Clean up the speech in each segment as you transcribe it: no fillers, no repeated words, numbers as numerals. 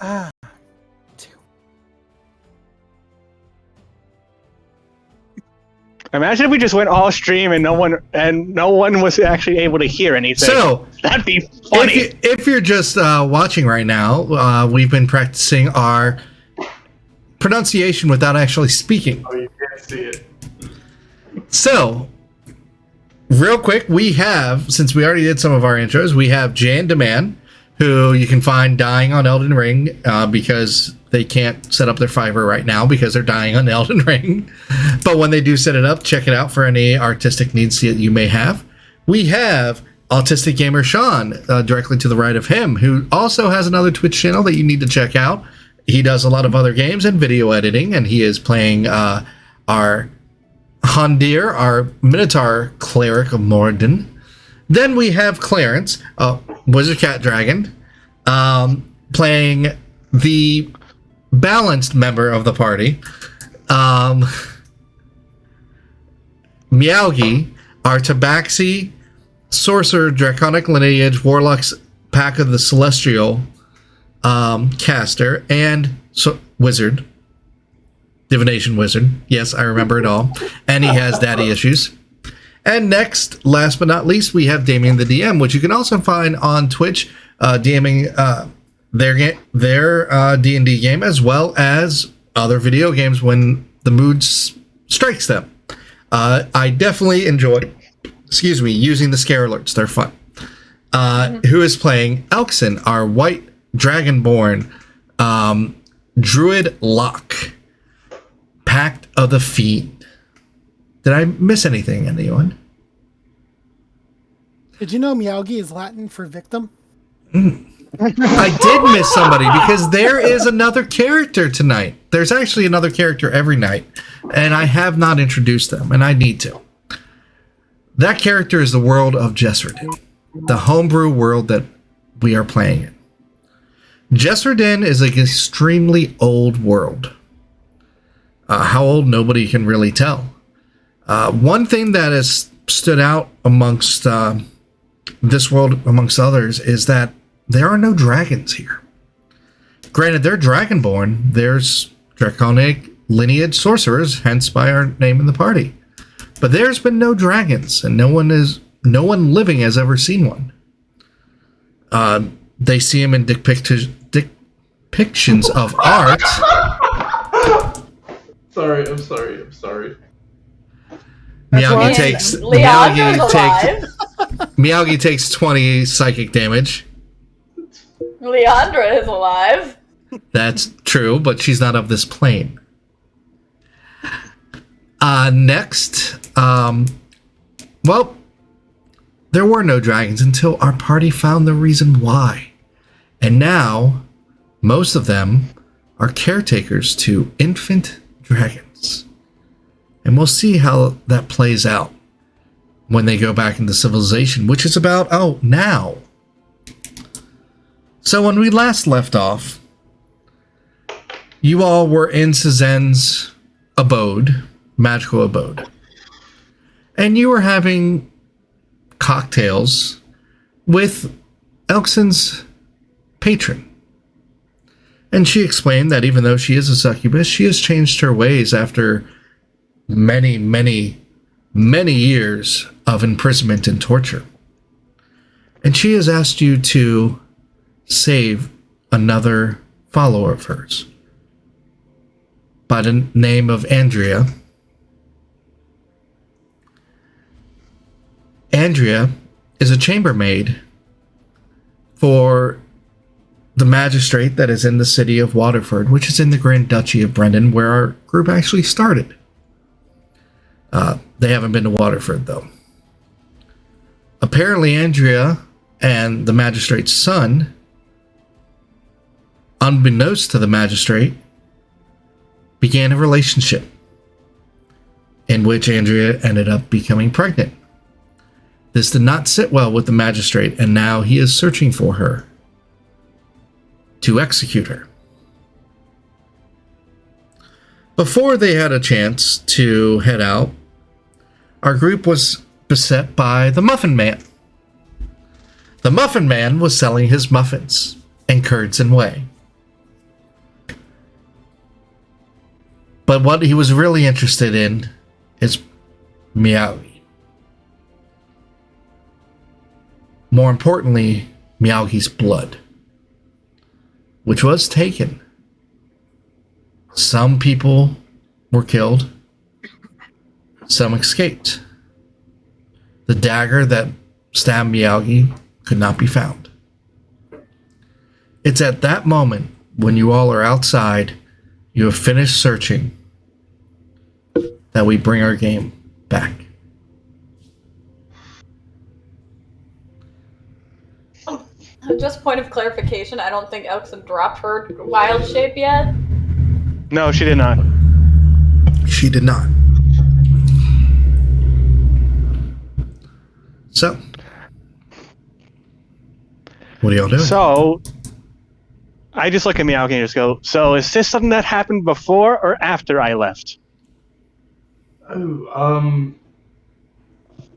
Ah, two. Imagine if we just went all stream and no one was actually able to hear anything. So that'd be funny. If you're just watching right now, we've been practicing our pronunciation without actually speaking. Oh, you can't see it. So, real quick, we have, since we already did some of our intros, we have Jan Demand, who you can find dying on Elden Ring because they can't set up their Fiverr right now because they're dying on Elden Ring. But when they do set it up, check it out for any artistic needs that you may have. We have Autistic Gamer Sean, directly to the right of him, who also has another Twitch channel that you need to check out. He does a lot of other games and video editing, and he is playing our Hondir, our Minotaur Cleric of Moradin. Then we have Clarence, Wizard Cat Dragon, playing the balanced member of the party. Meowgi, our Tabaxi, Sorcerer, Draconic Lineage, Warlock's Pack of the Celestial caster, and Wizard. Divination Wizard. Yes, I remember it all. And he has daddy issues. And next, last but not least, we have Damien the DM, which you can also find on Twitch, DMing their D&D game, as well as other video games when the mood strikes them. I definitely enjoy, using the scare alerts. They're fun. Who is playing Elkson, our white dragonborn druid lock, Pact of the Fiend. Did I miss anything, anyone? Did you know Meowgi is Latin for victim? I did miss somebody because there is another character tonight. There's actually another character every night, and I have not introduced them, and I need to. That character is the world of Jesserden, the homebrew world that we are playing in. Jesserden is an extremely old world. How old, nobody can really tell. One thing that has stood out amongst this world, amongst others, is that there are no dragons here. Granted, they're dragonborn. There's draconic lineage sorcerers, hence by our name in the party. But there's been no dragons, and no one living has ever seen one. They see them in depictions of art. I'm sorry. Meowgi takes 20 psychic damage. Leandra is alive. That's true, but she's not of this plane. Next, well, there were no dragons until our party found the reason why. And now, most of them are caretakers to infant dragons. And we'll see how that plays out when they go back into civilization, which is about, now. So when we last left off, you all were in Suzanne's abode, magical abode. And you were having cocktails with Elkson's patron. And she explained that even though she is a succubus, she has changed her ways after many, many, many years of imprisonment and torture. And she has asked you to save another follower of hers by the name of Andrea. Andrea is a chambermaid for the magistrate that is in the city of Waterford, which is in the Grand Duchy of Brendan, where our group actually started. They haven't been to Waterford, though. Apparently, Andrea and the magistrate's son, unbeknownst to the magistrate, began a relationship in which Andrea ended up becoming pregnant. This did not sit well with the magistrate, and now he is searching for her to execute her. Before they had a chance to head out, our group was beset by the Muffin Man. The Muffin Man was selling his muffins and curds and whey. But what he was really interested in is Miyagi. More importantly, Miyagi's blood, which was taken. Some people were killed. Some escaped. The dagger that stabbed Miyagi could not be found. It's at that moment when you all are outside, you have finished searching, that we bring our game back. Just point of clarification, I don't think Elkson dropped her wild shape yet. No, she did not. She did not. So, what do y'all do? So, I just look at Miyagi and just go, so is this something that happened before or after I left? Oh,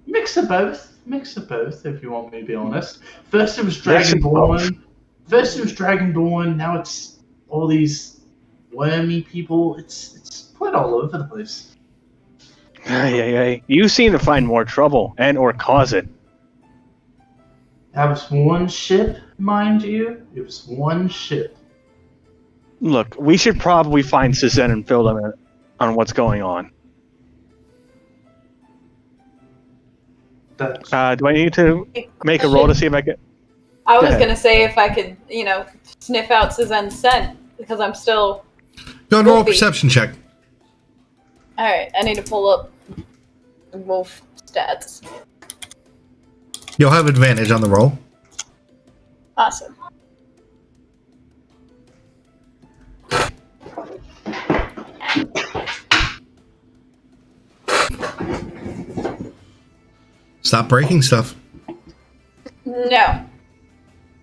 mix of both. Mix of both, if you want me to be honest. First it was Dragonborn. Now it's all these wormy people. It's split all over the place. You seem to find more trouble and or cause it. That was one ship, mind you. It was one ship. Look, we should probably find Suzen and fill them in on what's going on. That's Do I need to make a roll to see if I can... I was ahead. gonna say if I could, sniff out Suzen's scent, because I'm still... Go and roll a Wolfie. perception check. Alright, I need to pull up wolf stats. You'll have advantage on the roll. Awesome. Stop breaking stuff. No.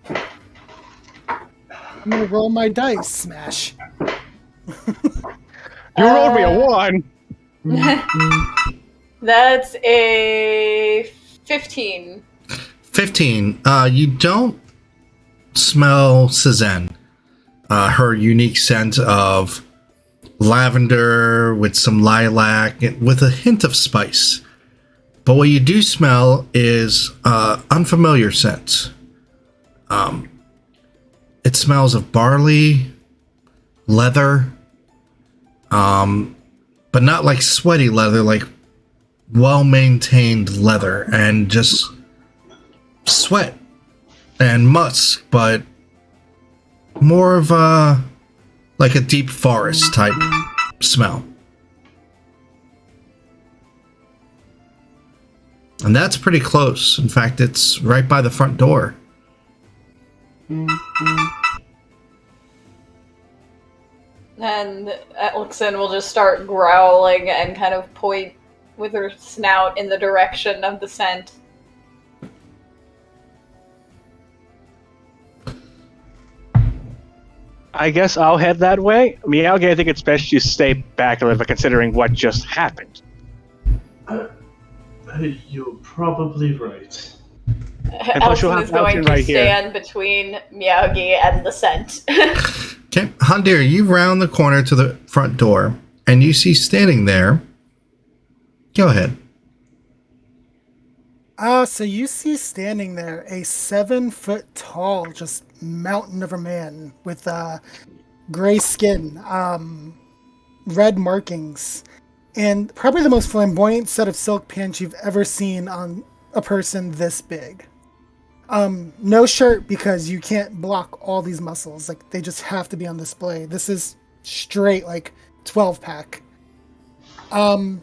I'm gonna roll my dice. Smash. You rolled me a 1! That's a 15. 15. You don't smell Suzen. Her unique scent of lavender with some lilac with a hint of spice. But what you do smell is unfamiliar scent. It smells of barley, leather, but not like sweaty leather, like well-maintained leather, and just sweat and musk, but more of like a deep forest type smell. And that's pretty close. In fact, it's right by the front door. And Elkson will just start growling and kind of point with her snout in the direction of the scent. I guess I'll head that way. Miyagi, I think it's best you stay back a little bit considering what just happened. You're probably right. plus you'll Elkson have is going Elkson to right here. stand between Miyagi and the scent. Okay, Handir, you round the corner to the front door, and you see standing there. Go ahead. So you see standing there a 7-foot tall, just mountain of a man with gray skin, red markings, and probably the most flamboyant set of silk pants you've ever seen on a person this big. No shirt because you can't block all these muscles. Like, they just have to be on display. This is straight, like, 12-pack. And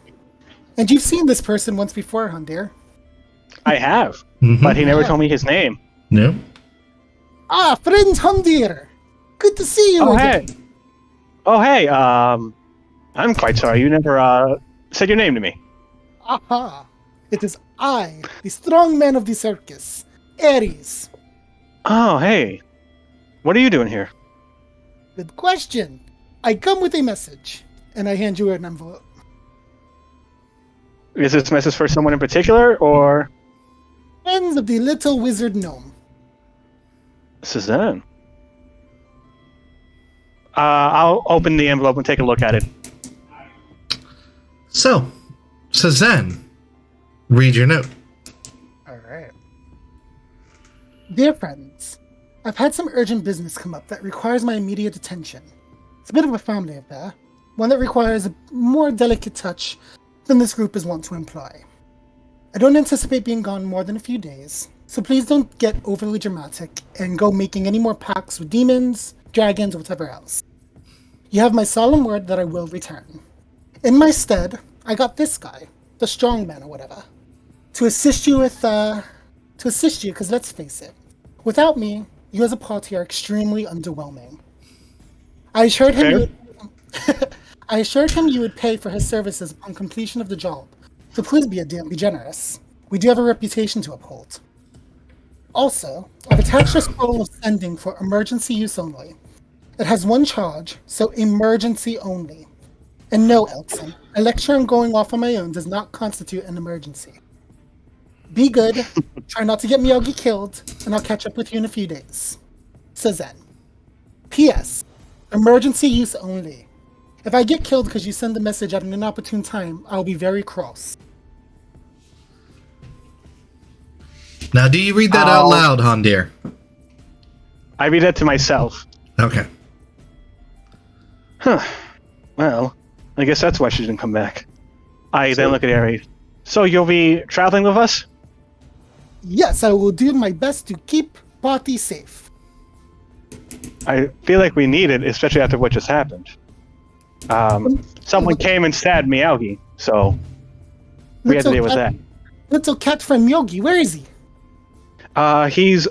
you've seen this person once before, Hundir. I have, Mhm. but he never told me his name. No. Ah, friend Hundir! Good to see you again. Hey, I'm quite sorry. You never, said your name to me. Aha! It is I, the strong man of the circus, Ares. Oh, hey. What are you doing here? Good question. I come with a message, and I hand you an envelope. Is this message for someone in particular, or... Friends of the little wizard gnome. Suzanne? I'll open the envelope and take a look at it. So Zen, read your note. All right. Dear friends, I've had some urgent business come up that requires my immediate attention. It's a bit of a family affair, one that requires a more delicate touch than this group is wont to employ. I don't anticipate being gone more than a few days, so please don't get overly dramatic and go making any more pacts with demons, dragons, or whatever else. You have my solemn word that I will return. In my stead, I got this guy, the strong man or whatever, to assist you because let's face it, without me, you as a party are extremely underwhelming. I assured him you would pay for his services upon completion of the job, so please be generous. We do have a reputation to uphold. Also, I've attached a scroll of sending for emergency use only. It has one charge, so emergency only. And no, Elkson, a lecture on going off on my own does not constitute an emergency. Be good, try not to get Miyagi killed, and I'll catch up with you in a few days. Zen. P.S. Emergency use only. If I get killed because you send the message at an inopportune time, I'll be very cross. Now, do you read that out loud, Hondir? I read it to myself. Okay. Huh. Well, I guess that's why she didn't come back. I then look at Aries. So you'll be traveling with us? Yes, I will do my best to keep party safe. I feel like we need it, especially after what just happened. Someone came and stabbed Miyagi, so we had to deal with that. Little cat friend Miyagi, where is he? He's,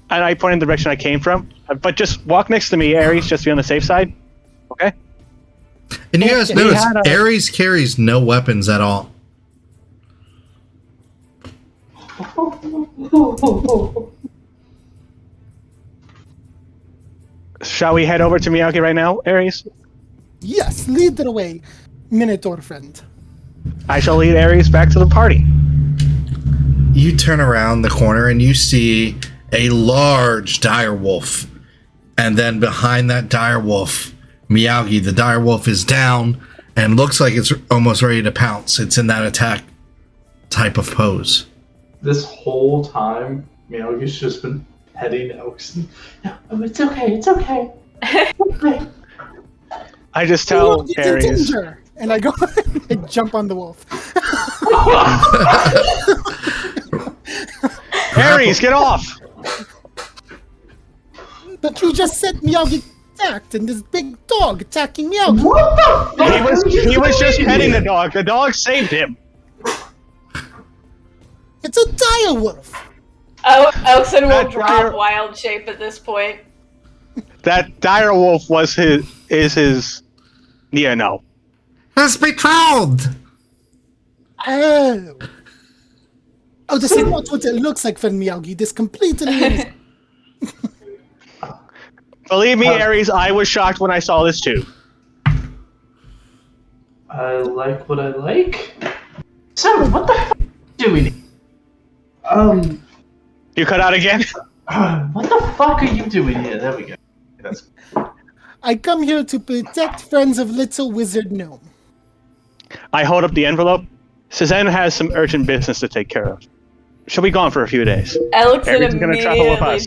and I point in the direction I came from, but just walk next to me, Aries, just to be on the safe side. Okay? And you guys notice, Aries carries no weapons at all. Shall we head over to Miyagi right now, Aries? Yes, lead the way, Minotaur friend. I shall lead Aries back to the party. You turn around the corner and you see a large dire wolf. And then behind that dire wolf, Miyagi, the dire wolf, is down and looks like it's almost ready to pounce. It's in that attack type of pose. This whole time, Miyagi's just been petting Elkson. No, it's okay, it's okay. Okay. I just tell Aries. And I go and jump on the wolf. Aries, get off! But you just said Miyagi attacked, and this big dog attacking Miyagi. What the fuck? He was just petting the dog. The dog saved him. It's a dire wolf. Oh, Elkson will That drop dire- wild shape at this point. That dire wolf was his. Yeah, no. It's betrothed! Oh. Oh, this is not what it looks like for Miyagi. This completely is. Believe me, Aries, I was shocked when I saw this too. I like what I like. So, what the fuck do we need? You cut out again? What the fuck are you doing here? There we go. That's I come here to protect friends of Little Wizard Gnome. I hold up the envelope. Suzanne has some urgent business to take care of. She'll be gone for a few days. Aries is gonna travel with us.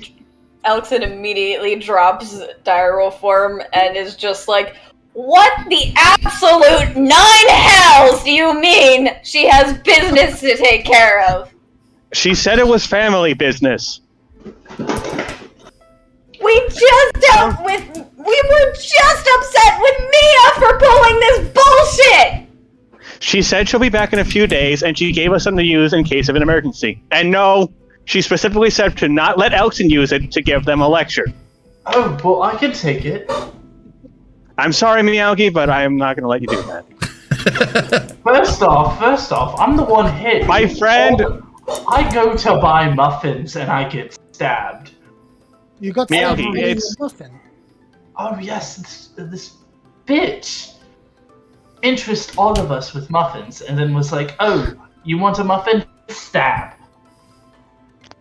Elkson immediately drops dire wolf form and is just like, what the absolute 9 hells do you mean she has business to take care of? She said it was family business. We were just upset with Mia for pulling this bullshit! She said she'll be back in a few days, and she gave us something to use in case of an emergency. And no, she specifically said to not let Elkson use it to give them a lecture. Oh, well, I can take it. I'm sorry, Miyagi, but I'm not going to let you do that. First off, I'm the one hit. My friend... I go to buy muffins and I get stabbed. You got Miyagi, stabbed it's- with a muffin. Oh yes, this bitch interest all of us with muffins and then was like, oh, you want a muffin? Stab.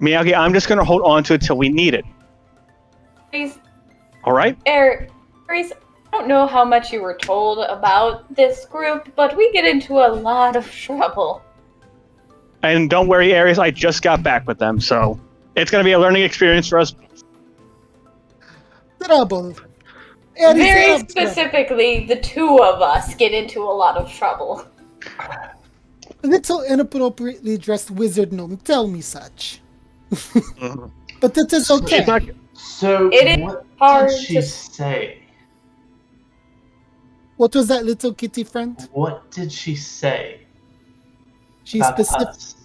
Miyagi, I'm just going to hold on to it till we need it. Aries, All right? Aries, I don't know how much you were told about this group, but we get into a lot of trouble. And don't worry, Aries, I just got back with them, so it's going to be a learning experience for us. Trouble. Very specifically, the two of us get into a lot of trouble. A little inappropriately dressed wizard gnome tell me such. But it is okay. So, It is what hard did she to- say? What was that, little kitty friend? What did she say? She, about us?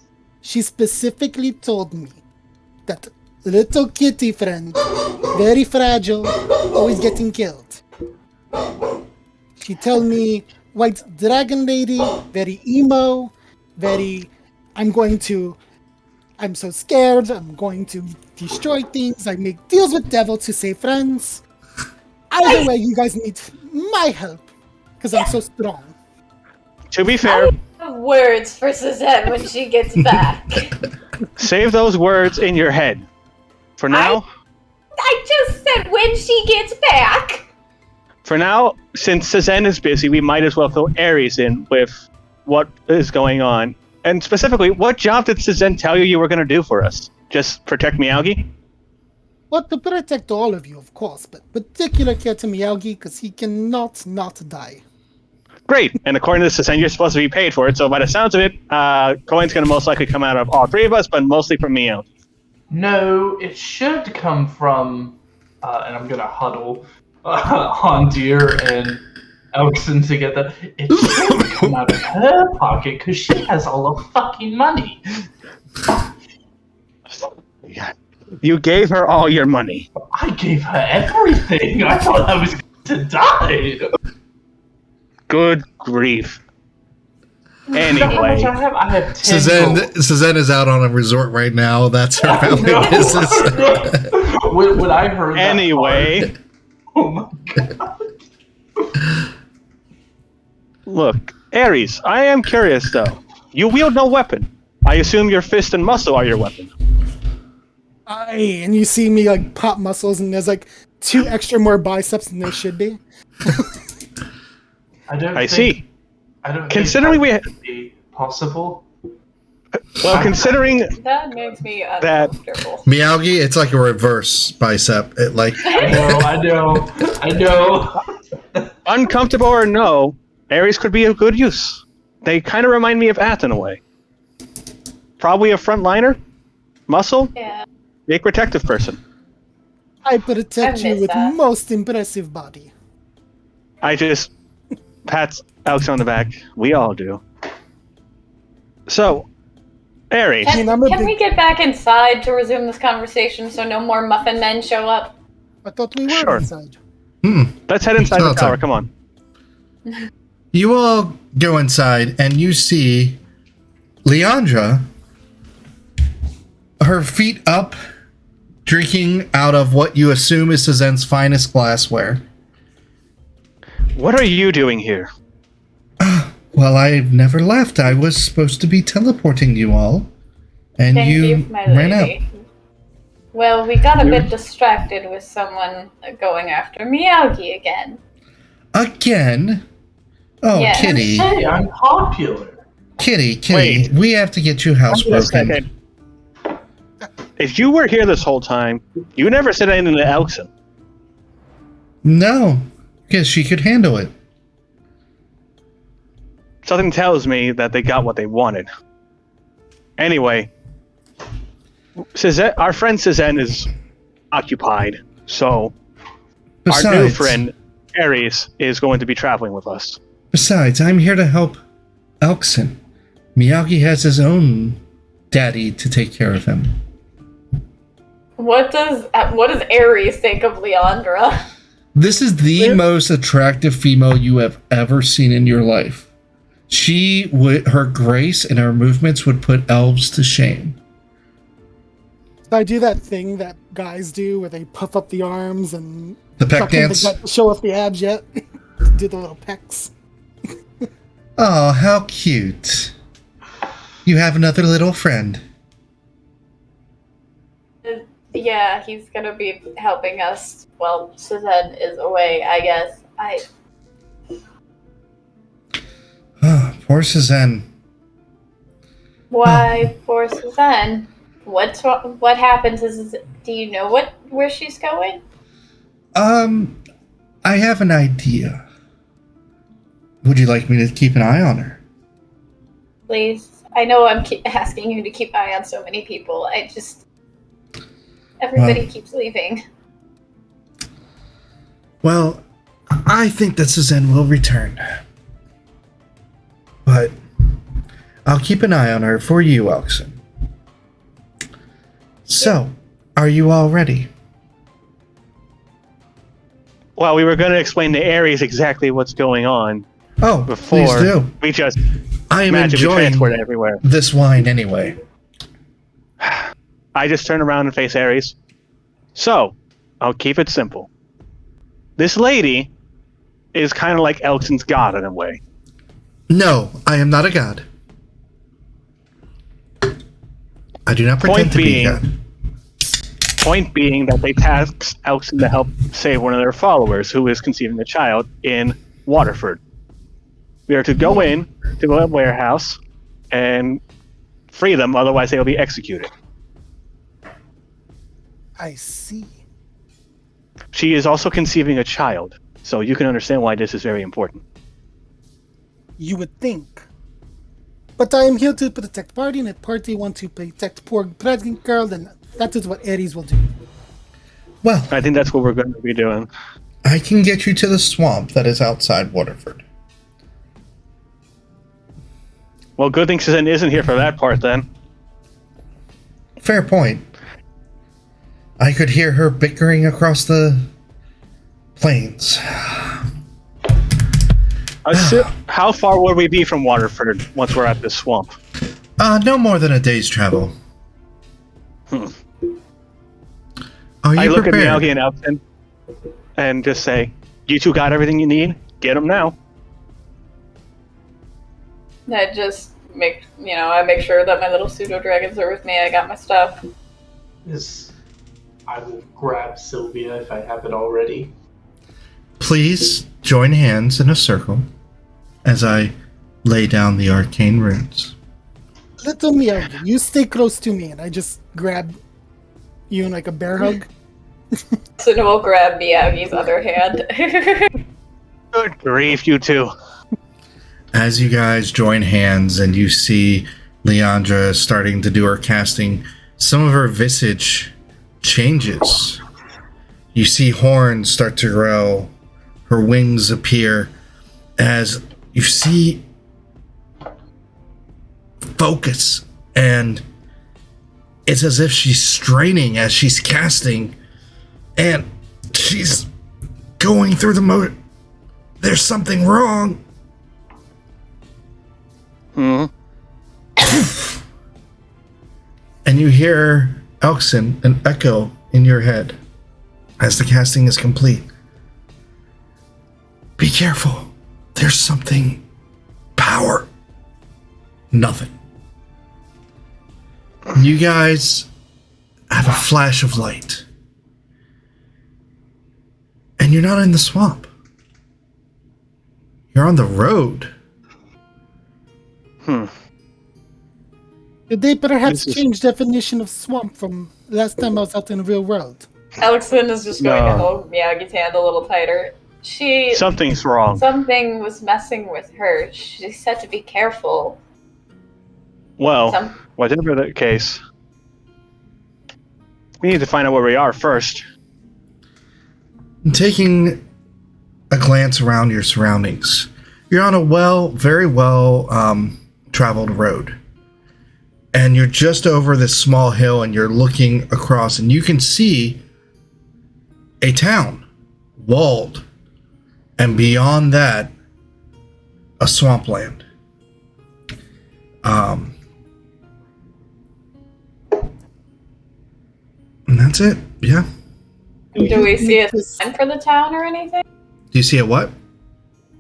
she specifically told me that little kitty friend, very fragile, always getting killed. She told me white dragon lady, very emo, very, I'm so scared, I'm going to destroy things, I make deals with devil to save friends. Either way, you guys need my help, because I'm so strong. To be fair, I have words for Suzette when she gets back. save those words in your head. For now, I just said when she gets back. for now, since Suzanne is busy, we might as well throw Aries in with what is going on. And specifically, what job did Suzanne tell you were going to do for us? Just protect Miyagi? Well, to protect all of you, of course, but particular care to Miyagi, because he cannot not die. Great. And according to Suzanne, you're supposed to be paid for it. So by the sounds of it, coin's going to most likely come out of all three of us, but mostly from Miyagi. No, it should come from, and I'm gonna huddle on Deer and Elkson to get that. It should come out of her pocket because she has all the fucking money. Yeah. You gave her all your money. I gave her everything. I thought I was going to die. Good grief. How much Anyway, I have 10 gold. Suzanne is out on a resort right now. That's her family No. business. when I heard that anyway, part, oh my god. look, Aries, I am curious though. You wield no weapon. I assume your fist and muscle are your weapon. Aye, and you see me like pop muscles, and there's like 2 extra more biceps than there should be. I see. I don't Considering think that would be possible. Well, considering That makes me That- uncomfortable. Miyagi, it's like a reverse bicep. It like I know. uncomfortable or no, Aries could be of good use. They kind of remind me of Ath in a way. Probably a frontliner, muscle, Yeah. big protective person. I protect I you miss with that. most impressive body. I just pats Alex on the back. We all do. So, Aries, I mean, I'm a Can big- we get back inside to resume this conversation so no more muffin men show up? I thought we were Sure. inside. let's head inside the It's tower. outside. Come on. you all go inside and you see Leandra, her feet up, drinking out of what you assume is Suzanne's finest glassware. What are you doing here? Well, I've never left. I was supposed to be teleporting you all, and Thank you you, my ran out. lady. Well, we got a bit distracted with someone going after Miyagi again. Again? Oh, Yes. Kitty. Hey, I'm popular. Kitty, Wait. we have to get you Wait a housebroken. second. If you were here this whole time, you never said anything to Elkson. No, because she could handle it. Something tells me that they got what they wanted. Anyway, Suzanne, our friend Suzanne is occupied, so our new friend Aries is going to be traveling with us. Besides, I'm here to help Elkson. Miyagi has his own daddy to take care of him. What does Aries think of Leandra? This is the most attractive female you have ever seen in your life. She would, her grace and her movements would put elves to shame. So I do that thing that guys do where they puff up the arms and The peck tuck in the dance. gut to show off the abs yet. Do the little pecs. Oh, how cute. You have another little friend. Yeah, he's gonna be helping us while Suzanne is away, I guess. Poor Suzanne. Why, poor Suzanne? What happens is, do you know where she's going? I have an idea. Would you like me to keep an eye on her? Please. I know I'm asking you to keep an eye on so many people. Everybody keeps leaving. Well, I think that Suzanne will return. But I'll keep an eye on her for you, Elkson. So, are you all ready? Well, we were going to explain to Ares exactly what's going on. Oh, before please do. We just I am magically enjoying transport it everywhere. this wine anyway. I just turn around and face Ares. So, I'll keep it simple. This lady is kind of like Elkson's god in a way. No, I am not a god. I do not pretend to be a god. Point being that they tasked Elkson to help save one of their followers who is conceiving a child in Waterford. We are to go in to a warehouse and free them, otherwise they will be executed. I see. She is also conceiving a child, so you can understand why this is very important. You would think. But I am here to protect party, and if party want to protect poor pregnant girl, then that is what Ares will do. Well, I think that's what we're going to be doing. I can get you to the swamp that is outside Waterford. Well, good thing Suzanne isn't here for that part then. Fair point. I could hear her bickering across the plains. How far would we be from Waterford once we're at this swamp? No more than a day's travel. Are I you look prepared? at Miyagi and Elton and just say, you two got everything you need? Get them now. I just I make sure that my little pseudo dragons are with me. I got my stuff. Yes. I will grab Sylvia if I have it already. Please join hands in a circle as I lay down the arcane runes. Little Miyagi, you stay close to me, and I just grab you in like a bear hug. So we'll grab Miyagi's other hand. Good grief, you two. As you guys join hands and you see Leandra starting to do her casting, some of her visage changes. You see horns start to grow, her wings appear, as you see focus, and it's as if she's straining as she's casting, and she's going through the mode. There's something wrong. And you hear Elkson, an echo in your head as the casting is complete. Be careful. There's something. Power. Nothing. You guys have a flash of light. And you're not in the swamp. You're on the road. Did they perhaps change definition of swamp from last time I was out in the real world? Alexin is just going to hold Miyagi's hand a little tighter. Something's wrong. Something was messing with her. She said to be careful. Well, whatever the case, we need to find out where we are first. Taking a glance around your surroundings, you're on a very well traveled road. And you're just over this small hill and you're looking across and you can see a town, walled. And beyond that, a swampland. And that's it. Yeah. Do we see a sign for the town or anything? Do you see a what?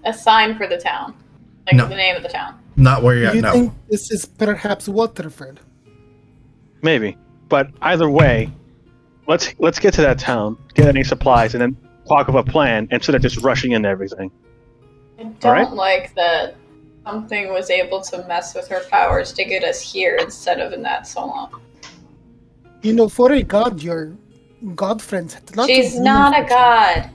A sign for the town. Like No. the name of the town. Not where you're at, Do you no. think this is perhaps Waterford? Maybe. But either way, let's get to that town, get any supplies, and then talk of a plan instead of just rushing into everything. I don't Alright. like that something was able to mess with her powers to get us here instead of in that so long. You know, for a god, your god friends had lots She's of not a demons. god.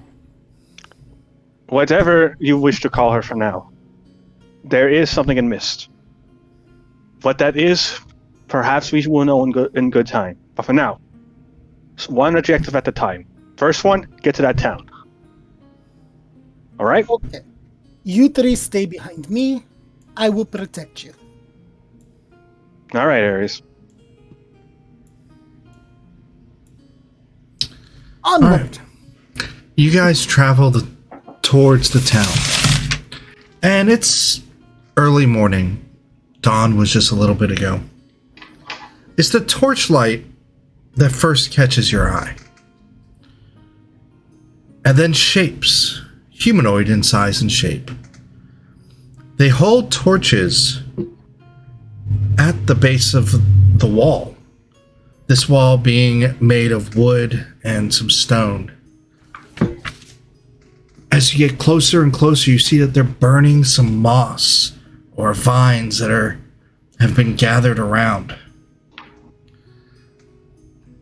Whatever you wish to call her for now, there is something in Mist. What that is, perhaps we will know in good time. But for now, one objective at a time. First one, get to that town. All right? Okay. You three stay behind me. I will protect you. All right, Ares. Onward. All right. You guys travel towards the town. And it's early morning. Dawn was just a little bit ago. It's the torchlight that first catches your eye. And then shapes, humanoid in size and shape. They hold torches at the base of the wall. This wall being made of wood and some stone. As you get closer and closer, you see that they're burning some moss or vines that have been gathered around.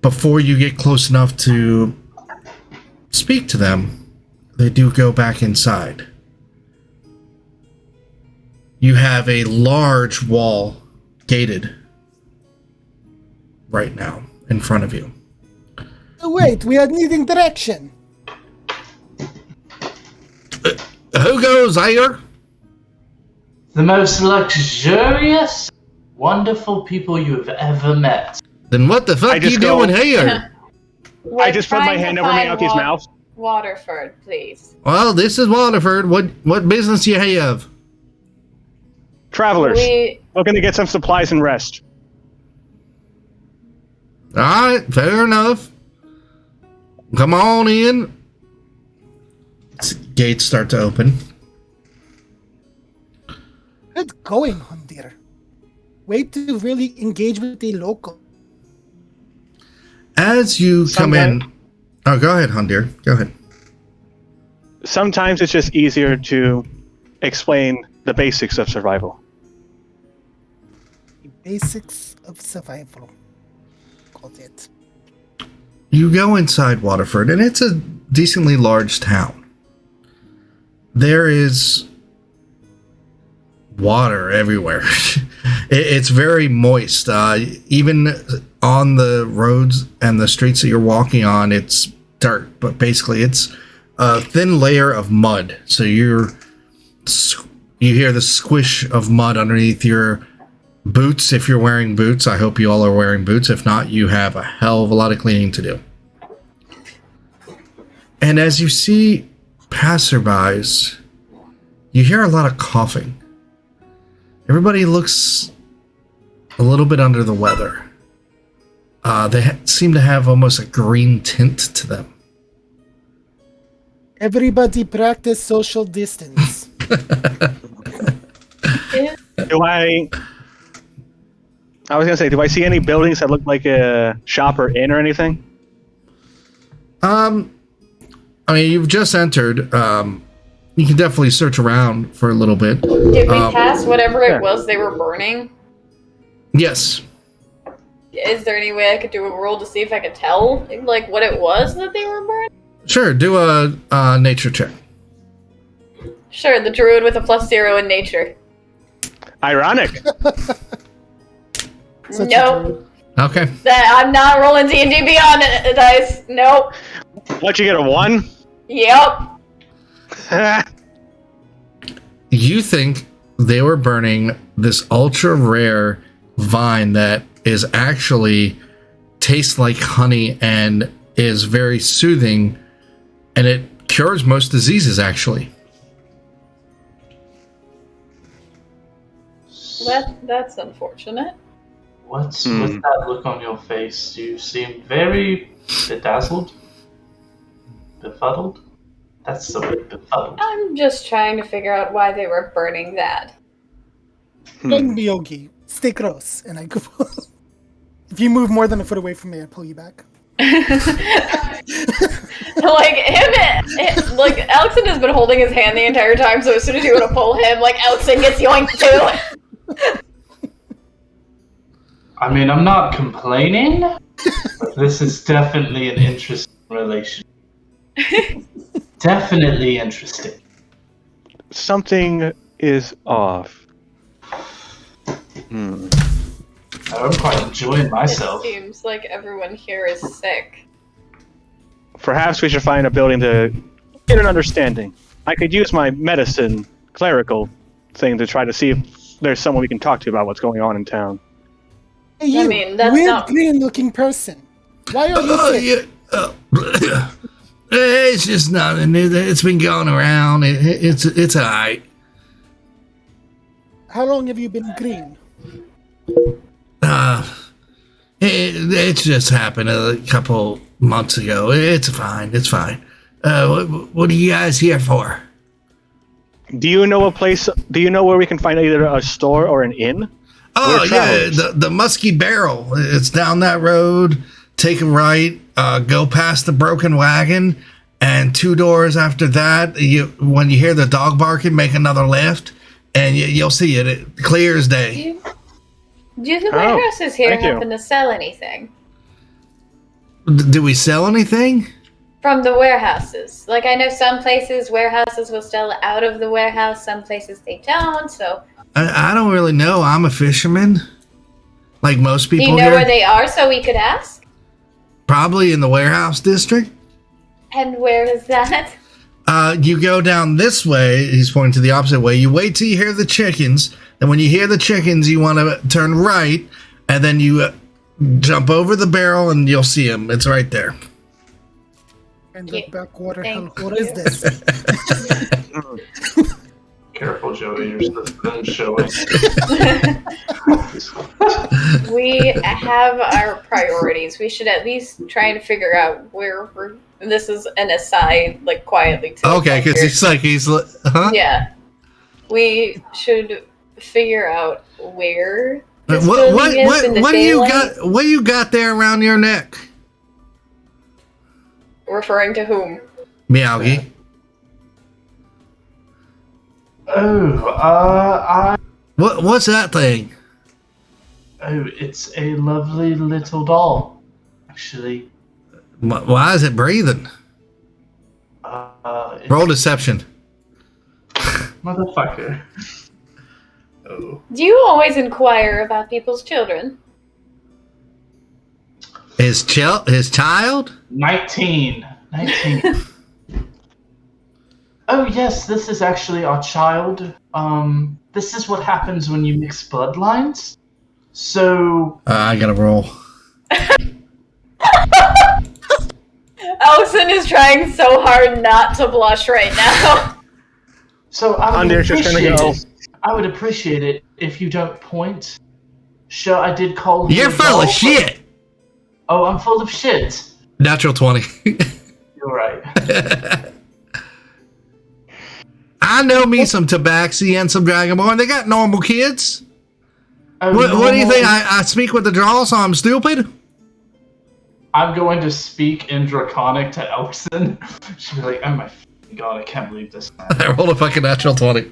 Before you get close enough to speak to them, they do go back inside. You have a large wall gated right now in front of you. Wait, we are needing direction. Who goes here? The most luxurious, wonderful people you have ever met. Then what the fuck I you just go- doing here? We're I just put my trying to hand over find Miyaoki's mouth. Waterford, please. Well, this is Waterford. What business you have? Travelers, We looking to get some supplies and rest. Alright, fair enough. Come on in. Gates start to open. Good going, Hundir. Way to really engage with the local. As you come in... Oh, go ahead, Hundir. Go ahead. Sometimes it's just easier to explain the basics of survival. The basics of survival. Called it. You go inside Waterford, and it's a decently large town. There is water everywhere. It's very moist. Even on the roads and the streets that you're walking on, it's dirt, but basically it's a thin layer of mud. So you hear the squish of mud underneath your boots. If you're wearing boots, I hope you all are wearing boots. If not, you have a hell of a lot of cleaning to do. And as you see passerbys, you hear a lot of coughing. Everybody looks a little bit under the weather. They seem to have almost a green tint to them. Everybody practice social distance. I was gonna say, do I see any buildings that look like a shop or inn or anything? I mean, you've just entered. You can definitely search around for a little bit. did we pass whatever it was they were burning? Yes. Is there any way I could do a roll to see if I could tell, like, what it was that they were burning? Sure, do a nature check. Sure, the druid with a +0 in nature. Ironic. Such a Nope. druid. Okay. That I'm not rolling D&D Beyond dice. Nope. What, you get a 1? Yep. You think they were burning this ultra rare vine that is actually tastes like honey and is very soothing, and it cures most diseases actually. That's unfortunate. What's with that look on your face? You seem very bedazzled, befuddled. That's the word, befuddled. I'm just trying to figure out why they were burning that. Don't be Yogi. Stay close. And I go. If you move more than a foot away from me, I pull you back. Like, him Like, Alexon has been holding his hand the entire time, so as soon as you want to pull him, like, Alexon gets yoinked too. I mean, I'm not complaining, but this is definitely an interesting relation. Definitely interesting. Something is off. I'm quite enjoying myself. It seems like everyone here is sick. Perhaps we should find a building to get an understanding. I could use my medicine clerical thing to try to see if there's someone we can talk to about what's going on in town. Hey, you, mean, that's weird not- green-looking person. Why are you sick? Yeah. It's just nothing. It's been going around. It's alright. How long have you been green? It just happened a couple months ago. It's fine. It's fine. What are you guys here for? Do you know a place? Do you know where we can find either a store or an inn? Oh We're yeah, travelers. the Musky Barrel. It's down that road. Take a right. Go past the Broken Wagon, and 2 doors after that. When you hear the dog barking, make another left, and you'll see it. It clear as day. Do the warehouses here thank you. happen to sell anything? Do we sell anything? From the warehouses. Like, I know some places warehouses will sell out of the warehouse, some places they don't, so... I don't really know. I'm a fisherman, like most Do people you know here. where they are so we could ask? Probably in the warehouse district. And where is that? You go down this way. He's pointing to the opposite way. You wait till you hear the chickens. And when you hear the chickens, you want to turn right. And then you jump over the barrel and you'll see him. It's right there. And the backwater hell, Thank what is this? Careful, Joey, you're supposed to show it. We have our priorities. We should at least try and figure out where we're... This is an aside, like, quietly to Okay, because huh? Yeah. We should figure out where this What building is in the what do you daylight. got? What do you got there around your neck, Referring to whom? Miyagi? What's that thing? It's a lovely little doll, actually. Why is it breathing? Roll deception. Motherfucker. Oh. Do you always inquire about people's children? His child? 19. Oh yes, this is actually our child. This is what happens when you mix bloodlines. So I gotta roll. Alexon is trying so hard not to blush right now. So I would Under's just gonna appreciate go. it. I would appreciate it if you don't point. Sure, I did call you. You're a full doll, of but- shit. Oh, I'm full of shit. Natural 20. You're right. I know me some Tabaxi and some Dragonborn. They got normal kids. Oh, What do you think? normal- I speak with the draw, so I'm stupid? I'm going to speak in Draconic to Elson. She'll be like, oh my f***ing god, I can't believe this man. I rolled a fucking natural 20.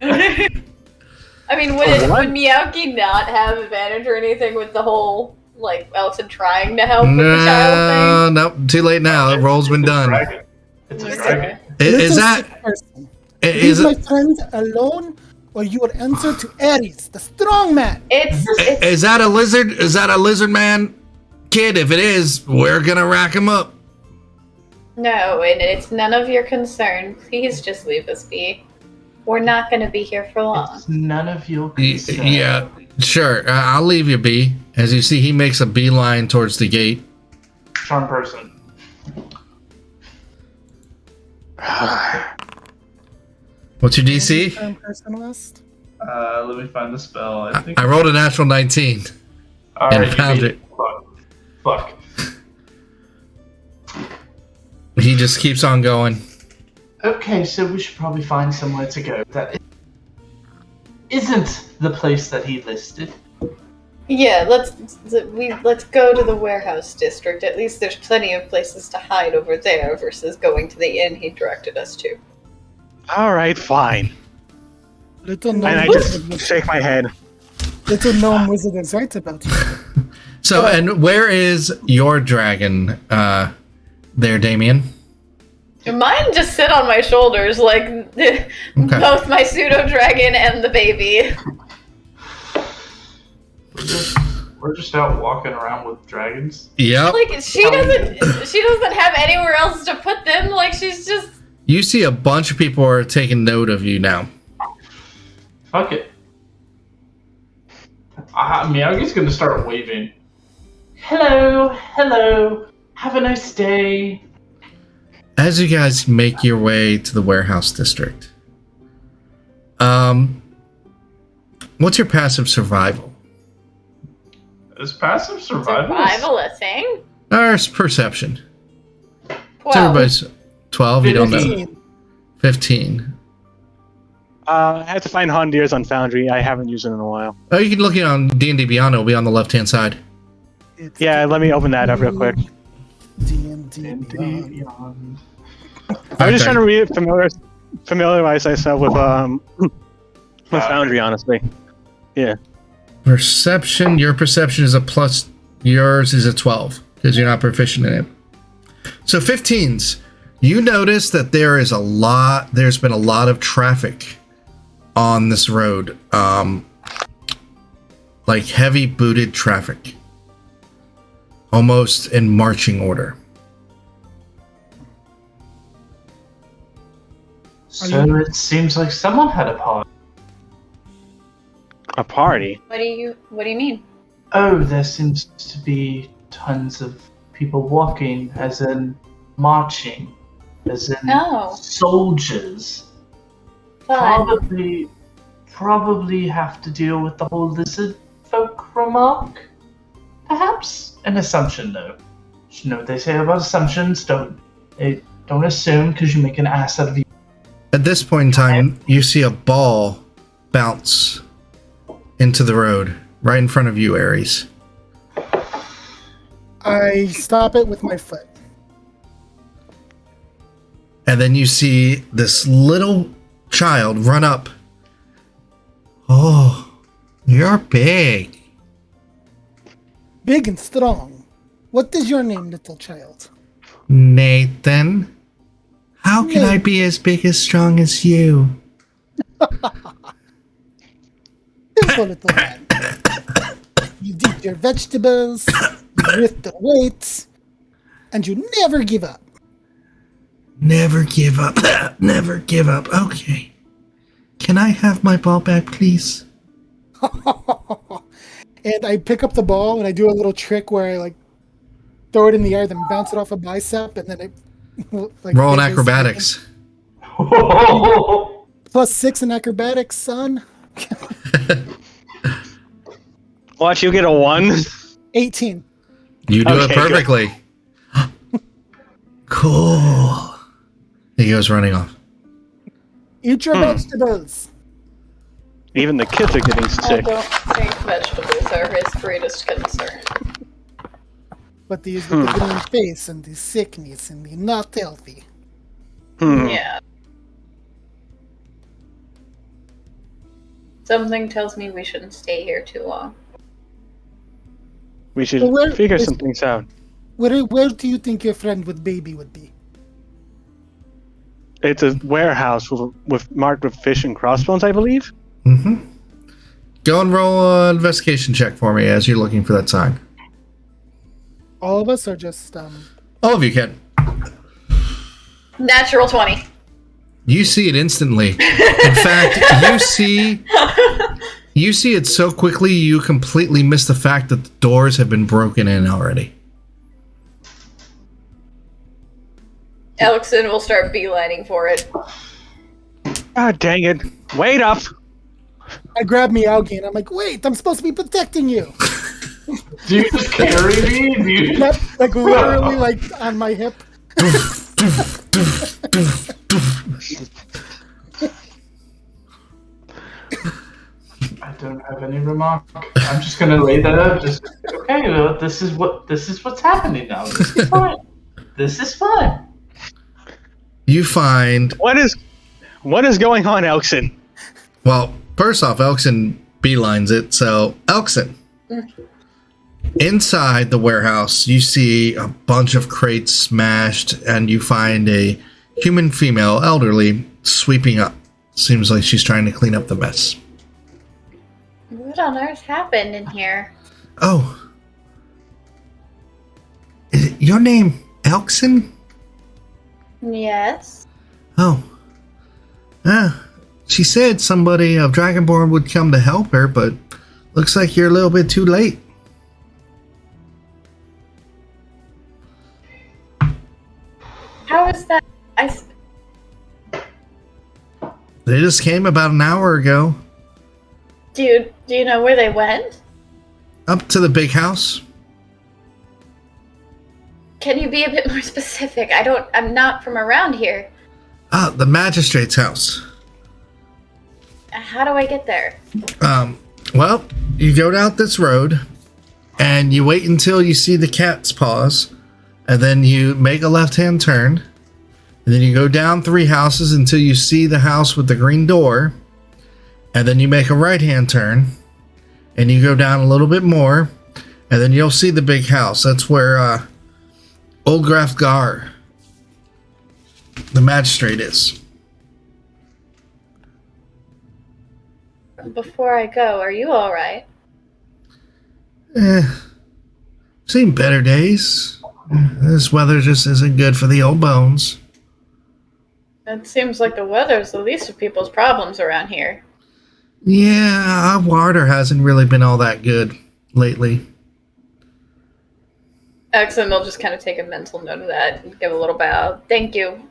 I mean, would Miyaki not have advantage or anything with the whole, like, Alexon trying to help with the child No, nope, too late now. The roll's been done. Dragon. It's a thing? dragon. Is Little that sick person. is Leave my it, friend alone, or you will answer to Ares, the strong man. It's is that a lizard? Is that a lizard man kid? If it is, we're gonna rack him up. no, and it's none of your concern. Please just leave us be. We're not going to be here for long. It's none of your concern. Yeah, sure. I'll leave you be. As you see, he makes a beeline towards the gate. Charm person. What's your DC? Person list. Let me find the spell. I think. I rolled a natural 19 All and right, found you it. Fuck. He just keeps on going. Okay, so we should probably find somewhere to go that isn't the place that he listed. Yeah, let's go to the warehouse district. At least there's plenty of places to hide over there versus going to the inn he directed us to. All right, fine. Little And gnome I just shake my head. Little gnome wizard is right about you. So, and where is your dragon there, Damien? Mine just sit on my shoulders, like both my pseudo dragon and the baby. We're just out walking around with dragons. Yep. Like she doesn't have anywhere else to put them. Like she's just. You see a bunch of people are taking note of you now. Fuck it. Miyagi's gonna start waving. Hello, hello. Have a nice day. As you guys make your way to the warehouse district, what's your passive survival? Is passive survival? Survival a thing? Or perception? 12. So everybody's 12, you don't know. 15. 15. I had to find Hondiers on Foundry. I haven't used it in a while. Oh, you can look it on D&D Beyond. It'll be on the left-hand side. It's Yeah, let me open that up real quick. D&D Beyond. Beyond. I was just Okay. trying to familiarize myself with Foundry, honestly. Yeah. Perception. Your perception is a plus. Yours is a 12 because you're not proficient in it. So 15s. You notice that there's been a lot of traffic on this road. Like heavy booted traffic. Almost in marching order. So it seems like someone had a party. A party? What do you mean? Oh, there seems to be tons of people walking, as in marching, as in soldiers. Fun. Probably have to deal with the whole lizard folk remark. Perhaps an assumption, though. You know what they say about assumptions? Don't assume because you make an ass out of you. At this point in time, you see a ball bounce into the road right in front of you, Ares. I stop it with my foot. And then you see this little child run up. Oh, you're big. Big and strong. What is your name, little child? Nathan. How can I be as big as strong as you? Simple little man. You eat your vegetables, you lift the weights, and you never give up. Never give up. Never give up. Okay. Can I have my ball back, please? And I pick up the ball and I do a little trick where I throw it in the air, then bounce it off a bicep, and then I Roll in acrobatics. +6 in acrobatics, son. Watch, you get a 1. 18. You do Okay, it perfectly. Cool. He goes running off. Eat your vegetables. Even the kids are getting I sick. don't think vegetables are his greatest concern. But these with the green face and the sickness and the not healthy. Yeah. Something tells me we shouldn't stay here too long. We should Well, where figure is- some things out. Where do you think your friend with baby would be? It's a warehouse with marked with fish and crossbones, I believe. Mm-hmm. Go and roll an investigation check for me as you're looking for that sign. All of us are just All of you can. Natural 20. You see it instantly. In fact, you see it so quickly you completely miss the fact that the doors have been broken in already. Alexon will start beelining for it. God dang it. Wait up. I grab Miyagi and I'm like, wait, I'm supposed to be protecting you. Do you just carry me? Do you... Yep, literally on my hip. I don't have any remark. I'm just gonna lay that out. Just okay. Well, this is what's happening now. This is fine. This is fine. You find What is going on, Elkson? well. First off, Elkson beelines it. So Elkson, inside the warehouse, you see a bunch of crates smashed, and you find a human female, elderly, sweeping up. Seems like she's trying to clean up the mess. What on earth happened in here? Oh. Is it your name Elkson? Yes. Oh. She said somebody of Dragonborn would come to help her, but looks like you're a little bit too late. How is that? They just came about an hour ago. Do you know where they went? Up to the big house. Can you be a bit more specific? I'm not from around here. Ah, the magistrate's house. How do I get there? Well, you go down this road, and you wait until you see the cat's paws, and then you make a left-hand turn, and then you go down 3 houses until you see the house with the green door, and then you make a right-hand turn, and you go down a little bit more, and then you'll see the big house. That's where Old Graf Gar, the magistrate, is. Before I go, are you alright? Seen better days. This weather just isn't good for the old bones. It seems like the weather's the least of people's problems around here. Yeah, our water hasn't really been all that good lately. Excellent. I'll just kind of take a mental note of that and give a little bow. Thank you.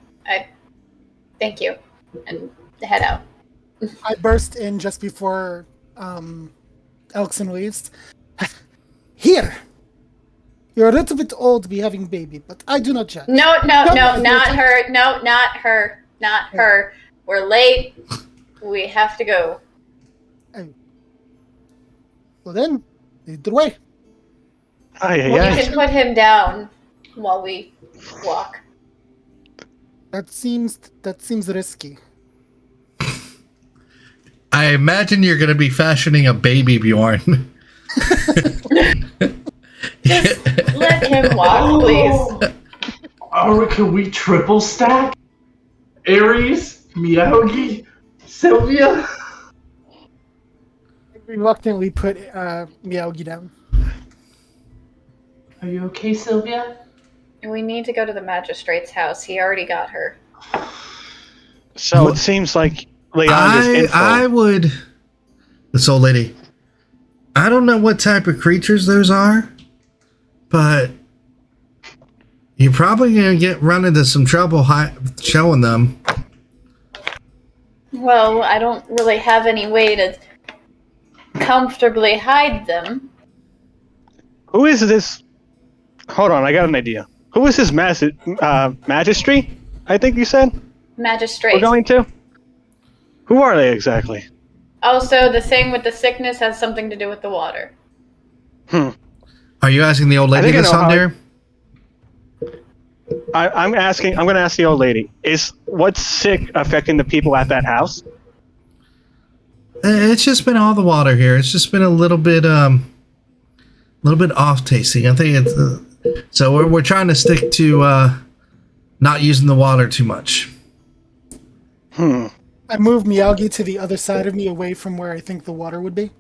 Thank you. And head out. I burst in just before Elkson leaves. Here! You're a little bit old to be having baby, but I do not judge. No, not her. No, not her. Not her. We're late. We have to go. Oh. Well then, lead the way. Aye, You can put him down while we walk. That seems risky. I imagine you're going to be fashioning a baby Bjorn. Just let him walk, please. Can we triple stack? Ares, Miyagi, Sylvia? Reluctantly put Meowgi down. Are you okay, Sylvia? We need to go to the magistrate's house. He already got her. So it seems like Leandra's info. I would... This old lady. I don't know what type of creatures those are, but you're probably going to run into some trouble showing them. Well, I don't really have any way to comfortably hide them. Who is this? Hold on, I got an idea. Who is this magistrate? I think you said? Magistrate. We're going to? Who are they exactly? Also, the thing with the sickness has something to do with the water. Are you asking the old lady this on there? I'm going to ask the old lady. Is what's sick affecting the people at that house? It's just been all the water here. It's just been a little bit off tasting. I think it's so we're trying to stick to not using the water too much. I move Miyagi to the other side of me, away from where I think the water would be.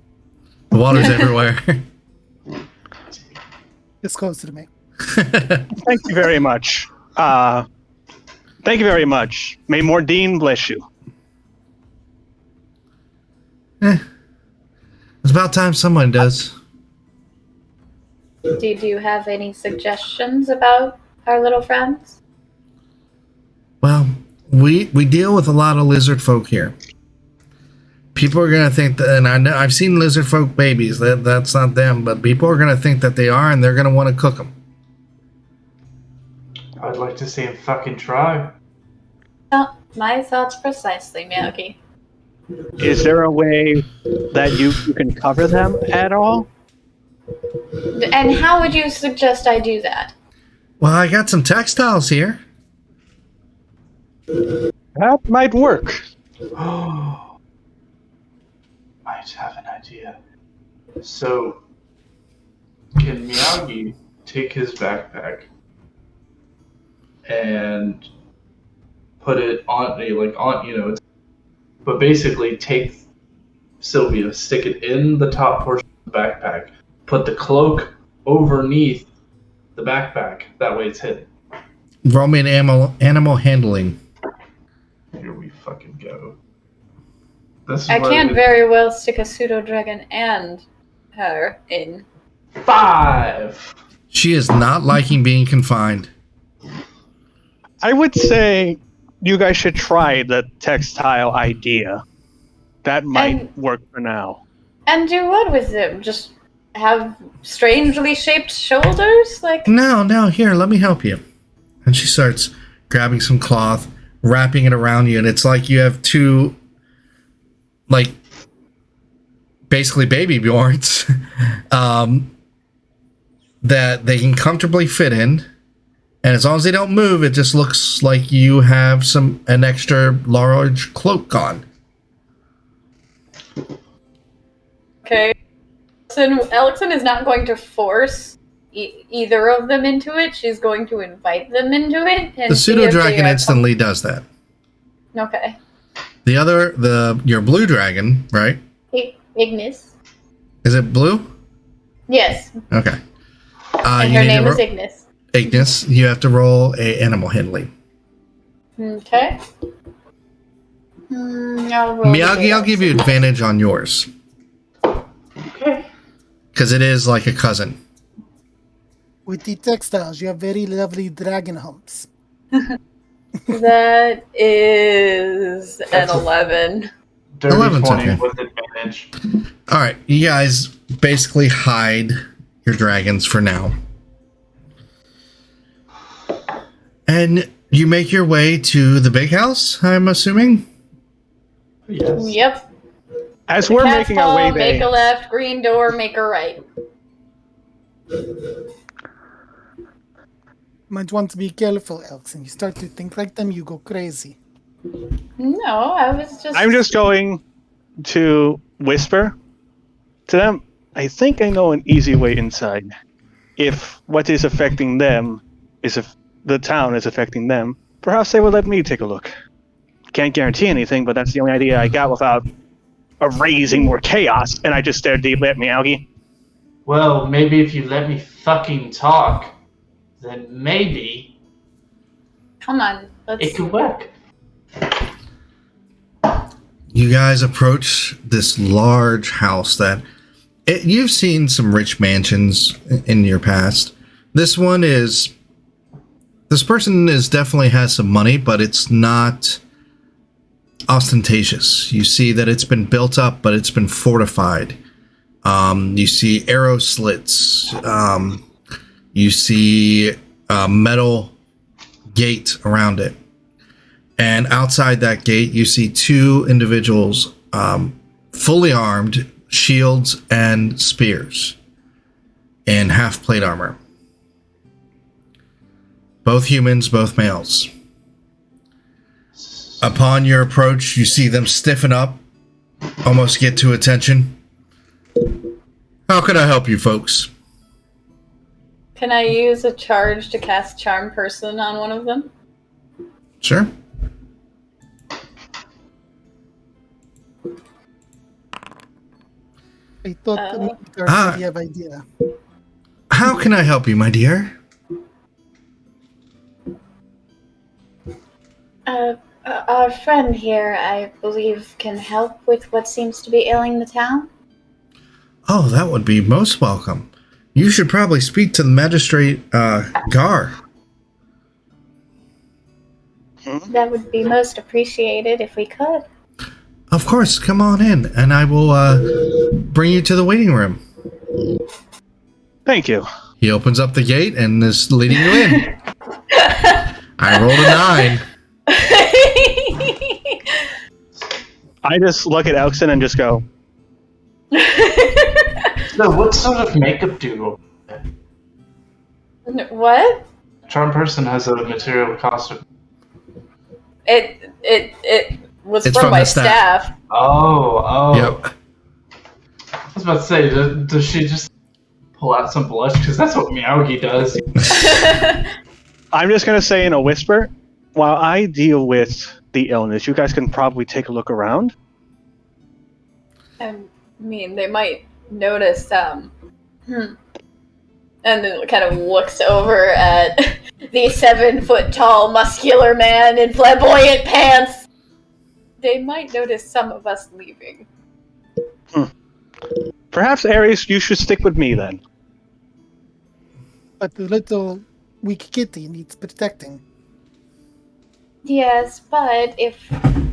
The water's everywhere. It's closer to me. Thank you very much. Thank you very much. May Mordine bless you. It's about time someone does. Did you have any suggestions about our little friends? Well, we deal with a lot of lizard folk here. People are gonna think that, and I know I've seen lizard folk babies. That's not them, but people are gonna think that they are, and they're gonna want to cook them. I'd like to see him fucking try. My thoughts precisely, Miyagi. Is there a way that you can cover them at all? And how would you suggest I do that? Well, I got some textiles here. That might work. Oh, might have an idea. So, can Miyagi take his backpack and put it on but basically take Sylvia, stick it in the top portion of the backpack, put the cloak overneath the backpack. That way it's hidden. Roll me an animal handling. Here we fucking go. This is I what can't very well stick a pseudo dragon and her in. 5. She is not liking being confined. I would say you guys should try the textile idea. That might work for now. And do what with them? Just have strangely shaped shoulders? Like, No, here, let me help you. And she starts grabbing some cloth, wrapping it around you, and it's like you have two, like, basically baby Bjorns that they can comfortably fit in. And as long as they don't move, it just looks like you have an extra large cloak on. okay. Alexon is not going to force either of them into it. She's going to invite them into it. And The pseudo dragon instantly does that. Okay. The other, your blue dragon, right? Ignis. Is it blue? Yes. Okay. And her name is Ignis. Ignis, you have to roll a animal handling. Okay. Miyagi, I'll give you advantage on yours. Okay. Because it is like a cousin. With the textiles, you have very lovely dragon humps. That is an 11. Dirty 11's 20 okay. with advantage. All right, you guys basically hide your dragons for now. And you make your way to the big house, I'm assuming? Yes. Yep. As we're Cat's making our way paw, make a there, left, green door, make a right. Might want to be careful, Elks, and you start to think like them, you go crazy. No, I was just... I'm just going to whisper to them. I think I know an easy way inside. If what is affecting them is if the town is affecting them, perhaps they will let me take a look. Can't guarantee anything, but that's the only idea I got without raising more chaos. And I just stared deeply at Miyagi. Well, maybe if you let me fucking talk, then maybe Come on, let's... it could work. You guys approach this large house that you've seen some rich mansions in your past. This one is, this person is definitely has some money, but it's not ostentatious. You see that it's been built up, but it's been fortified. You see arrow slits. You see a metal gate around it. And outside that gate, you see two individuals, fully armed, shields and spears, in half plate armor. Both humans, both males. Upon your approach, you see them stiffen up, almost get to attention. How can I help you, folks? Can I use a charge to cast Charm Person on one of them? Sure. I thought you have idea. How can I help you, my dear? Our friend here, I believe, can help with what seems to be ailing the town. Oh, that would be most welcome. You should probably speak to the magistrate, Gar. That would be most appreciated if we could. Of course, come on in, and I will bring you to the waiting room. Thank you. He opens up the gate and is leading you in. I rolled a 9. I just look at Elkson and just go, So what sort of makeup do you roll? What? Charm person has a material costume. It was It's from from my the staff. staff. Oh. Yep. I was about to say, does she just pull out some blush? Because that's what Meowgi does. I'm just going to say in a whisper, while I deal with the illness, you guys can probably take a look around. I mean, they might notice, and then kind of looks over at the 7-foot-tall, muscular man in flamboyant pants. They might notice some of us leaving. Perhaps, Ares, you should stick with me then. But the little weak kitty needs protecting. Yes, but if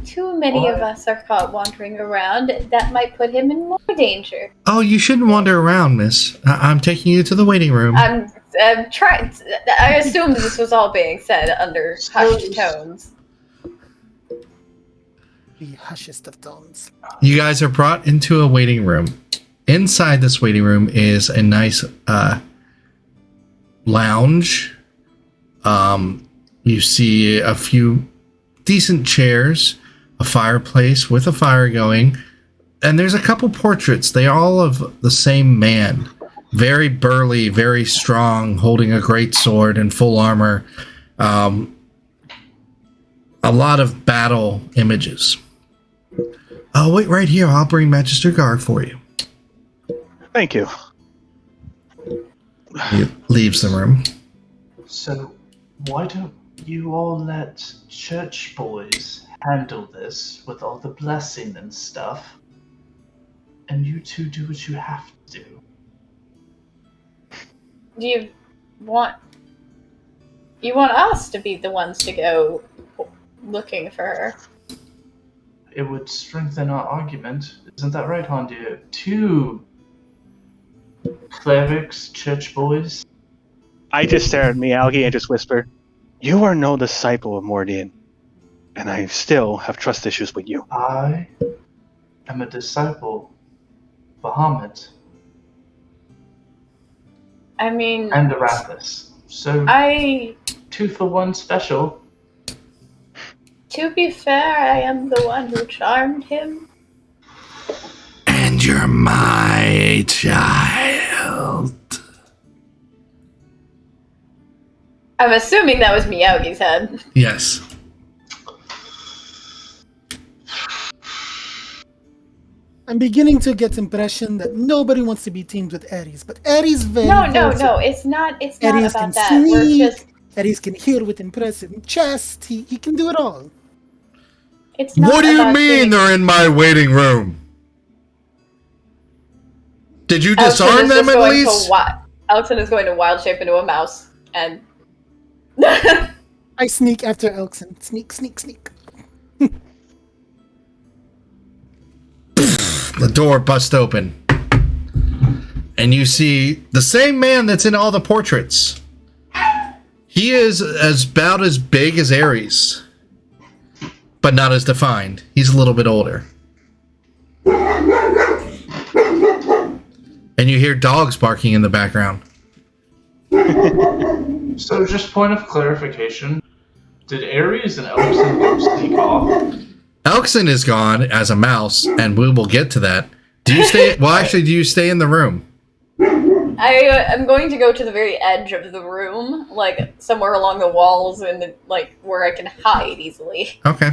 too many of us are caught wandering around, that might put him in more danger. Oh, you shouldn't wander around, miss. I'm taking you to the waiting room. I'm trying. I assumed this was all being said under hushed tones. The hushest of tones. You guys are brought into a waiting room. Inside this waiting room is a nice lounge. You see a few decent chairs, a fireplace with a fire going, and there's a couple portraits. They all of the same man. Very burly, very strong, holding a great sword and full armor. A lot of battle images. Oh, wait, right here. I'll bring Magister Guard for you. Thank you. He leaves the room. So, why don't you all let church boys handle this with all the blessing and stuff, and you two do what you have to do? Do you want us to be the ones to go looking for her? It would strengthen our argument. Isn't that right, Hondia? 2 clerics, church boys. I just stare at Meowgi and just whisper, "You are no disciple of Mordian, and I still have trust issues with you." I am a disciple of Bahamut I mean, and Arathis. So, 2 for 1 special. to be fair, I am the one who charmed him. And you're my child. I'm assuming that was Meowgi's head. Yes. I'm beginning to get the impression that nobody wants to be teamed with Ares, but Ares very No, versatile. it's not Ares about can that. We're sneak. just, Ares can heal with impressive chest. He can do it all. it's not What do you about mean getting- they're in my waiting room? Did you Elton disarm is them just at going least? to Elton is going to wild shape into a mouse, and I sneak after Elkson. Sneak, sneak, sneak. The door busts open. And you see the same man that's in all the portraits. He is about as big as Ares, but not as defined. He's a little bit older. And you hear dogs barking in the background. So, just point of clarification. Did Ares and Elkson both sneak off? Elkson is gone as a mouse, and we will get to that. Do you stay? Well, actually, do you stay in the room? I am going to go to the very edge of the room, like somewhere along the walls, and like where I can hide easily. Okay.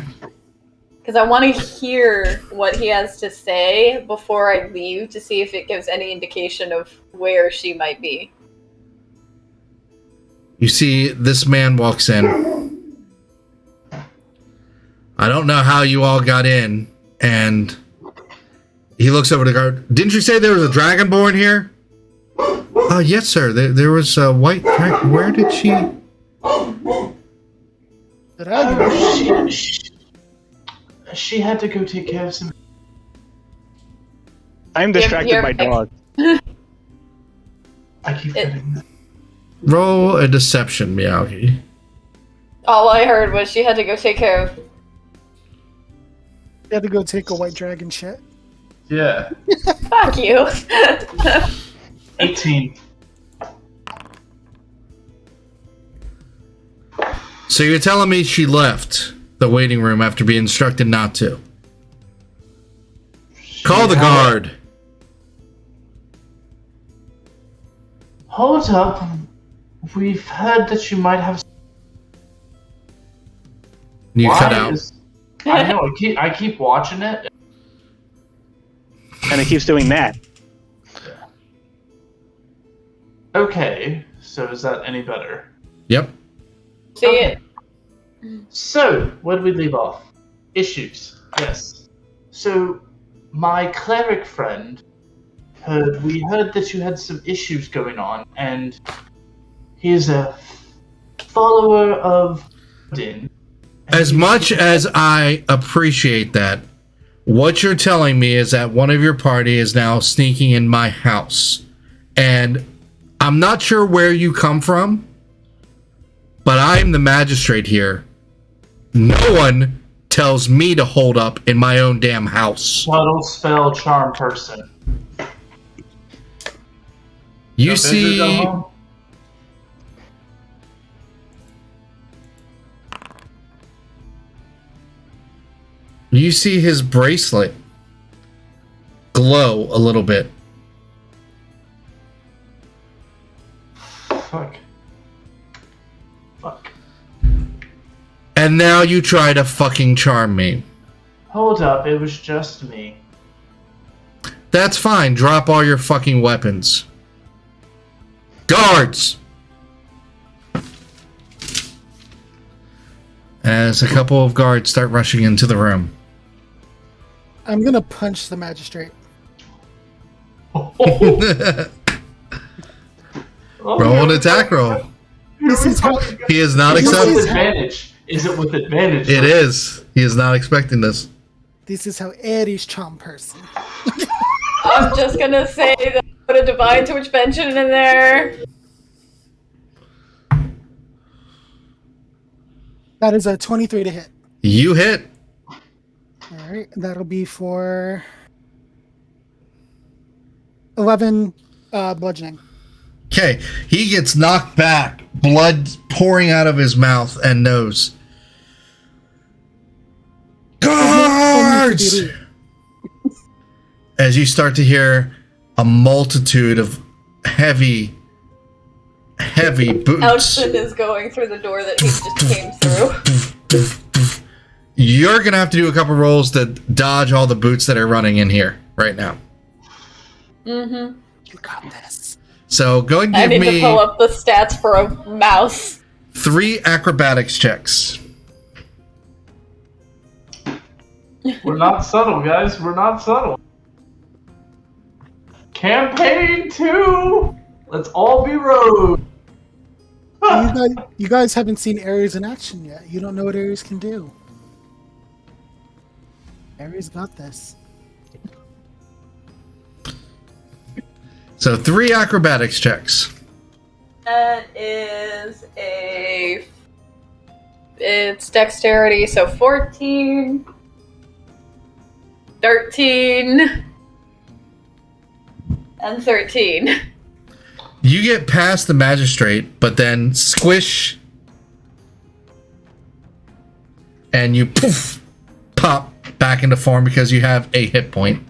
Because I want to hear what he has to say before I leave to see if it gives any indication of where she might be. You see, this man walks in. I don't know how you all got in, and he looks over to the guard. Didn't you say there was a dragonborn here? Yes, sir. There was a white dragon. Where did she? She had to go take care of some. I'm distracted by dog. I keep getting that. Roll a deception, Meowgi. All I heard was she had to go take care of. had to go take a white dragon shit. Yeah. Fuck you. 18. So you're telling me she left the waiting room after being instructed not to? Call the guard. Hold up. We've heard that you might have. You Why cut out. I know. I keep watching it. And it keeps doing that. Okay. So is that any better? Yep. See it. So where did we leave off? Issues. Yes. So my cleric friend we heard that you had some issues going on, and he's a follower of Odin. As much as I appreciate that, what you're telling me is that one of your party is now sneaking in my house. And I'm not sure where you come from, but I'm the magistrate here. No one tells me to hold up in my own damn house. Subtle spell charm person. You Go see, big or go home? you see his bracelet glow a little bit. Fuck. And now you try to fucking charm me. Hold up, it was just me. That's fine. Drop all your fucking weapons. Guards! As a couple of guards start rushing into the room. I'm gonna punch the magistrate. Roll an attack roll. This is how He is not Is it with accepting. advantage? Is it with advantage? It is. He is not expecting this. this is how Aries charm person. I'm just gonna say that put a divine intervention in there. That is a 23 to hit. You hit. All right, that'll be for 11 bludgeoning. Okay, he gets knocked back, blood pouring out of his mouth and nose. Guards! As you start to hear a multitude of heavy boots. Elson is going through the door that he just came through. You're gonna have to do a couple rolls to dodge all the boots that are running in here right now. Mm-hmm. You got this. So go and I give need to me pull up the stats for a mouse. 3 acrobatics checks. We're not subtle, guys. We're not subtle. Campaign 2! Let's all be rogue! You guys haven't seen Ares in action yet. You don't know what Ares can do. Ares got this. So 3 acrobatics checks. That is it's dexterity, so 14, 13, and 13. You get past the magistrate, but then squish, and you poof, pop back into form because you have a hit point.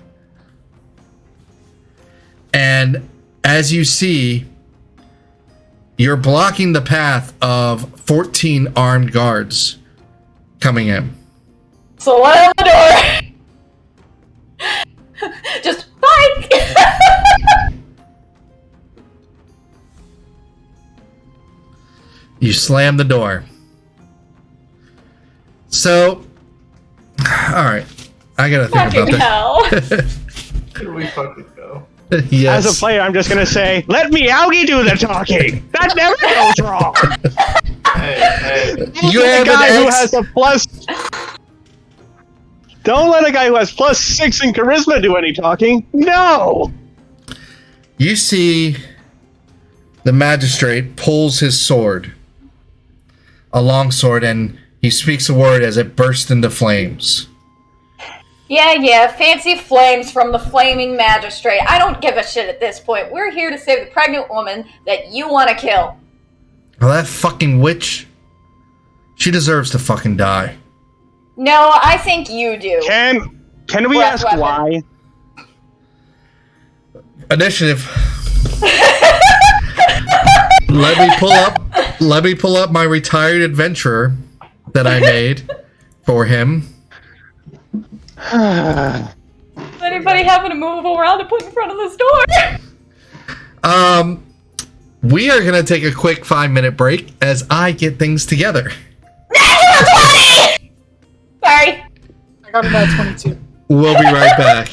And as you see, you're blocking the path of 14 armed guards coming in. So let out the door! Just fight! You slam the door. So, alright. I gotta think Fucking about hell. that. Here we fucking go. Yes. As a player, I'm just gonna say, let Meowgie do the talking. That never goes wrong. Hey. You Let have a guy an who X. has a plus. Don't let a guy who has +6 in charisma do any talking. No. You see the magistrate pulls his sword, a long sword, and he speaks a word as it bursts into flames. Yeah, fancy flames from the flaming magistrate. I don't give a shit at this point. We're here to save the pregnant woman that you want to kill. Well, that fucking witch, she deserves to fucking die. No, I think you do. Can we ask why? Initiative. Let me pull up my retired adventurer that I made for him. Does anybody happen to move around to put in front of this door? We are gonna take a quick 5-minute break as I get things together. Sorry. I got about 22. We'll be right back.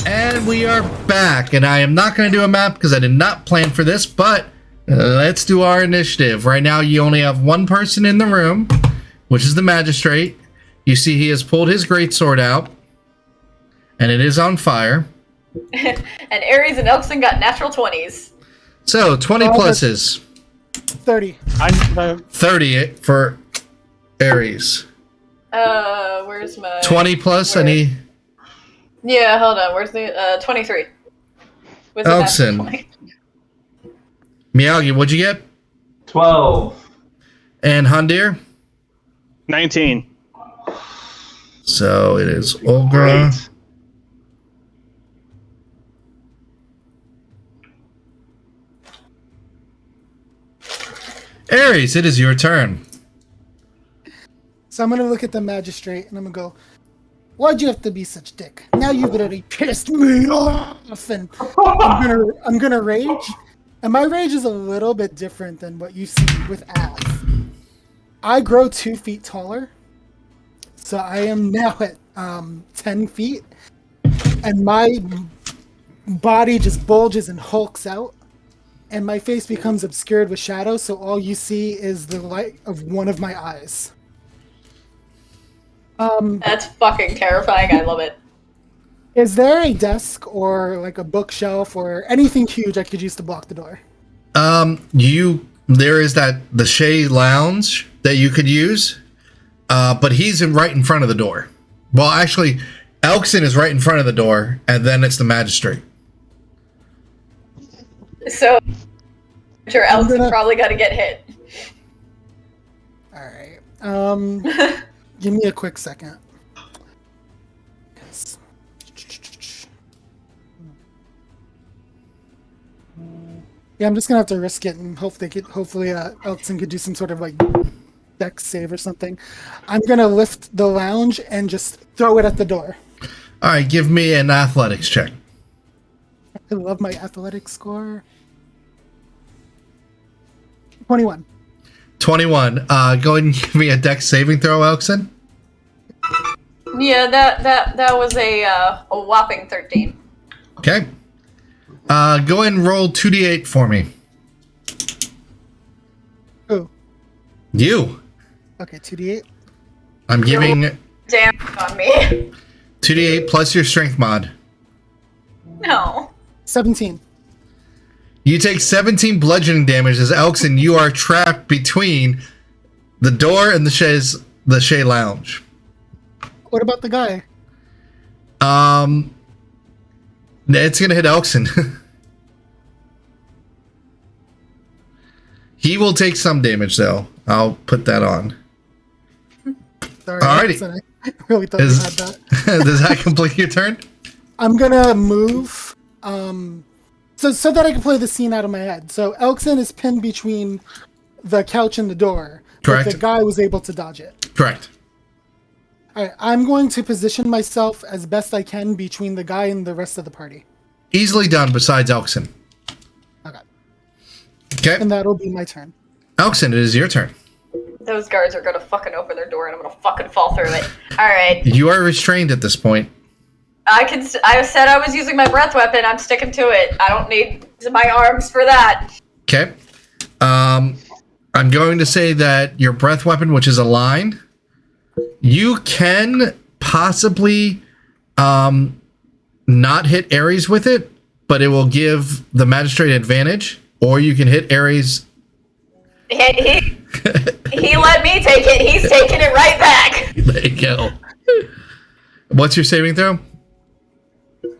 And we are back, and I am not going to do a map because I did not plan for this, but let's do our initiative. Right now, you only have one person in the room, which is the magistrate. You see he has pulled his greatsword out, and it is on fire. And Ares and Elkson got natural 20s. So, 20 pluses. 30. 30 for Ares. Where's my... 20 plus, any... Yeah, hold on. Where's the 23? With Elkson. Miyagi, what'd you get? 12. And Handir? 19. So it is Olga. Great. Ares, it is your turn. So I'm gonna look at the magistrate and I'm gonna go, why'd you have to be such a dick? Now you've already pissed me off, and I'm gonna rage. And my rage is a little bit different than what you see with Ath. I grow 2 feet taller, so I am now at 10 feet, and my body just bulges and hulks out, and my face becomes obscured with shadow, so all you see is the light of one of my eyes. That's fucking terrifying. I love it. Is there a desk or like a bookshelf or anything huge I could use to block the door? There is the Shea Lounge that you could use, but he's right in front of the door. Well, actually, Elkson is right in front of the door, and then it's the magistrate. So, sure, Elkson probably got to get hit. All right. Give me a quick second. Yeah, I'm just gonna have to risk it and hopefully Elkson could do some sort of like dex save or something. I'm gonna lift the lounge and just throw it at the door. All right, give me an athletics check. I love my athletics score. 21. 21. Go ahead and give me a dex saving throw, Elkson. Yeah, that was a whopping 13. Okay. Go ahead and roll 2d8 for me. Oh. You. Okay, 2d8. I'm giving Damn on me. 2d8 plus your strength mod. No. 17. You take 17 bludgeoning damage as Elkson, you are trapped between the door and the Shea Lounge. What about the guy? It's gonna hit Elkson. He will take some damage though. I'll put that on. Sorry, Alrighty. Elkson, I really thought you had that. Does that complete your turn? I'm gonna move, so that I can play the scene out of my head. So Elkson is pinned between the couch and the door. Correct. But the guy was able to dodge it. Correct. All right, I'm going to position myself as best I can between the guy and the rest of the party. Easily done. Besides Elkson. Okay. Okay. And that'll be my turn. Elkson, it is your turn. Those guards are gonna fucking open their door and I'm gonna fucking fall through it. Alright. You are restrained at this point. I said I was using my breath weapon. I'm sticking to it. I don't need my arms for that. Okay. I'm going to say that your breath weapon, which is a line, you can possibly not hit Ares with it, but it will give the magistrate advantage, or you can hit Ares. He let me take it. He's taking it right back. There you go. What's your saving throw?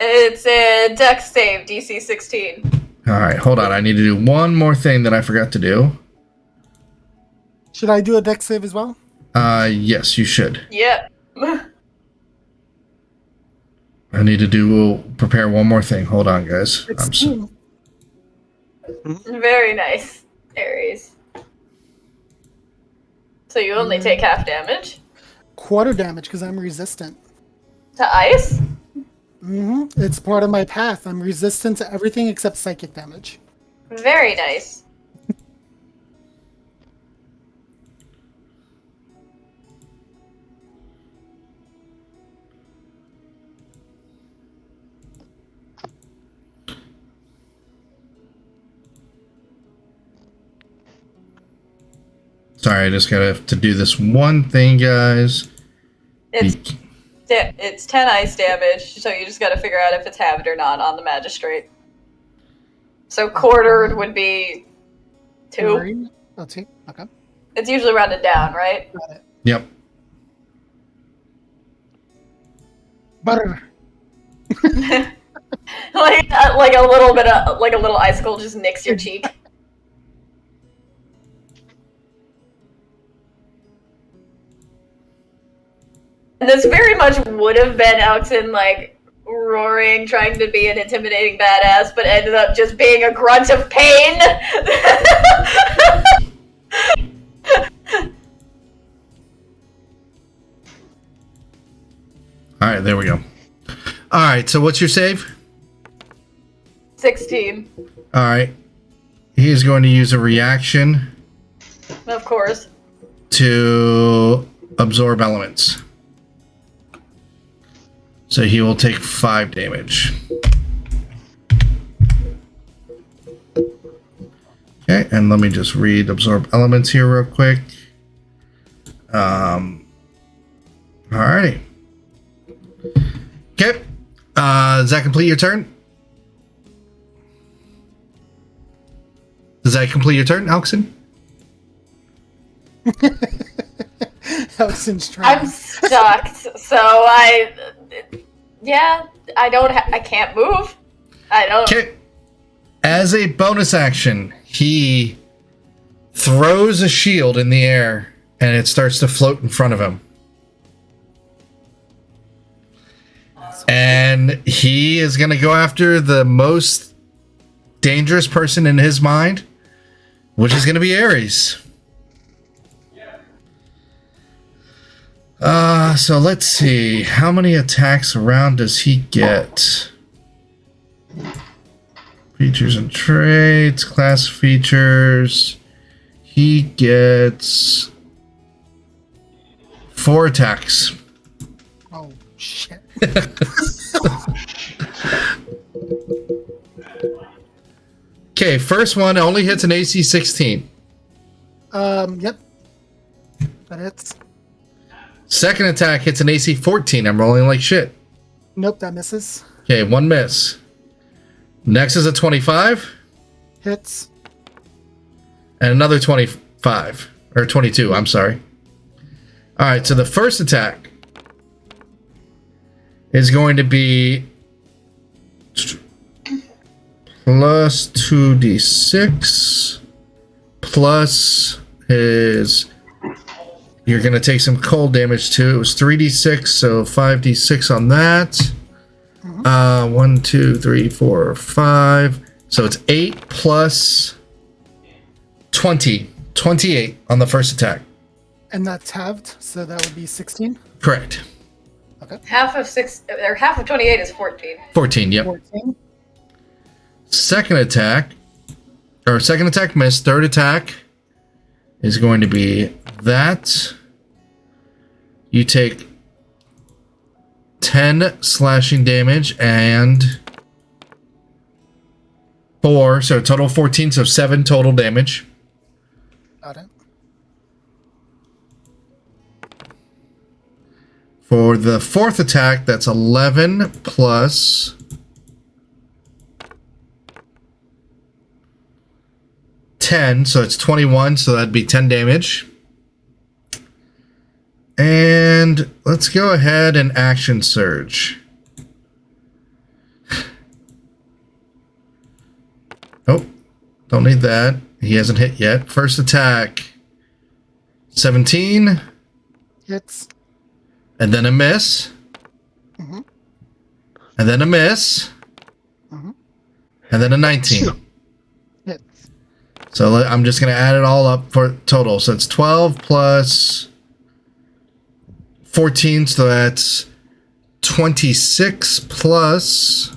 It's a dex save, DC 16. All right, hold on. I need to do one more thing that I forgot to do. Should I do a dex save as well? Yes, you should. Yep. I need to prepare one more thing. Hold on, guys. Very nice, Ares. So you only take half damage? Quarter damage because I'm resistant. To ice? Mm-hmm. It's part of my path. I'm resistant to everything except psychic damage. Very nice. Sorry, I just got to do this one thing, guys. It's 10 ice damage, so you just gotta figure out if it's halved or not on the magistrate. So quartered would be 2. 3. Oh, 2. Okay. It's usually rounded down, right? Got it. Yep. Butter. like a little bit of like a little icicle just nicks your cheek. And this very much would have been Elton like roaring, trying to be an intimidating badass, but ended up just being a grunt of pain. All right, there we go. All right, so what's your save? 16. All right. He is going to use a reaction Of course. to absorb elements. So he will take 5 damage. Okay, and let me just read absorb elements here real quick. Alrighty. Okay. Does that complete your turn? Does that complete your turn, Alexon? Alexon's trying. I'm stuck, so I can't move. I don't. Okay. As a bonus action, he throws a shield in the air and it starts to float in front of him. And he is going to go after the most dangerous person in his mind, which is going to be Ares. So let's see. How many attacks around does he get? Features and traits, class features. He gets 4 attacks. Oh, shit. Okay, first one only hits an AC 16. Yep. That hits. Second attack hits an AC 14. I'm rolling like shit. Nope, that misses. Okay, 1 miss. Next is a 25. Hits. And another 25. Or 22, I'm sorry. Alright, so the first attack is going to be plus 2d6 plus his... You're going to take some cold damage too. It was 3d6, so 5d6 on that. 1, 2, 3, 4, 5. So it's 8 plus 20. 28 on the first attack. And that's halved, so that would be 16. Correct. Half of 28 is 14. 14, yep. 14. Second attack missed. Third attack is going to be that. You take 10 slashing damage and 4, so total 14, so 7 total damage. Got it. For the fourth attack, that's 11 plus 10, so it's 21, so that'd be 10 damage. And let's go ahead and action surge. Oh, don't need that. He hasn't hit yet. First attack, 17. Hits. And then a miss. Mm-hmm. And then a miss. Mm-hmm. And then a 19. Hits. So I'm just going to add it all up for total. So it's 12 plus 14. So that's 26 plus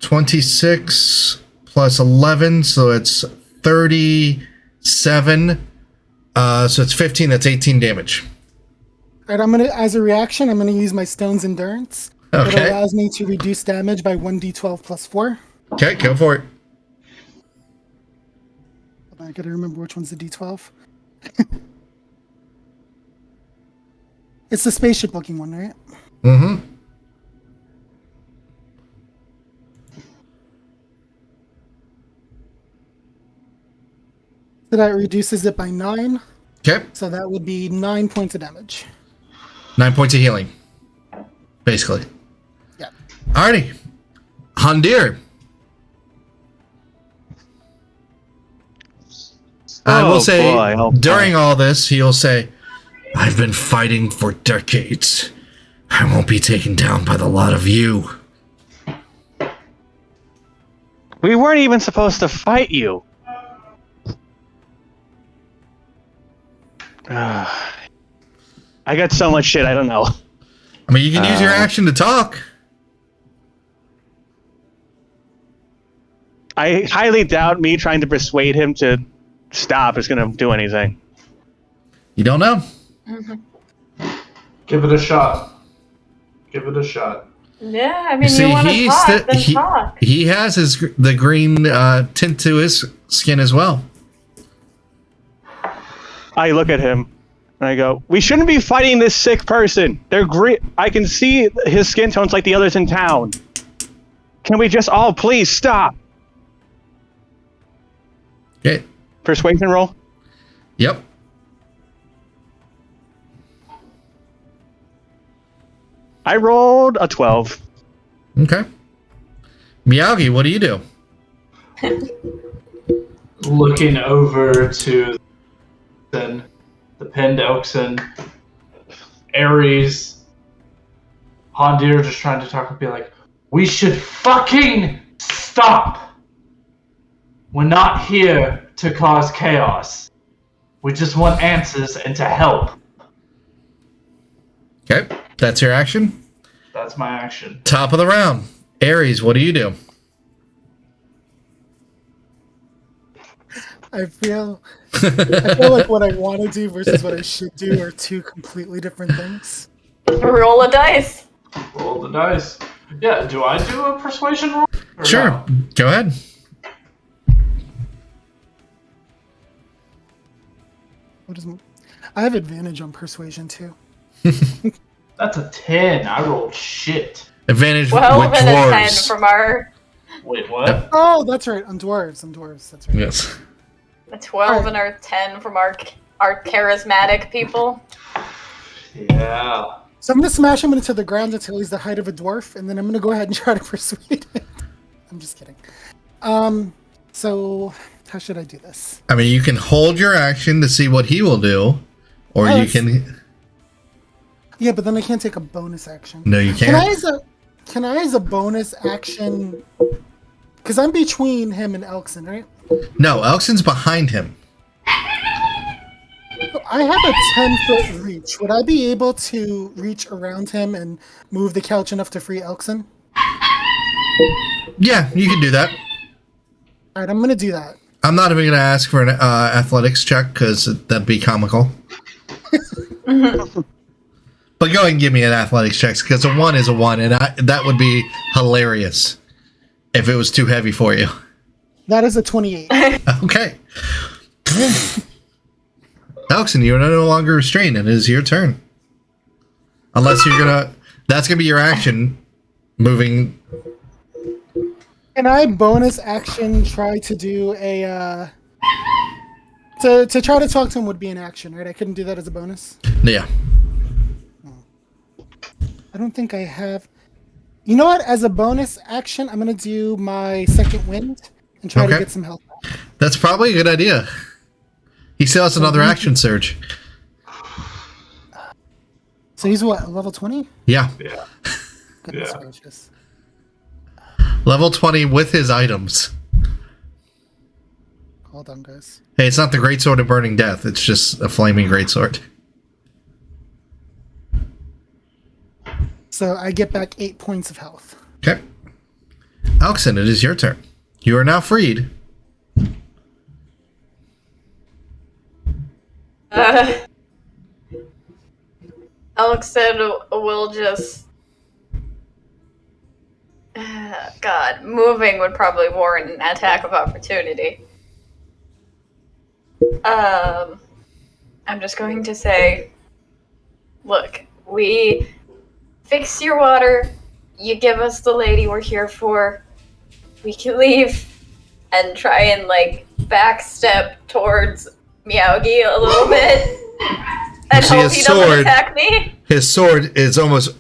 26 plus 11. So it's 37. So it's 15. That's 18 damage. All right, as a reaction, I'm gonna use my Stone's Endurance. Okay. It allows me to reduce damage by 1d12 plus 4. Okay, go for it. I gotta remember which one's the D12. It's the spaceship looking one, right? Mm-hmm. So that reduces it by 9. Okay. So that would be 9 points of damage. 9 points of healing. Basically. Yeah. Alrighty. Handir. I will say, during all this, he'll say, I've been fighting for decades. I won't be taken down by the lot of you. We weren't even supposed to fight you. I got so much shit, I don't know. I mean, you can use your action to talk. I highly doubt me trying to persuade him to stop is going to do anything. You don't know. Give it a shot. Give it a shot. Yeah, I mean, See, you want to talk, then talk. He has the green tint to his skin as well. I look at him and I go, we shouldn't be fighting this sick person. They're great. I can see his skin tone's like the others in town. Can we just all please stop? Okay. Persuasion roll? Yep. I rolled a 12. Okay. Miyagi, what do you do? Looking over to the pinned Elkson, Ares, Hondir just trying to talk and be like, we should fucking stop! We're not here to cause chaos. We just want answers and to help. Okay. That's your action? That's my action. Top of the round. Ares, what do you do? I feel like what I want to do versus what I should do are two completely different things. Roll a dice. Roll the dice. Yeah, do I do a persuasion roll? Or Sure. no? Go ahead. I have advantage on persuasion too. That's a 10. I rolled shit. Advantage 12 with and a 10 dwarves. from our... Wait, what? Oh, that's right. On dwarves. That's right. Yes. A 12 and our 10 from our charismatic people. Yeah. So I'm gonna smash him into the ground until he's the height of a dwarf, and then I'm gonna go ahead and try to persuade him. I'm just kidding. So how should I do this? I mean, you can hold your action to see what he will do, or you can... Yeah, but then I can't take a bonus action. No, you can't. Can I as a bonus action? Because I'm between him and Elkson, right? No, Elkson's behind him. I have a 10-foot reach. Would I be able to reach around him and move the couch enough to free Elkson? Yeah, you can do that. All right, I'm gonna do that. I'm not even going to ask for an athletics check because that'd be comical. But go ahead and give me an athletics check because a 1 is a 1, and that would be hilarious if it was too heavy for you. That is a 28. Okay. Elkson, you're no longer restrained, and it is your turn. Unless you're gonna... That's gonna be your action, moving... Can I bonus action try to do a... To try to talk to him would be an action, right? I couldn't do that as a bonus? Yeah. I don't think I have... You know what? As a bonus action, I'm going to do my second wind and try to get some health back. That's probably a good idea. He still has another action surge. So he's what, level 20? Yeah. Yeah. Goodness gracious. Level 20 with his items. Hold on, guys. Hey, it's not the Greatsword of Burning Death. It's just a flaming greatsword. So I get back 8 points of health. Okay. Elkson, it is your turn. You are now freed. Elkson will just... God, moving would probably warrant an attack of opportunity. I'm just going to say, look, we fix your water, you give us the lady we're here for, we can leave and try and, like, backstep towards Meowgi a little bit and see hope his he doesn't sword. attack me. His sword is almost,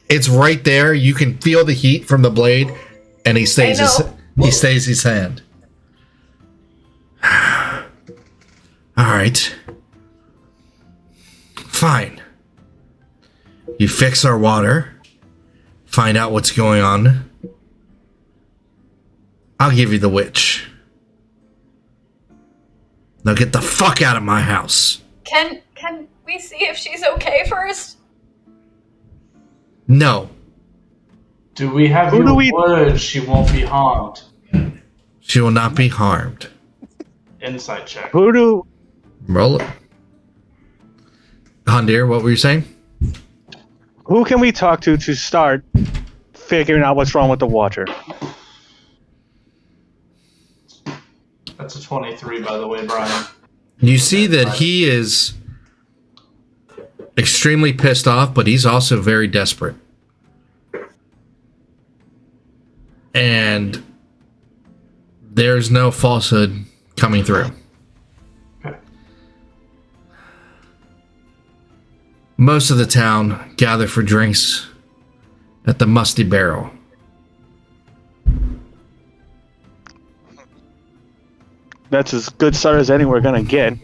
it's right there. You can feel the heat from the blade, and he stays his hand. All right. Fine. You fix our water. Find out what's going on. I'll give you the witch. Now get the fuck out of my house. Can we see if she's okay first? No. Do we have your word she won't be harmed? She will not be harmed. Insight check. Roll it. Hondir, what were you saying? Who can we talk to start figuring out what's wrong with the water? That's a 23, by the way, Brian. You see that he is extremely pissed off, but he's also very desperate. And there's no falsehood coming through. Okay. Most of the town gather for drinks at the Musty Barrel. That's as good start as any we're gonna get.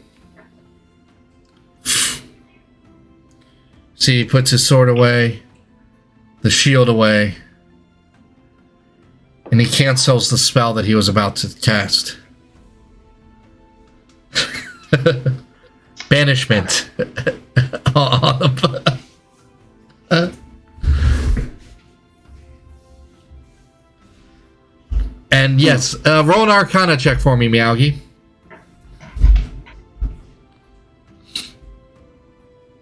See, he puts his sword away, the shield away, and he cancels the spell that he was about to cast. Banishment. And yes, roll an Arcana check for me, Meowgi.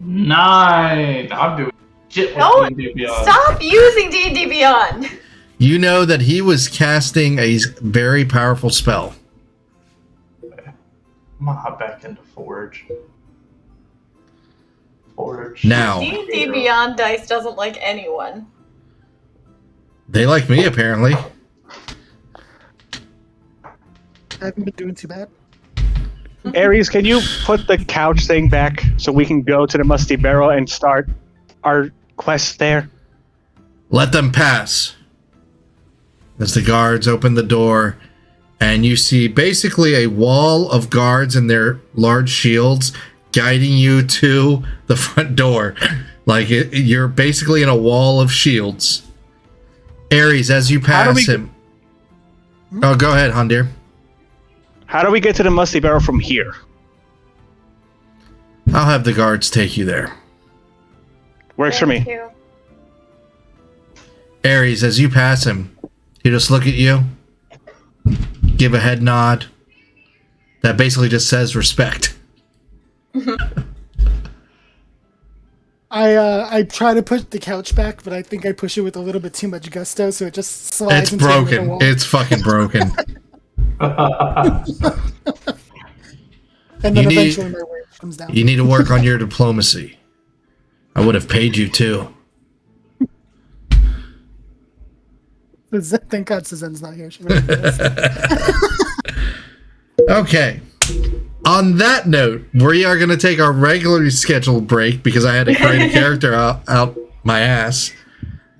9. I'm doing shit with No, D&D Beyond. stop using D&D Beyond. You know that he was casting a very powerful spell. I'm gonna hop back into Forge. Now, D&D Beyond dice doesn't like anyone. they like me, apparently. I haven't been doing too bad. Ares, can you put the couch thing back so we can go to the Musty Barrel and start our quest there? Let them pass. As the guards open the door, and you see basically a wall of guards and their large shields guiding you to the front door. Like, you're basically in a wall of shields. Ares, as you pass him... Oh, go ahead, Hondir. How do we get to the Musty Barrel from here? I'll have the guards take you there. Works for me. Thank you. Ares, as you pass him, he just look at you, give a head nod. That basically just says respect. I try to push the couch back, but I think I push it with a little bit too much gusto, so it just slides. It's broken. It's fucking broken. And then eventually my weight comes down. You need to work on your diplomacy. I would have paid you too. Thank God Suzanne's not here. She would have this. Okay. On that note, we are going to take our regularly scheduled break because I had to create a character out my ass.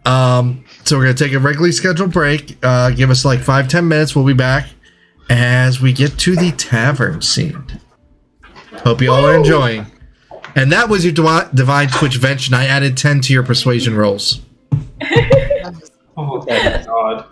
So we're going to take a regularly scheduled break. Give us like 5-10 minutes. We'll be back as we get to the tavern scene. Hope you all are enjoying. And that was your Divine Twitchvention. I added 10 to your persuasion rolls. Oh, thank God.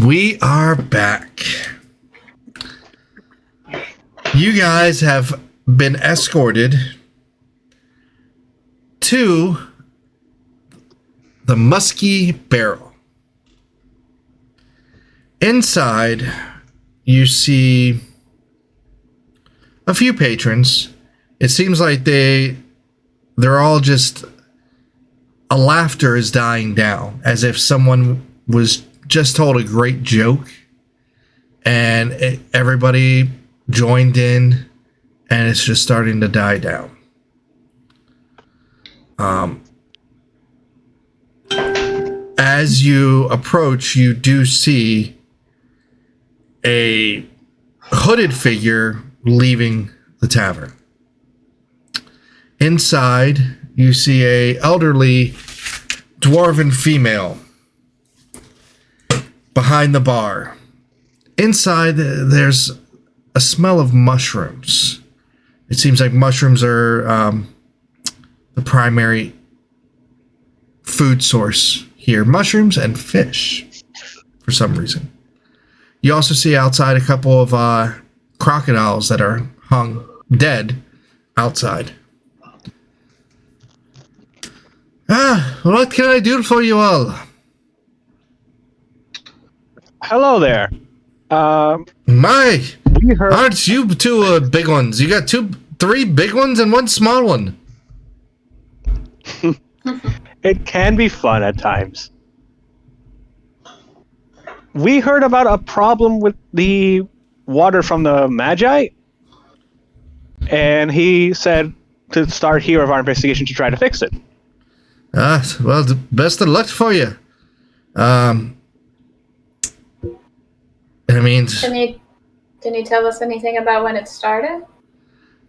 We are back. You guys have been escorted to the Musky Barrel. Inside, you see a few patrons. It seems like they're all just, a laughter is dying down, as if someone was just told a great joke and everybody joined in, and it's just starting to die down. As you approach, you do see a hooded figure leaving the tavern. Inside, you see a elderly dwarven female behind the bar. Inside, there's a smell of mushrooms. It seems like mushrooms are the primary food source here. Mushrooms and fish, for some reason. You also see outside a couple of crocodiles that are hung dead outside. What can I do for you all? Hello there. My, We heard aren't you two big ones? You got three big ones and one small one. it can be fun at times. We heard about a problem with the water from the Magi, and he said to start here of our investigation to try to fix it. Well, the best of luck for you. I mean, Can you tell us anything about when it started?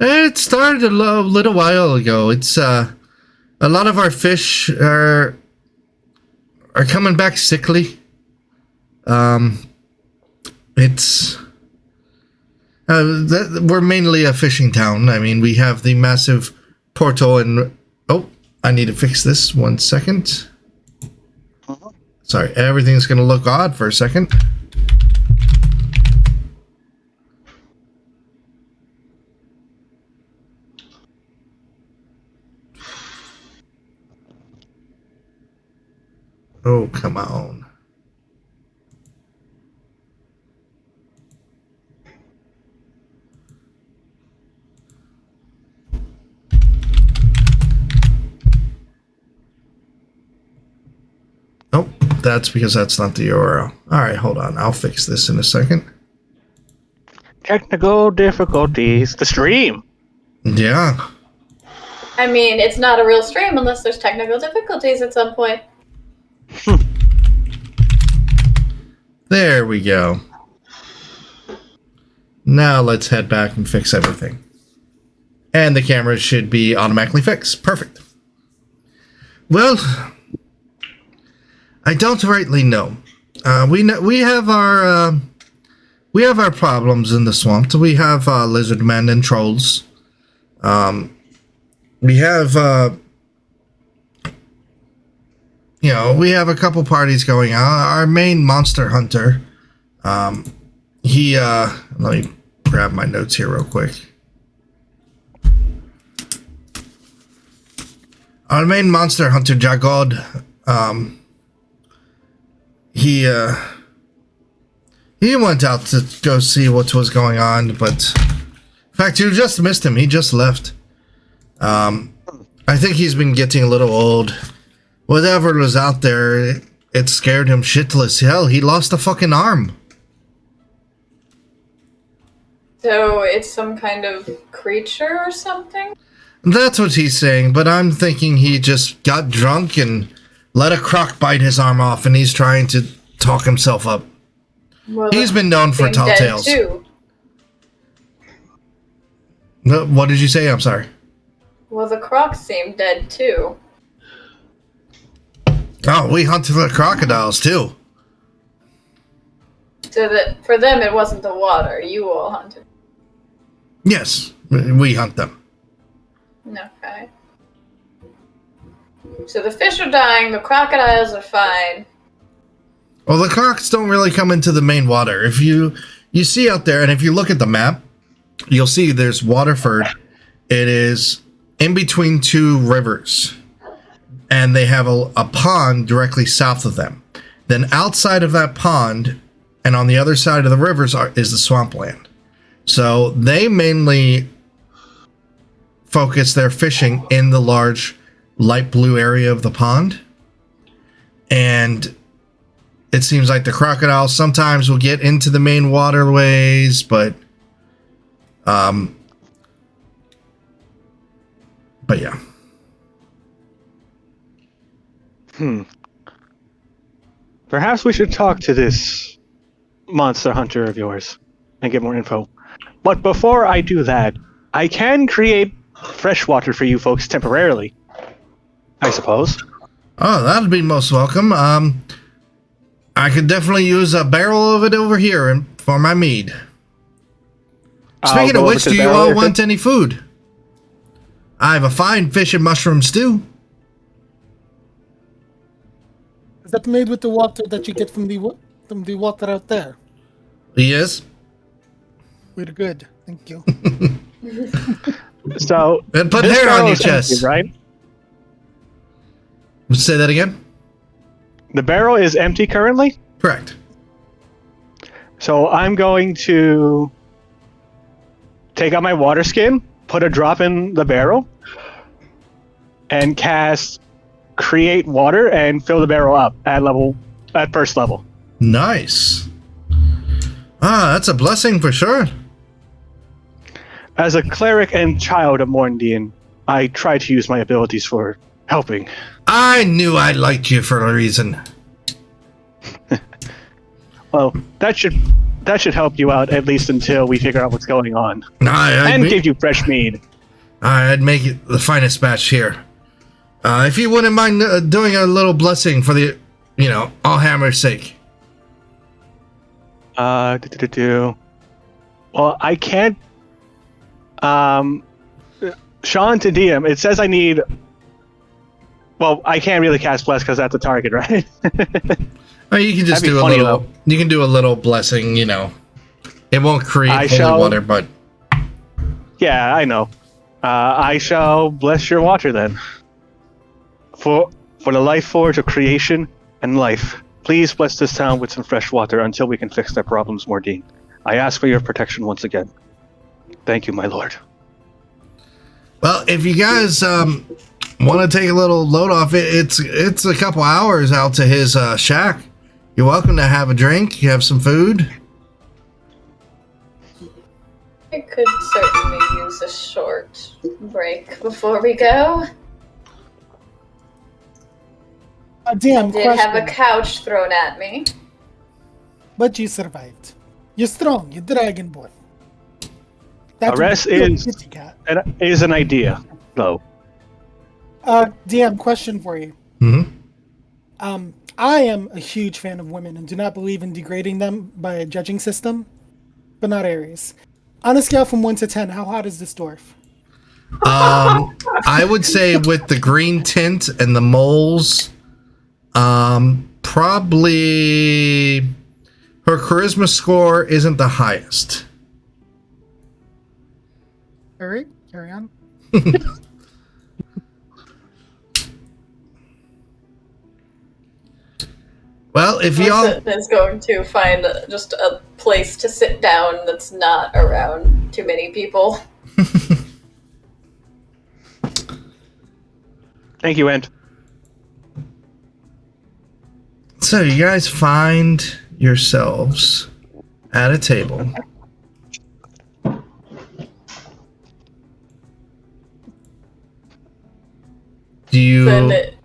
it started a little while ago. It's a lot of our fish are coming back sickly. It's we're mainly a fishing town. I mean, we have the massive portal and I need to fix this 1 second. Sorry, everything's gonna look odd for a second. Oh, come on. Oh, that's because that's not the URL. All right, hold on. I'll fix this in a second. Technical difficulties. The stream. Yeah. I mean, it's not a real stream unless there's technical difficulties at some point. There we go. Now let's head back and fix everything. And the camera should be automatically fixed. Perfect. Well, I don't rightly know. We have our problems in the swamp. We have lizard men and trolls. We have we have a couple parties going on. Our main monster hunter, let me grab my notes here real quick. Our main monster hunter, Jagod, he went out to go see what was going on, but in fact, you just missed him. He just left. I think he's been getting a little old. Whatever was out there, it scared him shitless. Hell, he lost a fucking arm. So it's some kind of creature or something? That's what he's saying, but I'm thinking he just got drunk and let a croc bite his arm off, and he's trying to talk himself up. Well, He's been known for tall tales. Too. What did you say? I'm sorry. Well, the crocs seem dead too. Oh, we hunted the crocodiles too. So that for them it wasn't the water. You all hunted. Yes, we hunt them. Okay. So the fish are dying. The crocodiles are fine. Well, the crocs don't really come into the main water. If you see out there, and if you look at the map, you'll see there's Waterford. It is in between two rivers, and they have a pond directly south of them. Then outside of that pond, and on the other side of the rivers is the swampland. So they mainly focus their fishing in the large light blue area of the pond. And it seems like the crocodiles sometimes will get into the main waterways, but yeah. Perhaps we should talk to this monster hunter of yours and get more info. But before I do that, I can create fresh water for you folks temporarily, I suppose. Oh, that'd be most welcome. I could definitely use a barrel of it over here for my mead. Speaking of which, do you all want any food? I have a fine fish and mushroom stew. Is that made with the water that you get from the water out there? Yes. We're good. Thank you. So, and put hair on your chest, empty, right? Say that again. The barrel is empty currently? Correct. So I'm going to take out my water skin, put a drop in the barrel, and cast Create Water and fill the barrel up at first level. Nice. That's a blessing for sure. As a cleric and child of Morndian, I try to use my abilities for helping. I knew I liked you for a reason. Well, that should help you out at least until we figure out what's going on. And give you fresh mead. I'd make it the finest batch here. If you wouldn't mind doing a little blessing for the, Allhammer's sake. Well, I can't. Sean to DM, it says I need. Well, I can't really cast bless because that's a target, right? You can just do a little. Though. You can do a little blessing. It won't create holy water, but. Yeah, I know. I shall bless your water then. For the life forge of creation and life, please bless this town with some fresh water until we can fix their problems, Mordine. I ask for your protection once again. Thank you, my lord. Well, if you guys want to take a little load off, it's a couple hours out to his shack. You're welcome to have a drink. You have some food. I could certainly use a short break before we go. Damn, I did have a couch thrown at me. But you survived. You're strong. You're dragonborn. Arrest is an idea, though. DM, question for you. Mm-hmm. I am a huge fan of women and do not believe in degrading them by a judging system, but not Aries. On a scale from 1 to 10, how hot is this dwarf? I would say with the green tint and the moles, probably her charisma score isn't the highest. All right, carry on. Well, if y'all is going to find just a place to sit down that's not around too many people. Thank you, Ent. So you guys find yourselves at a table. Do you? Then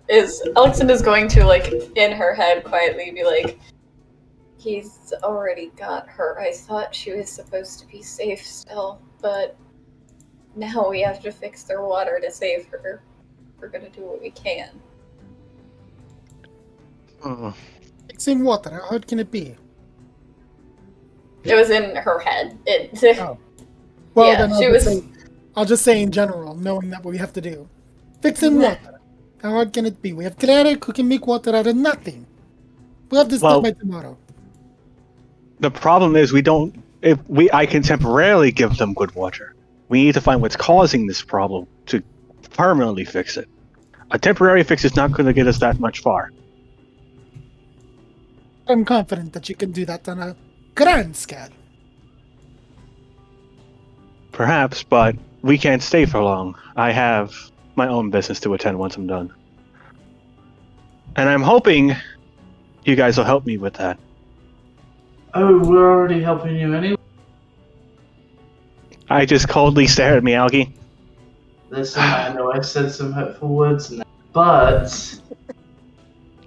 Alexander is going to, in her head, quietly be like, he's already got her. I thought she was supposed to be safe still, but now we have to fix their water to save her. We're gonna do what we can. Fixing water, how hard can it be? It was in her head. Well, yeah, then I'll just say in general, knowing that what we have to do. Fixing water. How hard can it be? We have cleric who can make water out of nothing. We'll have this done by tomorrow. The problem is I can temporarily give them good water. We need to find what's causing this problem to permanently fix it. A temporary fix is not going to get us that much far. I'm confident that you can do that on a grand scale. Perhaps, but we can't stay for long. I have my own business to attend once I'm done. And I'm hoping you guys will help me with that. Oh, we're already helping you anyway. I just coldly stare at Miyagi. Listen, I know I said some hurtful words, but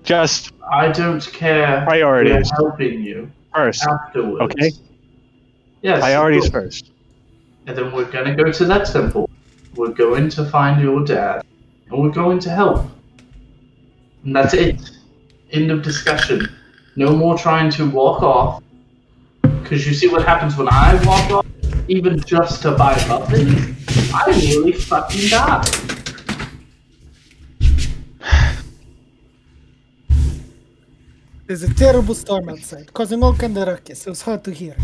Just I don't care. priorities. We're helping you First, afterwards. okay? Yes. Priorities first. And then we're gonna go to that temple. We're going to find your dad, and we're going to help. And that's it. End of discussion. No more trying to walk off. Because you see what happens when I walk off, even just to buy muffins, I nearly fucking die. There's a terrible storm outside, causing all kind of ruckus. It was hard to hear.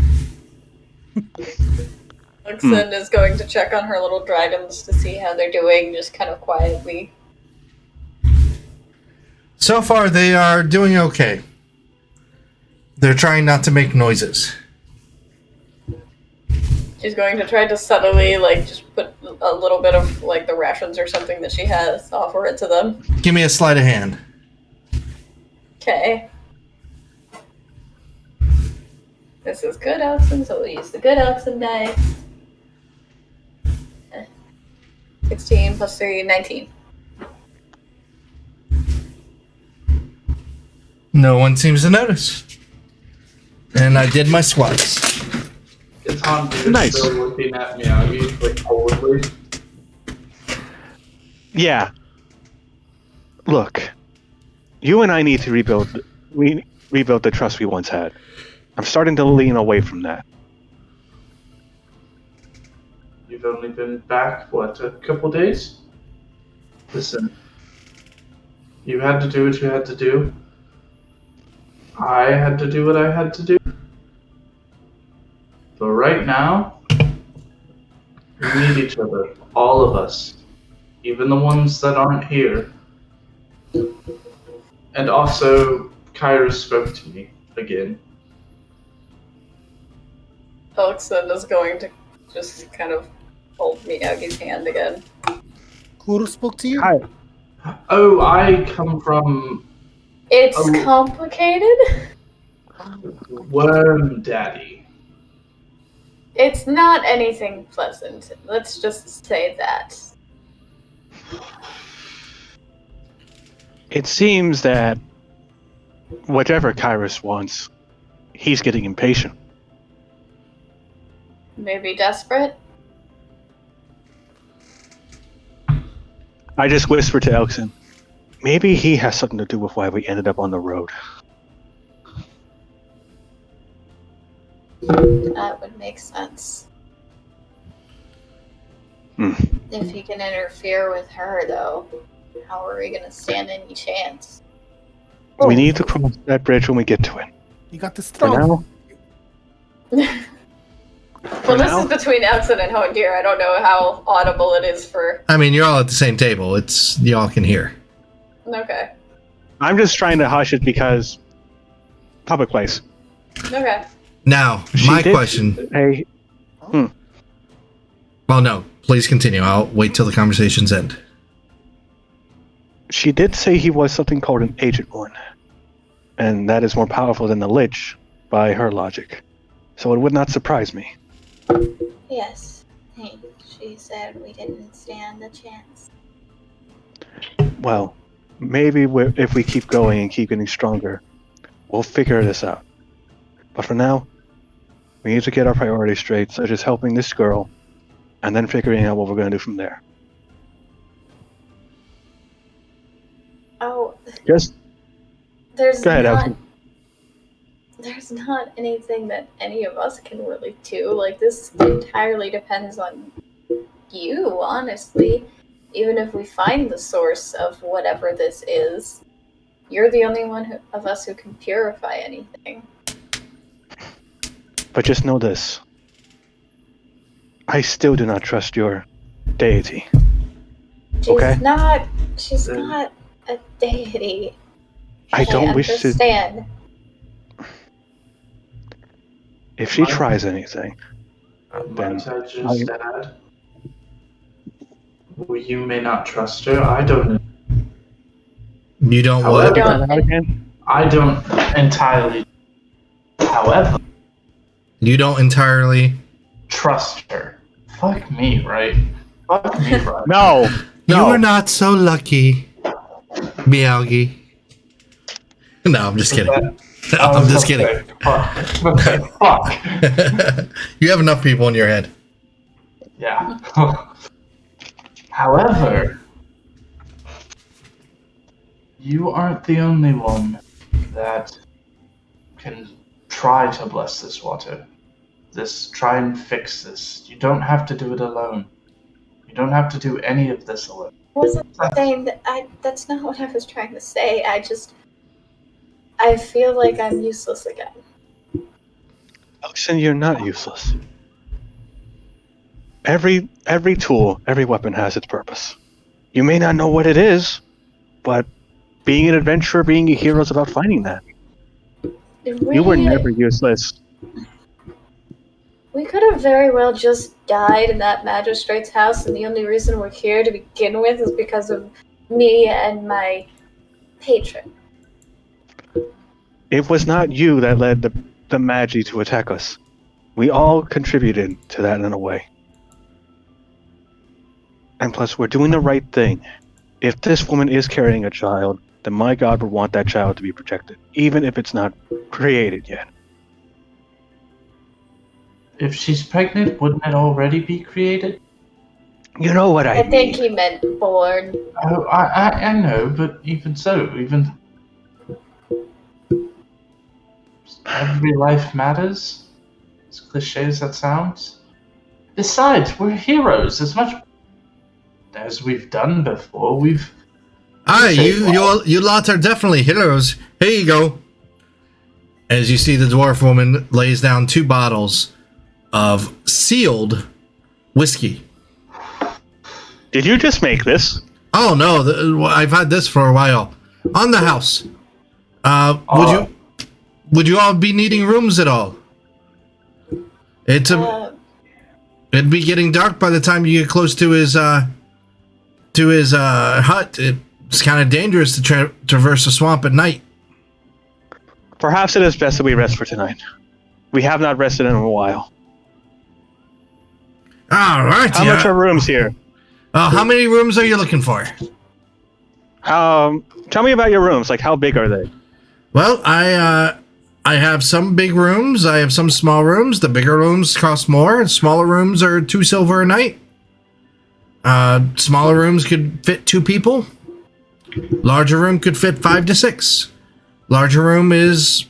Luxon is going to check on her little dragons to see how they're doing, just kind of quietly. So far, they are doing okay. They're trying not to make noises. She's going to try to subtly, just put a little bit of, the rations or something that she has, offer it to them. Give me a sleight of hand. Okay. This is good Elkson, so we'll use the good Elkson dice. 16 plus 3, 19. No one seems to notice. And I did my squats. Is Han Nice. still looking at Miyagi, coldly? Yeah. Look, you and I need to rebuild the trust we once had. I'm starting to lean away from that. You've only been back, a couple days? Listen, you had to do what you had to do. I had to do what I had to do. But right now, we need each other. All of us. Even the ones that aren't here. And also, Kyra spoke to me again. Elkson is going to just kind of hold Miyagi's hand again. Who spoke to you? Hi. Oh, I come from It's complicated. Worm Daddy. It's not anything pleasant. Let's just say that. It seems that whatever Kyrus wants, he's getting impatient. Maybe desperate? I just whispered to Elkson, maybe he has something to do with why we ended up on the road. That would make sense. If he can interfere with her, though, how are we going to stand any chance? We need to cross that bridge when we get to it. You got this For strong. now, Well, this is between Elkson and Hondir. I don't know how audible it is for... I mean, you're all at the same table. Y'all can hear. Okay. I'm just trying to hush it because public place. Okay. Now, She my did question. say- Well, no. Please continue. I'll wait till the conversations end. She did say he was something called an Agent One, and that is more powerful than the Lich, by her logic. So it would not surprise me. Yes, she said we didn't stand a chance. Well, maybe if we keep going and keep getting stronger, we'll figure this out. But for now, we need to get our priorities straight, such as helping this girl, and then figuring out what we're going to do from there. Oh, Yes. there's Go ahead, not, Elton. there's not anything that any of us can really do. Like, this entirely depends on you, honestly. Even if we find the source of whatever this is, You're the only one of us who can purify anything. But just know this. I still do not trust your deity. Okay? She's not a deity. I don't wish to... understand. If she tries anything, then... Might I just add? Well, you may not trust her. I don't know. You don't However, what? I don't entirely. However, You don't entirely. trust her. Fuck me, right? Fuck me, right? No! You are not so lucky, Miyagi. No, I'm just kidding. No, I'm just kidding. Fuck. Okay, fuck. You have enough people in your head. Yeah. However, you aren't the only one that can try to bless this water. Try and fix this. You don't have to do it alone. You don't have to do any of this alone. I wasn't saying that. That's not what I was trying to say. I feel like I'm useless again. Listen, you're not useless. Every tool, every weapon has its purpose. You may not know what it is, but being an adventurer, being a hero is about finding that. You were never useless. We could have very well just died in that magistrate's house, and the only reason we're here to begin with is because of me and my patron. It was not you that led the Magi to attack us. We all contributed to that in a way. And plus, we're doing the right thing. If this woman is carrying a child, then my God would want that child to be protected, even if it's not created yet. If she's pregnant, wouldn't it already be created? You know what I I mean. think he meant born. Oh, I know, but even so, every life matters. As cliche as that sounds. Besides, we're heroes. As much as we've done before, Aye, you lot are definitely heroes. Here you go. As you see, the dwarf woman lays down 2 bottles of sealed whiskey. Did you just make this? Oh no, I've had this for a while. On the house. Would you all be needing rooms at all? It'd be getting dark by the time you get close to his hut. It's kind of dangerous to traverse a swamp at night. Perhaps it is best that we rest for tonight. We have not rested in a while. All right. How much are rooms here? How many rooms are you looking for? Tell me about your rooms. Like, how big are they? Well, I have some big rooms. I have some small rooms. The bigger rooms cost more. Smaller rooms are 2 silver a night. Smaller rooms could fit 2 people. Larger room could fit 5 to 6. Larger room is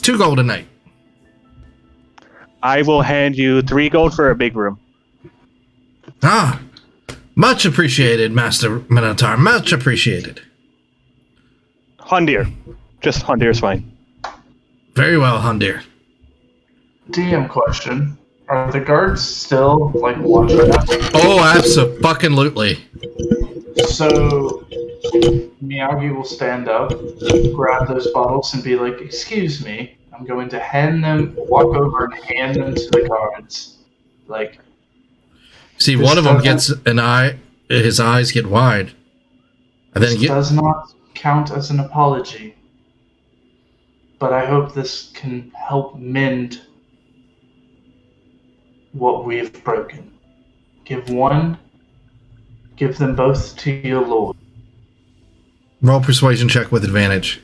2 gold a night. I will hand you 3 gold for a big room. Ah, much appreciated, Master Minotaur. Much appreciated. Hundir. Just Hundir's fine. Very well, Hundir. DM question. Are the guards still, watching us? Oh, absolutely. So, Miyagi will stand up, grab those bottles, and be like, "Excuse me, I'm going to walk over and hand them to the guards." See, one of them gets an eye, his eyes get wide. And then does not count as an apology. But I hope this can help mend what we've broken. Give them both to your lord. Roll persuasion check with advantage.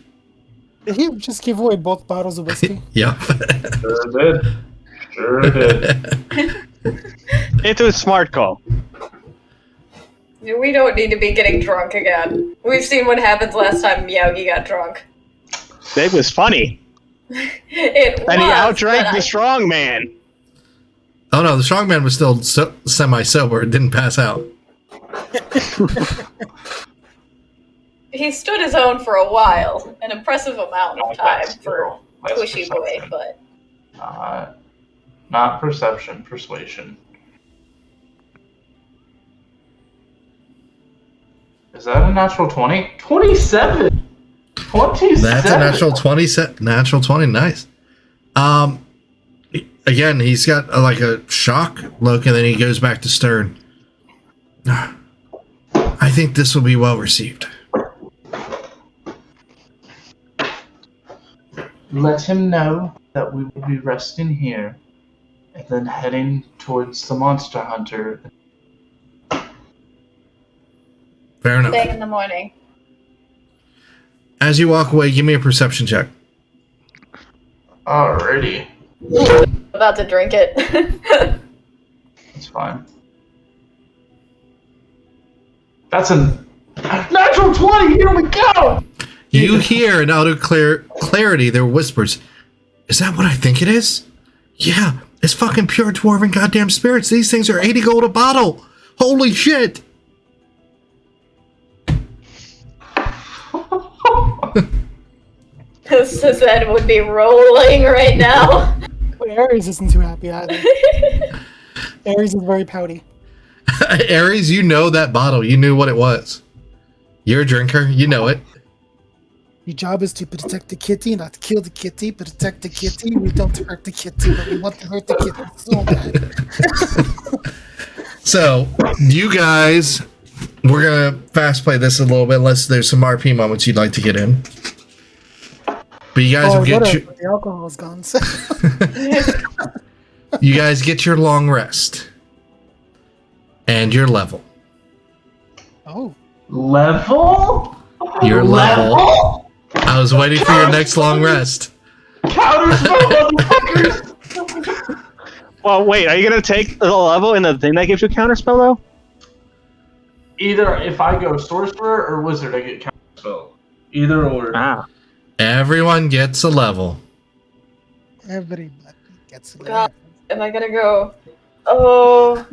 Did he just give away both bottles of whiskey? Yeah. Sure did. It's a smart call. We don't need to be getting drunk again. We've seen what happens last time Miyagi got drunk. It was funny. It And he was, outdrank but the strong man. Oh no, the strongman was still semi-sober. It didn't pass out. he stood his own for a while, an impressive amount of time That's for That's Squishy Boy, perception. but Not perception, persuasion. Is that a natural 20? 27! 27! That's a natural 20 set. Natural 20, nice. Again, he's got like a shock look, and then he goes back to Stern. I think this will be well received. Let him know that we will be resting here and then heading towards the monster hunter. Fair enough. bang in the morning. As you walk away, give me a perception check. Alrighty. About to drink it. That's fine. That's a natural 20! Here we go! You hear in outer clarity their whispers. Is that what I think it is? Yeah, it's fucking pure dwarven goddamn spirits. These things are 80 gold a bottle. Holy shit. Suzanne would be rolling right now. Ares isn't too happy either. Ares is very pouty. Ares, you know that bottle. You knew what it was. You're a drinker. You know it. Your job is to protect the kitty, not kill the kitty. Protect the kitty. We don't hurt the kitty, but we want to hurt the kitty so bad. So, you guys, we're going to fast play this a little bit, unless there's some RP moments you'd like to get in. But you guys will get the alcohol's gone. So. you guys get your long rest. And your level. Oh. Level? Your level. I was waiting for your next long rest. Counterspell, motherfuckers! Well, wait, are you going to take the level in the thing that gives you counterspell, though? Either if I go sorcerer or wizard, I get counterspell. Either or. Ah. Everyone gets a level. Everybody gets it. God, am I gonna go? Oh,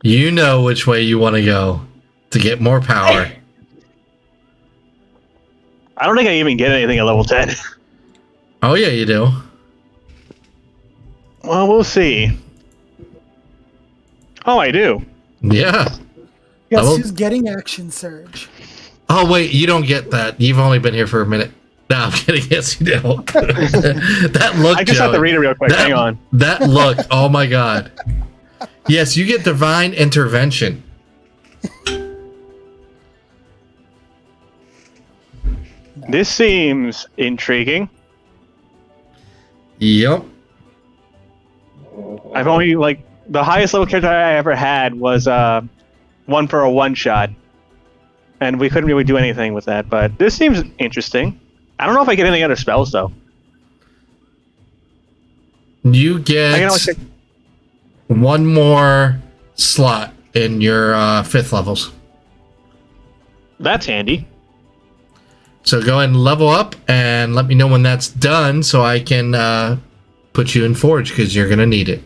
You know which way you want to go to get more power. I don't think I even get anything at level 10. Oh, yeah, you do. Well, we'll see. Oh, I do. Yeah. Guess Level- who's getting action surge? Oh, wait, you don't get that. You've only been here for a minute. No, I'm kidding. Yes, you don't. That look, I just have to read it real quick. Hang on. That look. Oh, my God. Yes, you get divine intervention. This seems intriguing. Yep. I've only, like, the highest level character I ever had was one for a one-shot. And we couldn't really do anything with that, but this seems interesting. I don't know if I get any other spells, though. You I get can only take... one more slot in your 5th levels. That's handy. So go ahead and level up and let me know when that's done so I can put you in Forge because you're going to need it.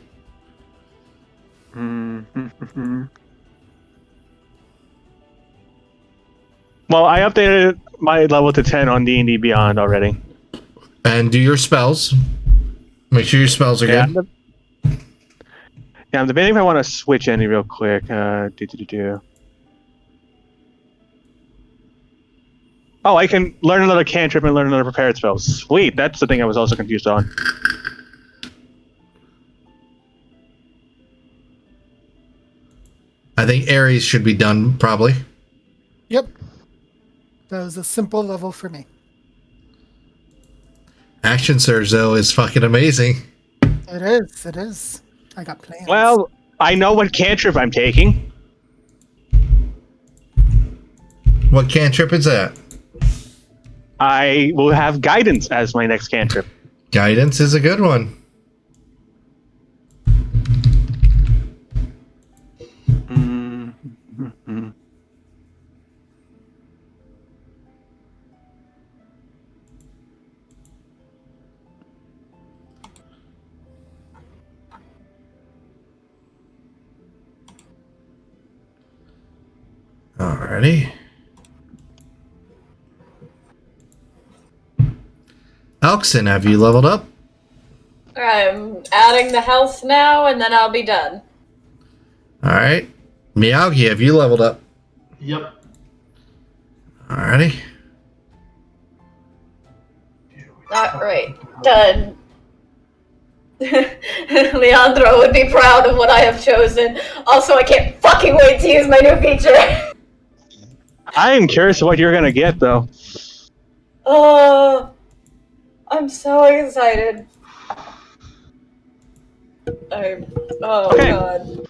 Well, I updated my level to 10 on D&D Beyond already. And do your spells. Make sure your spells are good. I'm debating if I want to switch any real quick. Oh, I can learn another cantrip and learn another prepared spell. Sweet, that's the thing I was also confused on. I think Ares should be done, probably. Yep. That was a simple level for me. Action Surge, though, is fucking amazing. It is. It is. I got plans. Well, I know what cantrip I'm taking. What cantrip is that? I will have guidance as my next cantrip. Guidance is a good one. Alrighty. Elkson, have you leveled up? I'm adding the health now, and then I'll be done. All right. Miyagi, have you leveled up? Yep. Alrighty. Alright, done. Leandro would be proud of what I have chosen. Also, I can't fucking wait to use my new feature. I am curious what you're gonna get, though. Oh, I'm so excited. Oh Okay. God.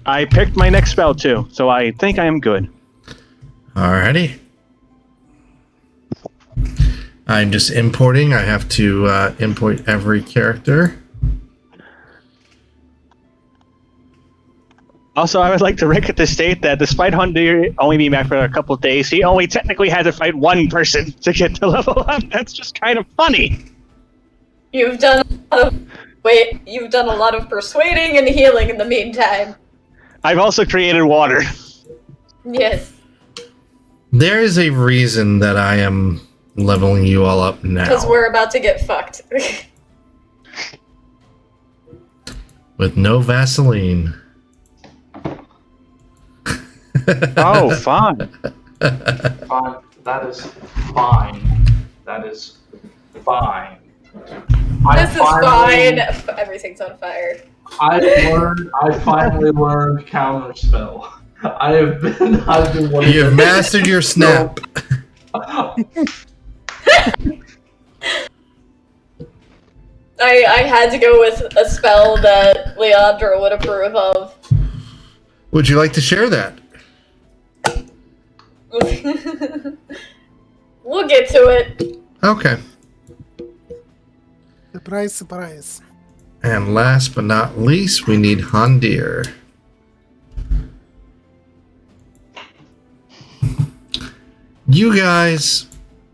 I picked my next spell, too, so I think I am good. Alrighty. I'm just importing. I have to import every character. Also, I would like to record the state that despite Hunter only being back for a couple of days, he only technically had to fight one person to get to level up. That's just kind of funny. You've done a lot of persuading and healing in the meantime. I've also created water. Yes. There is a reason that I am leveling you all up now. Because we're about to get fucked. With no Vaseline. Oh, fine. Fine. That is fine. That is fine. This is fine. Everything's on fire. I finally learned counterspell. I've been working. You have mastered your snap. I had to go with a spell that Leandro would approve of. Would you like to share that? We'll get to it. Okay. Surprise, surprise. And last but not least, we need Hondir. You guys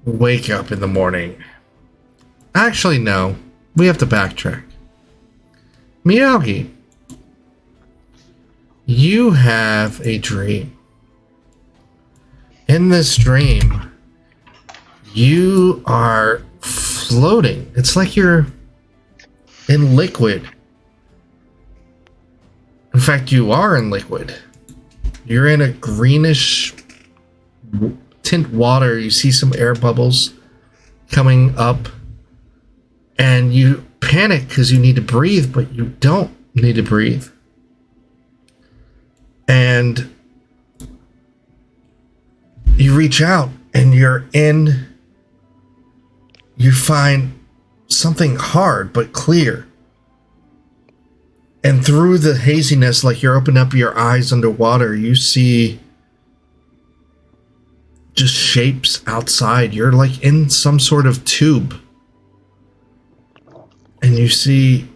wake up in the morning. Actually, no. We have to backtrack. Miyagi, you have a dream. In this dream, you are floating. It's like you're in liquid. In fact, you are in liquid. You're in a greenish tint water. You see some air bubbles coming up, and you panic because you need to breathe, but you don't need to breathe. And you reach out and you find something hard but clear. And through the haziness, like you're opening up your eyes underwater, you see just shapes outside. You're like in some sort of tube. And you see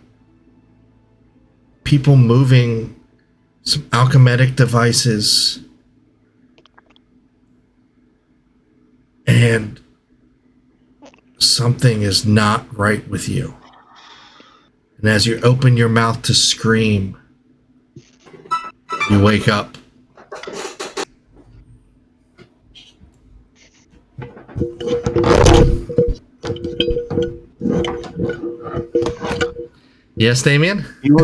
people moving, some alchemic devices. And something is not right with you. And as you open your mouth to scream, you wake up. Yes, Damien? You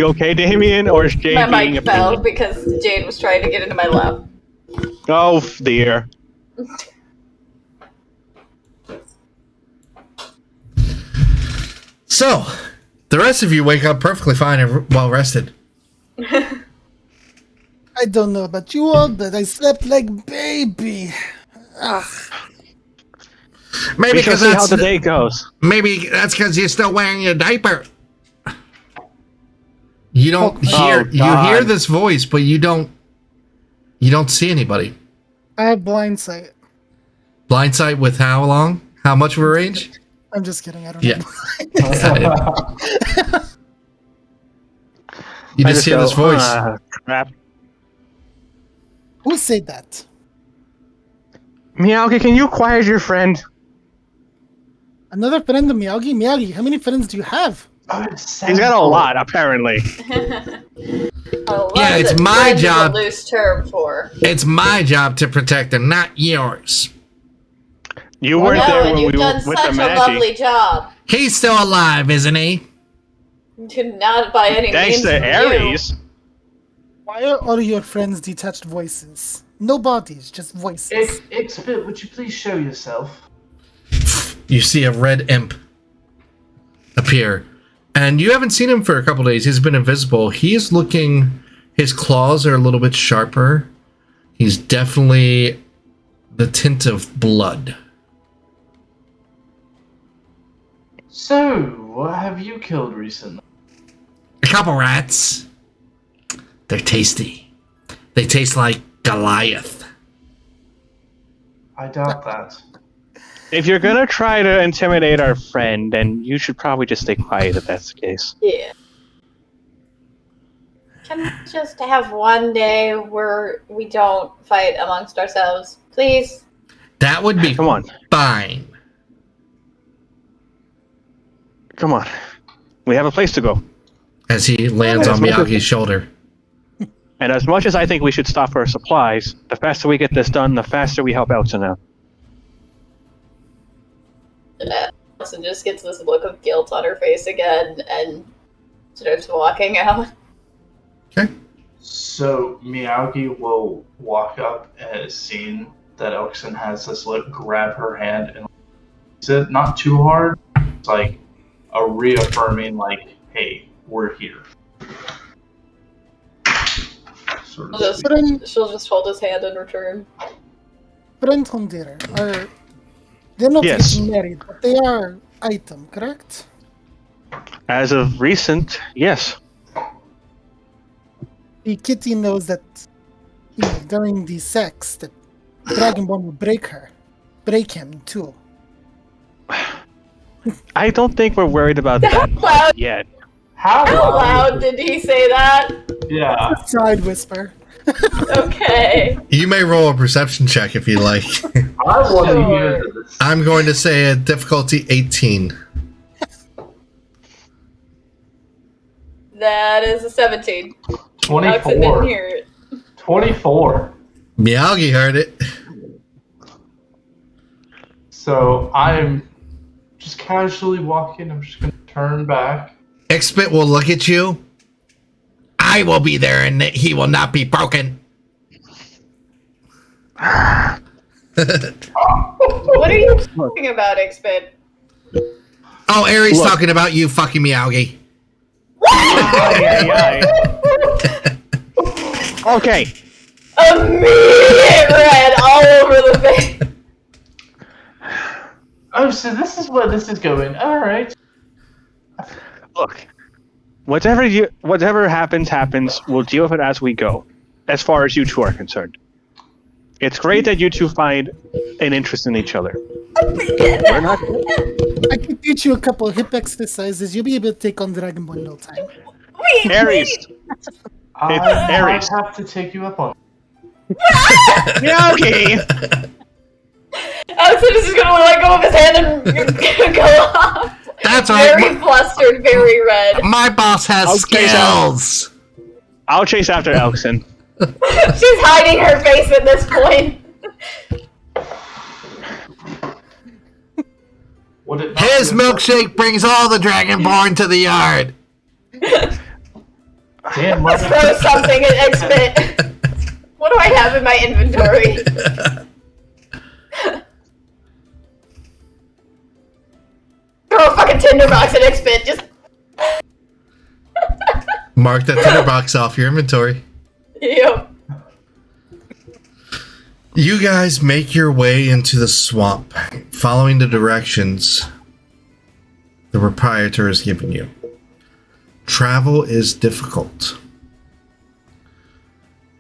okay, Damien? Or is Jade My being mic a fell pain? because Jade was trying to get into my lap. Oh, dear. So, the rest of you wake up perfectly fine and well rested. I don't know about you all, but I slept like baby. Ugh. Maybe We shall because see how that's the day goes. maybe that's because you're still wearing your diaper. You don't Oh, you God. hear this voice, but you don't see anybody. I have blind sight. Blind sight with how long? How much of a range? I'm just kidding. I don't Yeah. know. You I just hear this go, voice. Crap. Who said that? Miyagi, can you quiet your friend? Another friend of Miyagi? Miyagi, how many friends do you have? He's got a lot, apparently. Yeah, it's my job. A loose term for. It's my job to protect them, not yours. You Well, weren't No, there and when you've we were done with such the a Magi. lovely job. He's still alive, isn't he? Not by any Thanks means to from Ares. Why are all your friends detached voices? No bodies, just voices. Ixbit, would you please show yourself? You see a red imp appear. And you haven't seen him for a couple days. He's been invisible. He is looking... His claws are a little bit sharper. He's definitely the tint of blood. So, what have you killed recently? A couple rats. They're tasty. They taste like Goliath. I doubt that. If you're gonna try to intimidate our friend, then you should probably just stay quiet if that's the case. you. Yeah. Can we just have one day where we don't fight amongst ourselves, please? That would be Come on. fine. Come on. We have a place to go. As he lands on Miyagi's shoulder. And as much as I think we should stop for supplies, the faster we get this done, the faster we help Elton out. Allison just gets this look of guilt on her face again and starts walking out. Okay. So, Miyagi will walk up and has seen that Elkson has this look, grab her hand, and it not too hard. It's like a reaffirming, like, hey, we're here. Sort of speak. She'll just hold his hand in return. Friend Hundir are... They're not Yes. getting married, but they are item, correct? As of recent, yes. The kitty knows that, during the sex, that Dragonborn will break him too. I don't think we're worried about that loud. yet. How How loud did he say that? Yeah. Side whisper. Okay. You may roll a perception check if you like. I want to hear this. I'm going to say a difficulty 18. That is a 17. Alex 24. didn't hear it. 24. Miyagi heard it. So, I'm just casually walking. I'm just going to turn back. Expit will look at you. I will be there and he will not be broken. What are you talking about, Exped? Oh, Aries Look. talking about you fucking Miyagi. Okay. Immediate red all over the face. Oh, so this is where this is going. All right. Look. Whatever happens, we'll deal with it as we go. As far as you two are concerned. It's great that you two find an interest in each other. We're not. I can teach you a couple of hip exercises. You'll be able to take on Dragonborn in no time. Aries. I Aries. have to take you up on Miyagi! Alex is just gonna let go of his hand and go off. That's Very right. flustered, very red. My boss has Okay, skills. I'll chase after Elkson. She's hiding her face at this point. Would it not His be- milkshake brings all the Dragonborn to the yard. Damn, Let's throw something at Expit. What do I have in my inventory? Throw a fucking tinderbox at Expit. Just Mark that tinderbox off your inventory. yep. You guys make your way into the swamp, following the directions the proprietor has given you. Travel is difficult.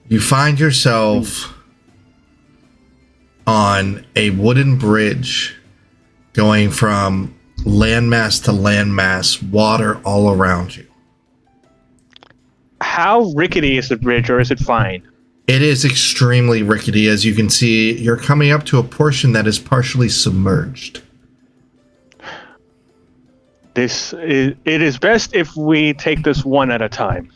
You find yourself on a wooden bridge going from landmass to landmass, water all around you. How rickety is the bridge, or is it fine? It is extremely rickety. As you can see, you're coming up to a portion that is partially submerged. It is best if we take this one at a time.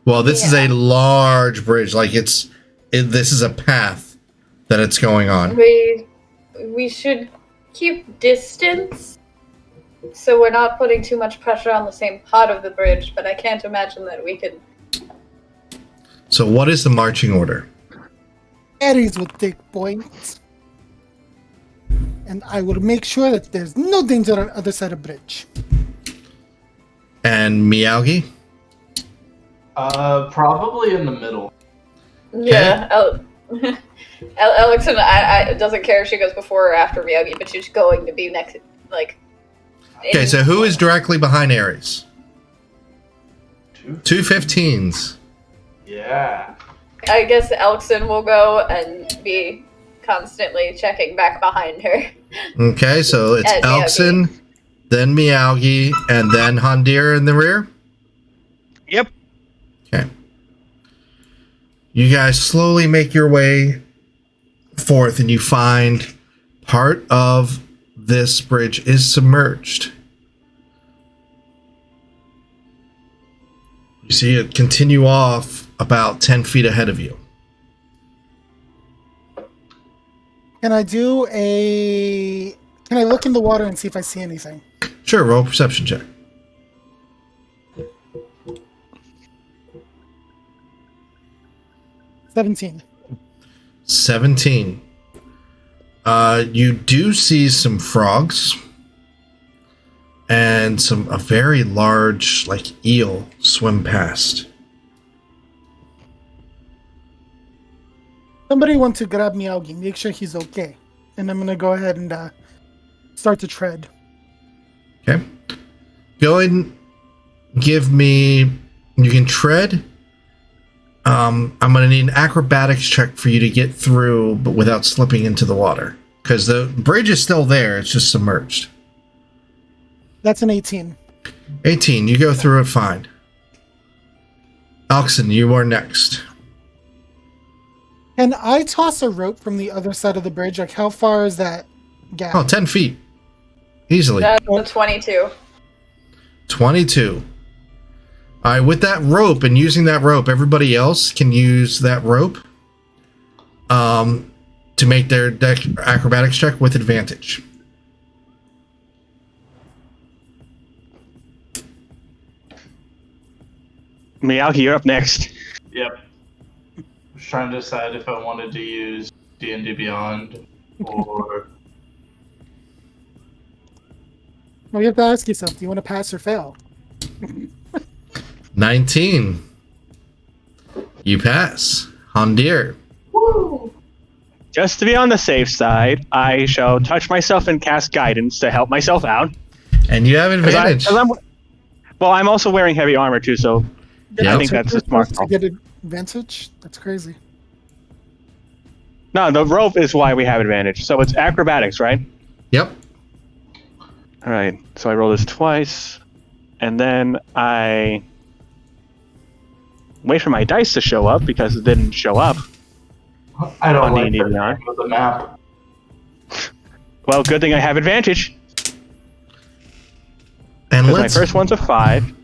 Well, this is a large bridge. Like this is a path that it's going on. We we should keep distance so we're not putting too much pressure on the same part of the bridge, but I can't imagine that we could. So what is the marching order? Ares will take point. And I will make sure that there's no danger on the other side of the bridge. And Miyagi? Probably in the middle. Yeah, Alex doesn't care if she goes before or after Miyagi, but she's going to be next, like. Okay, so who is directly behind Ares? Two 15s. Yeah. I guess Elkson will go and be constantly checking back behind her. Okay, so it's And Elkson, then Miyagi, and then Hondir in the rear? Yep. Okay. You guys slowly make your way forth, and you find part of this bridge is submerged. You see it continue off about 10 feet ahead of you. Can I look in the water and see if I see anything? Sure, roll a perception check. 17. 17. You do see some frogs and a very large eel swim past. Somebody want to grab Miyagi, make sure he's okay. And I'm going to go ahead and start to tread. Okay. Go ahead and give me... You can tread. I'm going to need an acrobatics check for you to get through, but without slipping into the water. Because the bridge is still there, it's just submerged. That's an 18. 18, you go through it fine. Alxon, you are next. Can I toss a rope from the other side of the bridge? Like, how far is that gap? Oh, 10 feet. Easily. That's a 22. 22. All right, with that rope and using that rope, everybody else can use that rope to make their acrobatics check with advantage. Miyagi, you're up next. Yep. I was trying to decide if I wanted to use D&D Beyond or... Well, you have to ask yourself, do you want to pass or fail? 19. You pass. Hondir. Woo! Just to be on the safe side, I shall touch myself and cast guidance to help myself out. And you have advantage. I'm also wearing heavy armor too, so I think that's a smart To call. get advantage? That's crazy. No, the rope is why we have advantage. So it's acrobatics, right? Yep. All right. So I roll this twice, and then I wait for my dice to show up because it didn't show up. I don't On like D&D the Beyond. name of the map. Well, good thing I have advantage. And Because my first one's a 5.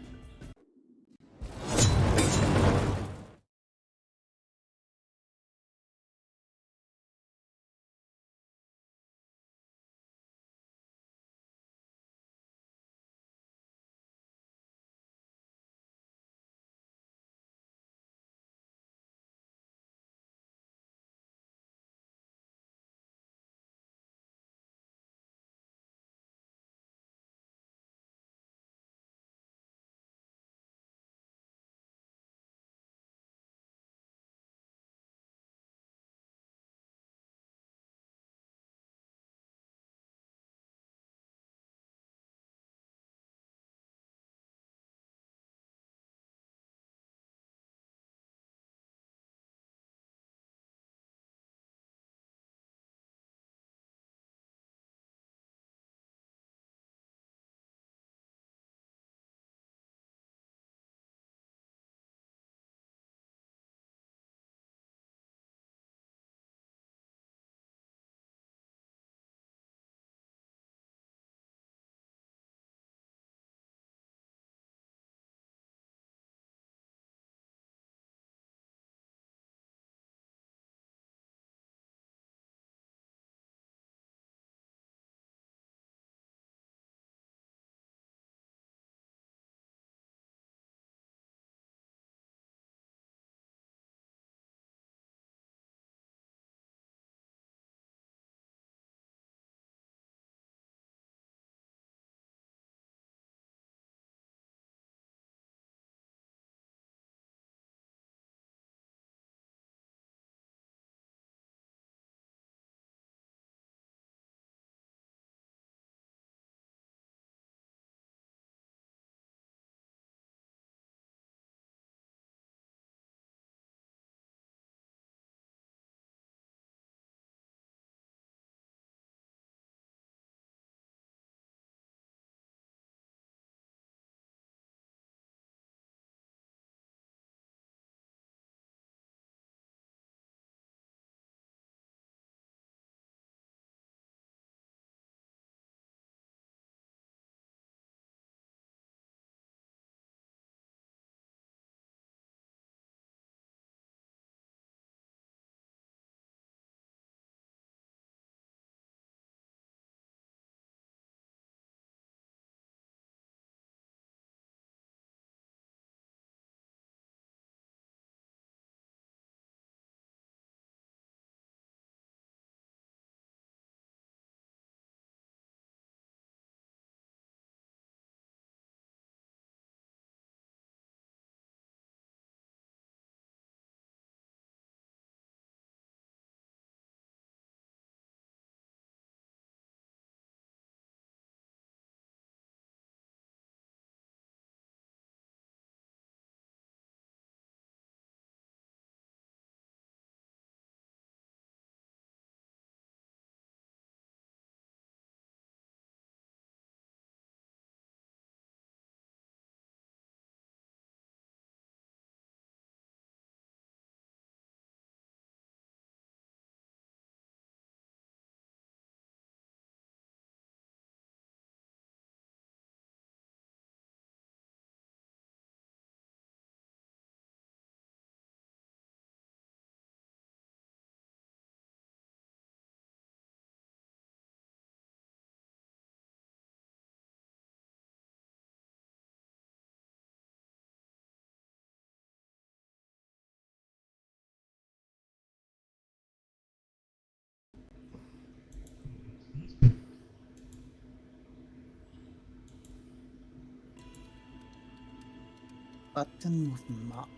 Button move them up.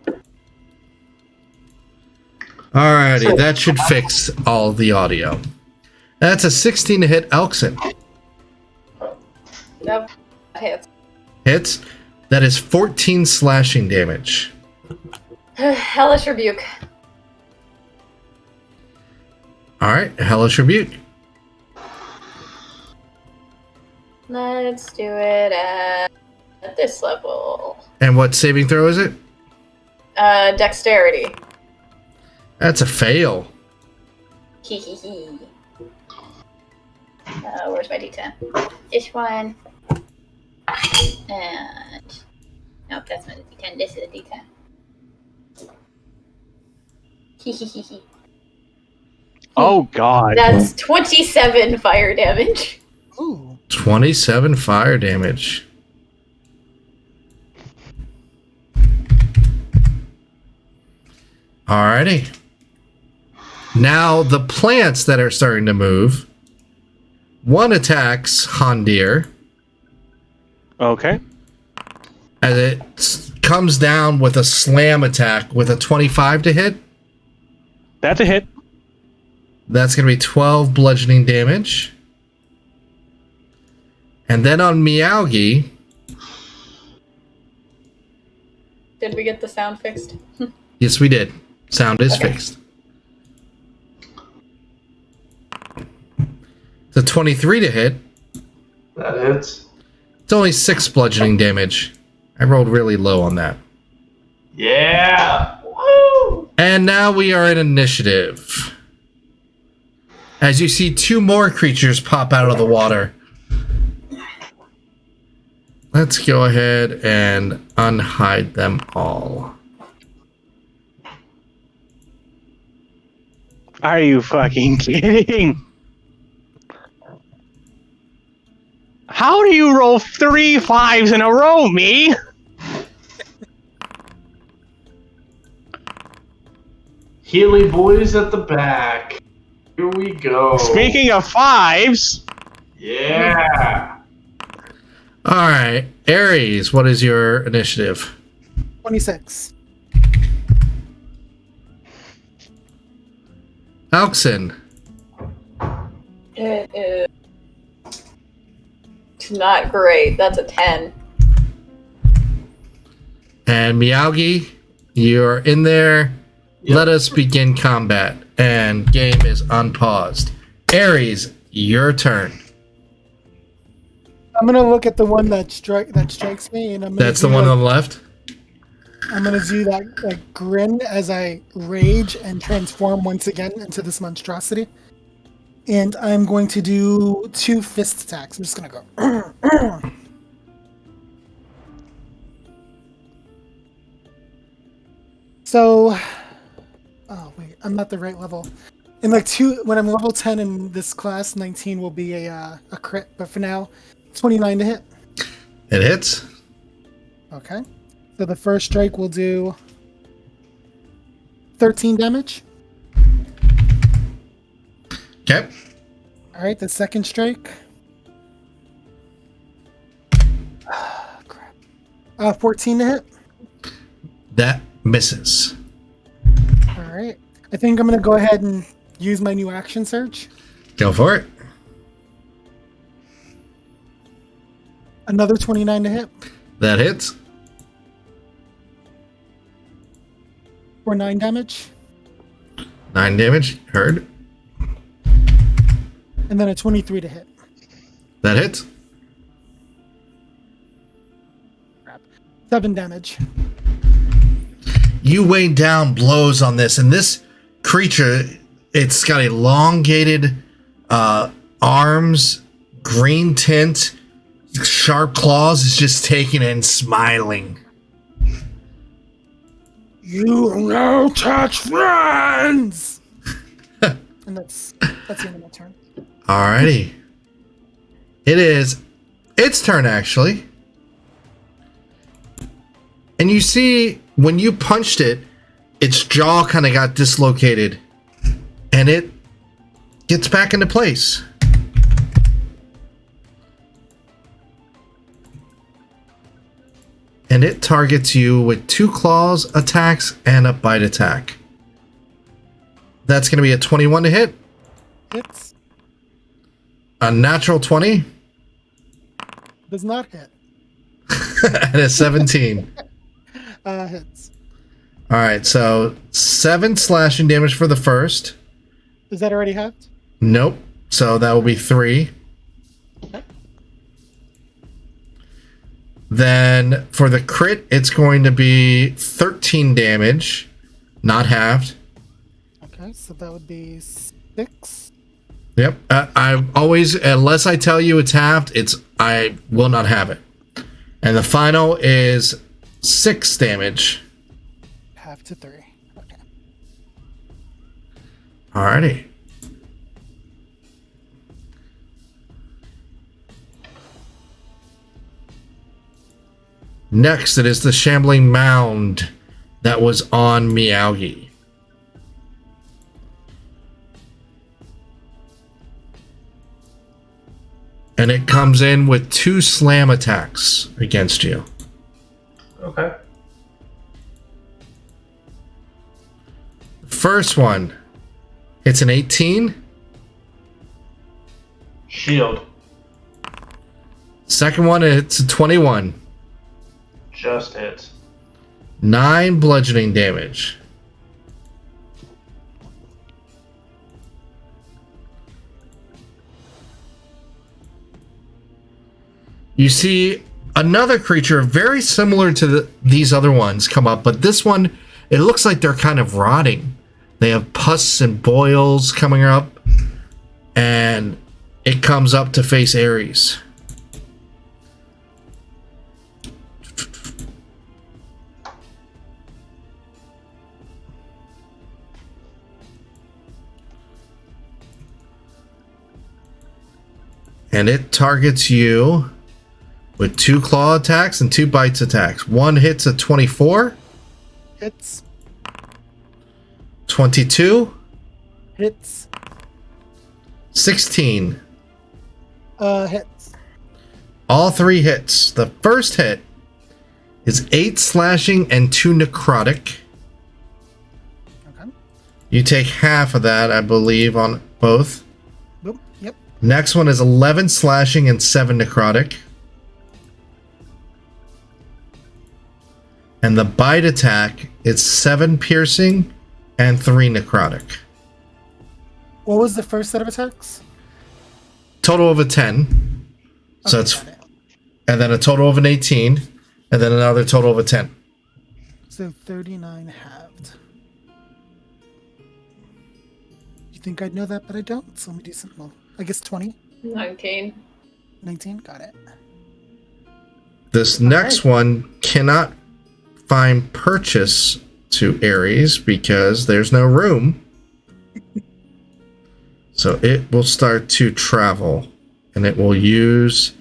Alrighty, that should fix all the audio. That's a 16 to hit Elkson. Nope. Hits. Hits. That is 14 slashing damage. Hellish Rebuke. Alright, Hellish Rebuke. Let's do it at this level. And what saving throw is it? Dexterity. That's a fail. Hee hee hee. Where's my D10? This one. And nope, that's not a D10. This is a D10. Hee hee hee hee. Oh God. That's 27 fire damage. Ooh. 27 fire damage. Alrighty. Now the plants that are starting to move. One attacks Hondir Okay. as it comes down with a slam attack with a 25 to hit. That's a hit. That's going to be 12 bludgeoning damage. And then on Meowgi, Did we get the sound fixed? yes, we did. Sound is Okay. fixed. It's a 23 to hit. That hits. It's only 6 bludgeoning damage. I rolled really low on that. Yeah! Woo! And now we are in initiative. As you see 2 more creatures pop out of the water. Let's go ahead and unhide them all. Are you fucking kidding? How do you roll 3 5s in a row, me? Healy boys at the back. Here we go. Speaking of 5s, Yeah! Alright, Ares, what is your initiative? 26. Alkson, It's not great. That's a 10. and Meowgi, you're in there. Yep. Let us begin combat. And game is unpaused. Ares, your turn. I'm gonna look at the one that strikes me, and I'm gonna That's the do one like- on the left? I'm gonna do that like grin as I rage and transform once again into this monstrosity. And I'm going to do 2 fist attacks. I'm just gonna go. So, oh wait, I'm not the right level. In like when I'm level 10 in this class, 19 will be a crit. But for now, 29 to hit. It hits. Okay. So the first strike will do 13 damage. Okay. All right, the second strike. Ah, crap. 14 to hit. That misses. All right. I think I'm going to go ahead and use my new action surge. Go for it. Another 29 to hit That hits. for 9 damage. 9 damage. Heard. And then a 23 to hit. That hits. Crap. 7 damage. You weigh down blows on this, and this creature, it's got elongated arms, green tint, sharp claws, is just taking it and smiling. You no touch friends! And that's the end of my turn. Alrighty. It is its turn, actually. And you see, when you punched it, its jaw kind of got dislocated. And it gets back into place. and it targets you with 2 claws attacks and a bite attack. That's going to be a 21 to hit. Hits. A natural 20. Does not hit. And a 17. Hits. All right, so 7 slashing damage for the first. Is that already halved? Nope. So that will be 3. Okay. Then for the crit, it's going to be 13 damage, not halved. Okay, so that would be 6. Yep. I always, unless I tell you it's halved, I will not have it. And the final is 6 damage. Half to 3. Okay. Alrighty. Next, it is the shambling mound that was on Miyagi. And it comes in with 2 slam attacks against you. Okay. First one, it's an 18. Shield. Second one, it's a 21. Just hit. 9 bludgeoning damage. You see another creature very similar to these other ones come up, but this one, it looks like they're kind of rotting. They have pus and boils coming up, and it comes up to face Ares. And it targets you with 2 claw attacks and 2 bites attacks. One hits a 24. Hits. 22. Hits. 16. Hits. All 3 hits. The first hit is 8 slashing and 2 necrotic. Okay. You take half of that, I believe, on both. Boop. Yep. Next one is 11 slashing and 7 necrotic. And the bite attack is 7 piercing and 3 necrotic. What was the first set of attacks? Total of a 10. So Okay, it's, got it. and then a total of an 18, and then another total of a 10. So 39 halved. You think I'd know that, but I don't. So let me do something. Well, I guess 20. 19. 19. Got it. This next one cannot find purchase to Ares because there's no room. So it will start to travel, and it will use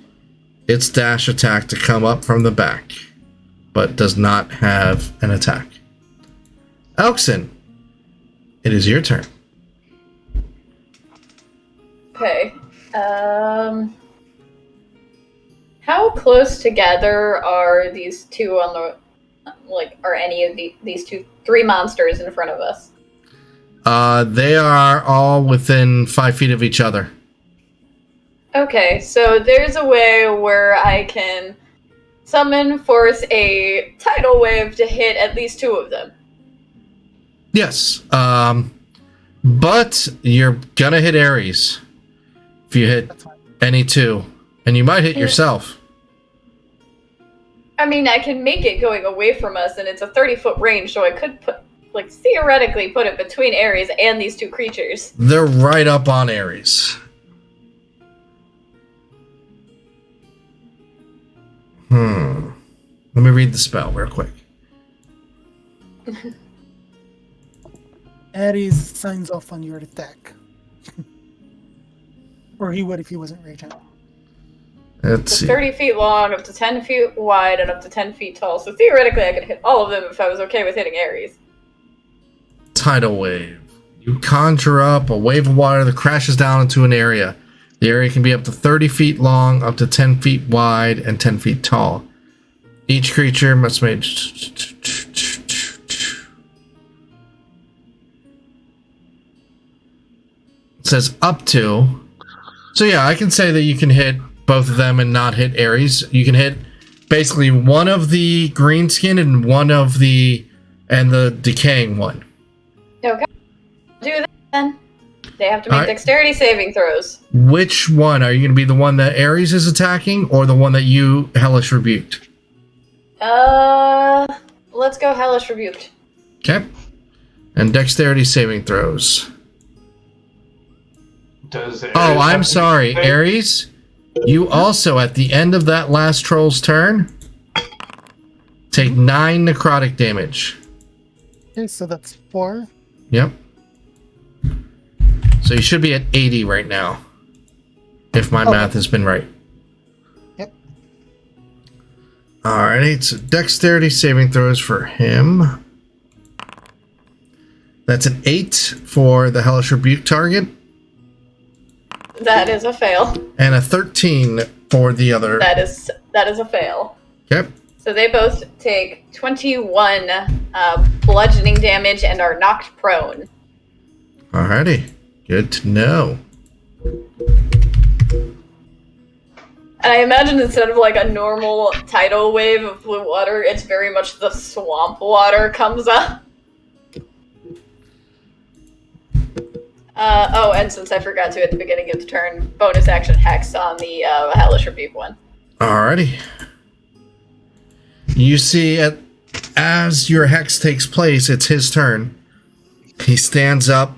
its dash attack to come up from the back, but does not have an attack. Elkson, it is your turn. Okay. How close together are these two on the, are any of these 3 monsters in front of us? They are all within 5 feet of each other. Okay, so there's a way where I can force a tidal wave to hit at least 2 of them. Yes. But you're gonna hit Ares if you hit any 2. And you might hit yourself. I mean, I can make it going away from us, and it's a 30-foot range, so I could theoretically put it between Ares and these 2 creatures. They're right up on Ares. Let me read the spell real quick. Ares signs off on your attack. Or he would if he wasn't raging. Let's It's see. 30 feet long, up to 10 feet wide, and up to 10 feet tall. So theoretically, I could hit all of them if I was okay with hitting Ares. Tidal wave. You conjure up a wave of water that crashes down into an area. The area can be up to 30 feet long, up to 10 feet wide, and 10 feet tall. Each creature must make. It says up to. So yeah, I can say that you can hit both of them and not hit Ares. You can hit basically one of the green skin and the decaying one. Okay. Do that then. They have to make dexterity saving throws. Which one? Are you going to be the one that Ares is attacking or the one that you Hellish Rebuked? Let's go Hellish Rebuked. Okay. And dexterity saving throws. I'm sorry. Ares, you also, at the end of that last troll's turn, take 9 necrotic damage. Okay, so that's 4. Yep. So you should be at 80 right now. If my math has been right. Yep. Alrighty, so dexterity saving throws for him. That's an 8 for the Hellish Rebuke target. That is a fail. And a 13 for the other. That is a fail. Yep. So they both take 21 bludgeoning damage and are knocked prone. Alrighty. Good to know. And I imagine instead of like a normal tidal wave of blue water, it's very much the swamp water comes up. And since I forgot to at the beginning of the turn, bonus action Hex on the Hellish Rebuke one. Alrighty. You see, as your Hex takes place, it's his turn. He stands up.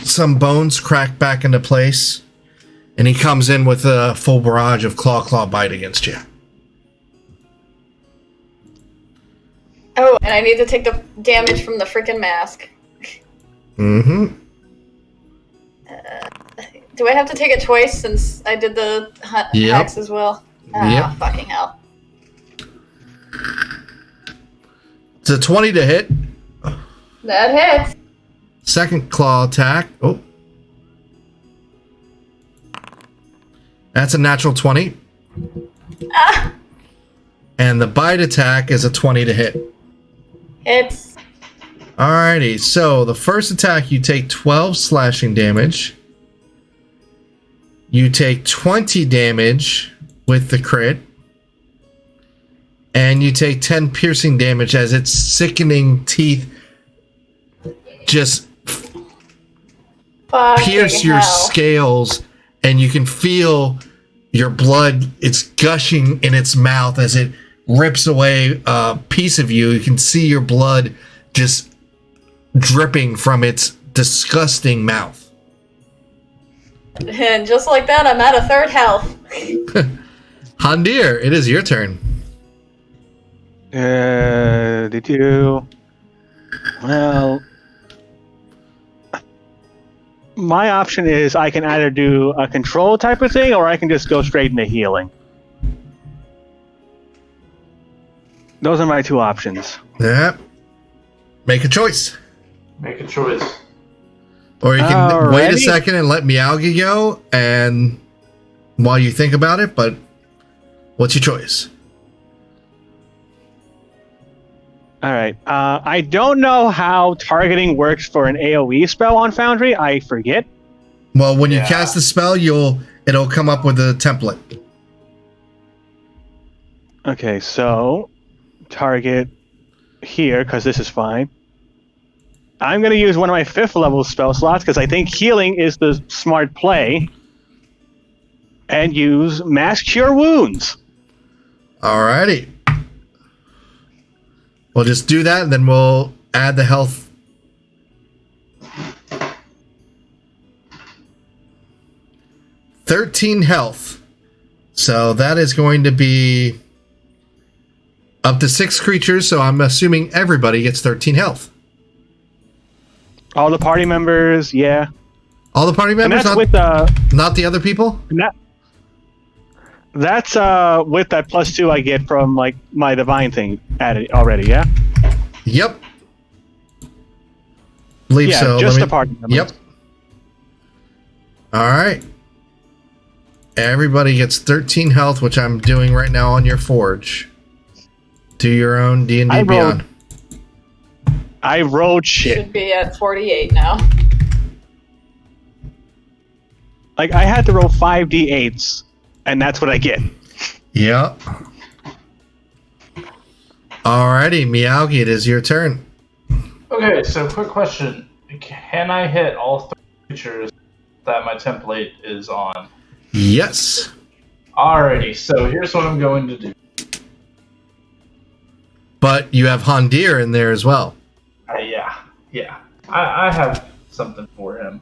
Some bones crack back into place. And he comes in with a full barrage of Claw Bite against you. Oh, and I need to take the damage from the freaking mask. Mm-hmm. Do I have to take it twice since I did the Hex as well? Yep. Fucking hell. It's a 20 to hit. That hits. Second claw attack. Oh. That's a natural 20. Ah! And the bite attack is a 20 to hit. Hits. Alrighty, so the first attack you take 12 slashing damage. You take 20 damage with the crit. And you take 10 piercing damage as its sickening teeth just pierce your scales, and you can feel your blood. It's gushing in its mouth as it rips away a piece of you. You can see your blood just dripping from its disgusting mouth. And just like that, I'm at a third health. Handir, it is your turn. Did you? Well, my option is I can either do a control type of thing, or I can just go straight into healing. Those are my two options. Yep. Make a choice. Make a choice. Or you can wait a second and let Meowgi go, and while you think about it, but what's your choice? All right. I don't know how targeting works for an AoE spell on Foundry. I forget. Well, when you cast the spell, it'll come up with a template. Okay, so target here, because this is fine. I'm going to use one of my 5th level spell slots, because I think healing is the smart play, and use Mass Cure Wounds. Alrighty. We'll just do that, and then we'll add the health. $13 health. So that is going to be up to 6 creatures, so I'm assuming everybody gets 13 health. All the party members, yeah. All the party members, and that's not the other people? That's with that +2 I get from like my divine thing added already, yeah? Yep. Believe so. Just the party members. Yep. Alright. Everybody gets 13 health, which I'm doing right now on your forge. Do your own D&D I rolled- Beyond. I rolled shit. Should be at 48 now. Like, I had to roll 5d8s, and that's what I get. Yep. Alrighty, Meowgi, it is your turn. Okay, so quick question. Can I hit all 3 creatures that my template is on? Yes. Alrighty, so here's what I'm going to do. But you have Hondir in there as well. Yeah. I have something for him.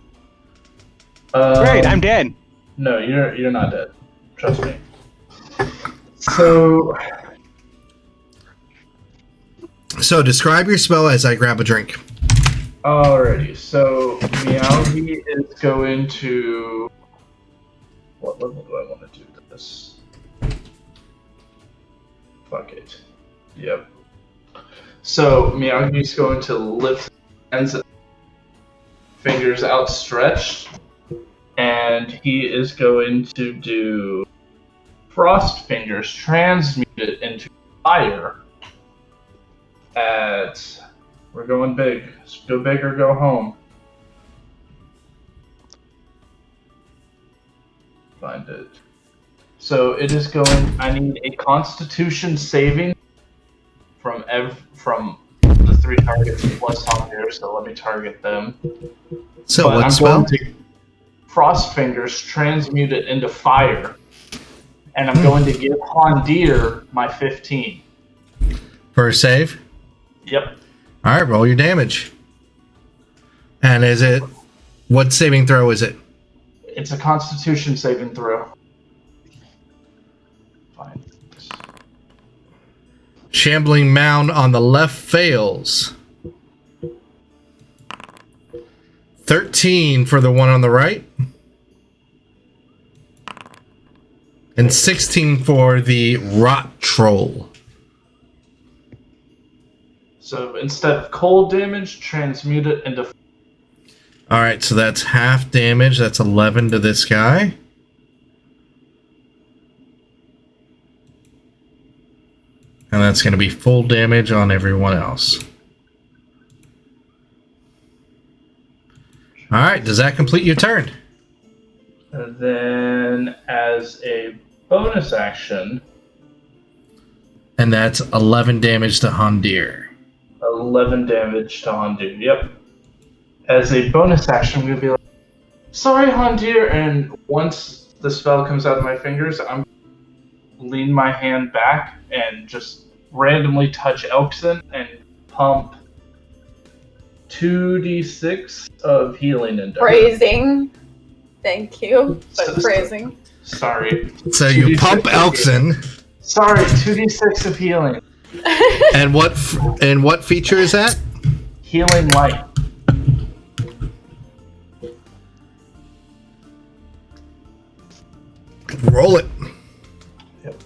Great, I'm dead. No, you're not dead. Trust me. So describe your spell as I grab a drink. alrighty, so Meowgi is going to. What level do I want to do this? Fuck it. Yep. So Miyagi's going to lift hands, fingers outstretched, and he is going to do Frost Fingers, transmute it into fire. We're going big. Go big or go home. Find it. So it is going. I need a Constitution saving from the 3 targets plus on here. So let me target them. So But what I'm spell? going to Frost Fingers, transmute it into fire, and I'm going to give Hondir my 15. For a save? Yep. Alright, roll your damage. And is it... What saving throw is it? It's a Constitution saving throw. Fine. Shambling mound on the left fails. 13 for the one on the right. And 16 for the rot troll. So instead of cold damage, transmute it into. Alright, so that's half damage. That's 11 to this guy. And that's going to be full damage on everyone else. Alright, does that complete your turn? And then, as a bonus action, And that's 11 damage to Hondir. 11 damage to Hondir. Yep. As a bonus action, I'm going to be like, sorry, Hondir, and once the spell comes out of my fingers, I'm lean my hand back and just randomly touch Elkson and pump 2d6 of healing into her. Praising. Thank you, but So- praising. Sorry. So you 2d6 pump of healing. Elkson. Sorry, 2d6 of healing. And what feature is that? Healing light. Roll it. Yep.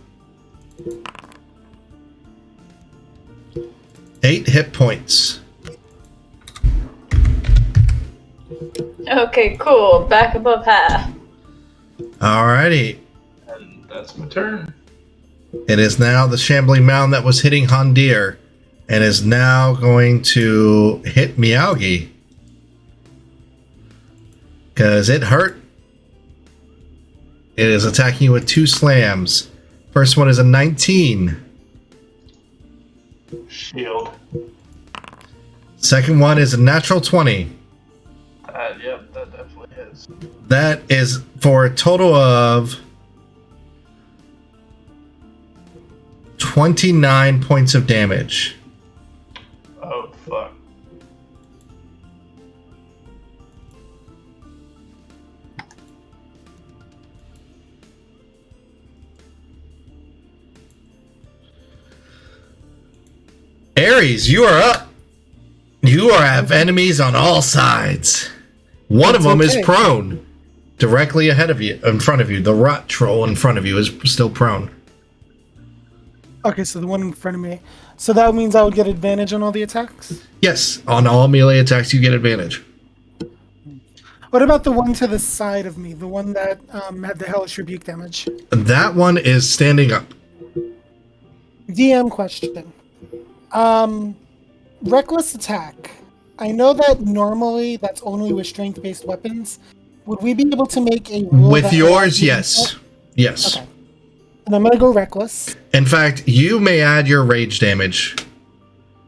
8 hit points. Okay, cool. Back above half. Alrighty. And that's my turn. It is now the shambling mound that was hitting Hondir and is now going to hit Meowgi. Because it hurt. It is attacking you with 2 slams. First one is a 19. Shield. Second one is a natural 20. Yep, that definitely is. That is for a total of 29 points of damage. Oh, fuck. Ares, you are up. You have enemies on all sides. One of That's them is okay. prone. Directly ahead of you, in front of you. The rot troll in front of you is still prone. Okay, so the one in front of me. So that means I would get advantage on all the attacks? Yes, on all melee attacks you get advantage. What about the one to the side of me? The one that had the hellish rebuke damage? That one is standing up. DM question. Reckless attack. I know that normally that's only with strength-based weapons. Would we be able to make a roll With that yours, allows me to yes. do Yes. that? Okay. And I'm gonna go reckless. In fact, you may add your rage damage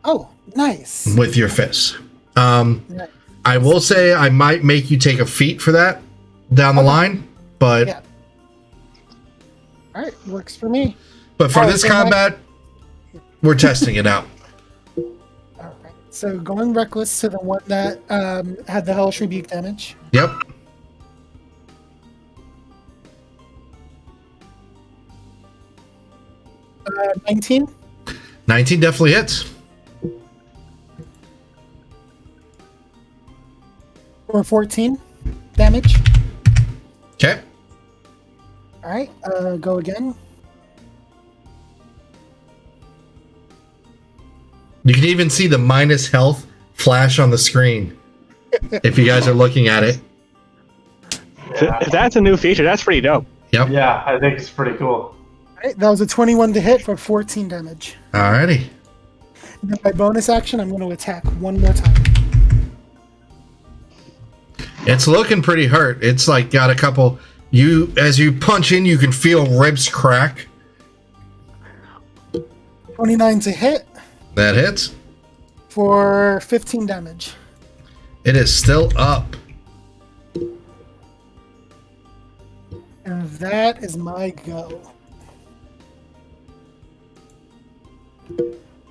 Oh, nice. with your fists. Nice. I will say I might make you take a feat for that down the line, but Yeah. All right, works for me. but for All right, this so combat, we're testing it out. All right. So going reckless to the one that had the hellish rebuke damage. Yep. 19 19 definitely hits. or 14 damage. Okay. All right, go again. You can even see the minus health flash on the screen if you guys are looking at it. If that's a new feature, that's pretty dope. Yep. Yeah, I think it's pretty cool. All right, that was a 21 to hit for 14 damage. Alrighty. And then by bonus action, I'm going to attack one more time. It's looking pretty hurt. It's like got a couple. As you punch in, you can feel ribs crack. 29 to hit That hits. for 15 damage. It is still up. And that is my go.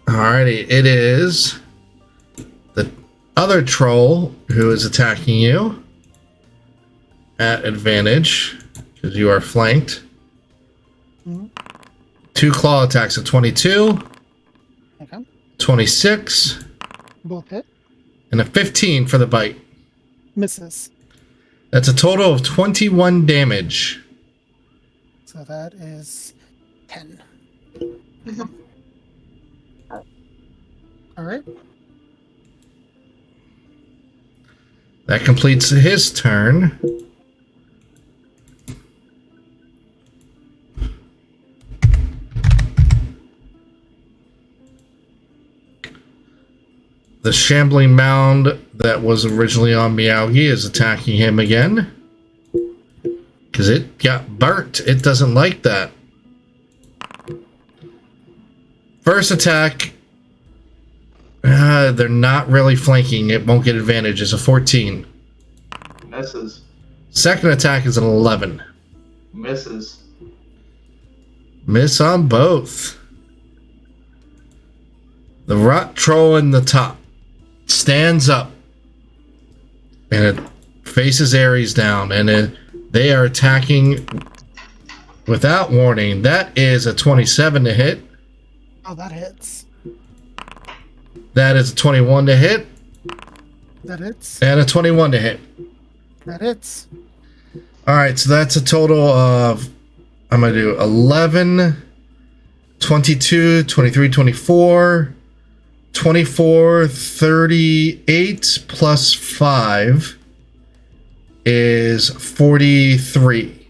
Alrighty, it is the other troll who is attacking you at advantage because you are flanked. Mhm. 2 claw attacks at 22, Okay, 26, both hit. and a 15 for the bite. Misses. That's a total of 21 damage. So that is 10. All right. That completes his turn. The shambling mound that was originally on Meowgi is attacking him again. Because it got burnt. It doesn't like that. First attack. They're not really flanking. It won't get advantage. It's a 14. Misses. Second attack is an 11. Misses. Miss on both. The rot troll in the top stands up and it faces Ares down, and they are attacking without warning. That is a 27 to hit. Oh, that hits. That is a 21 to hit. That hits. And a 21 to hit. That hits. All right, so that's a total of, I'm going to do 11, 22, 23, 24, 24, 38 plus 5 is 43.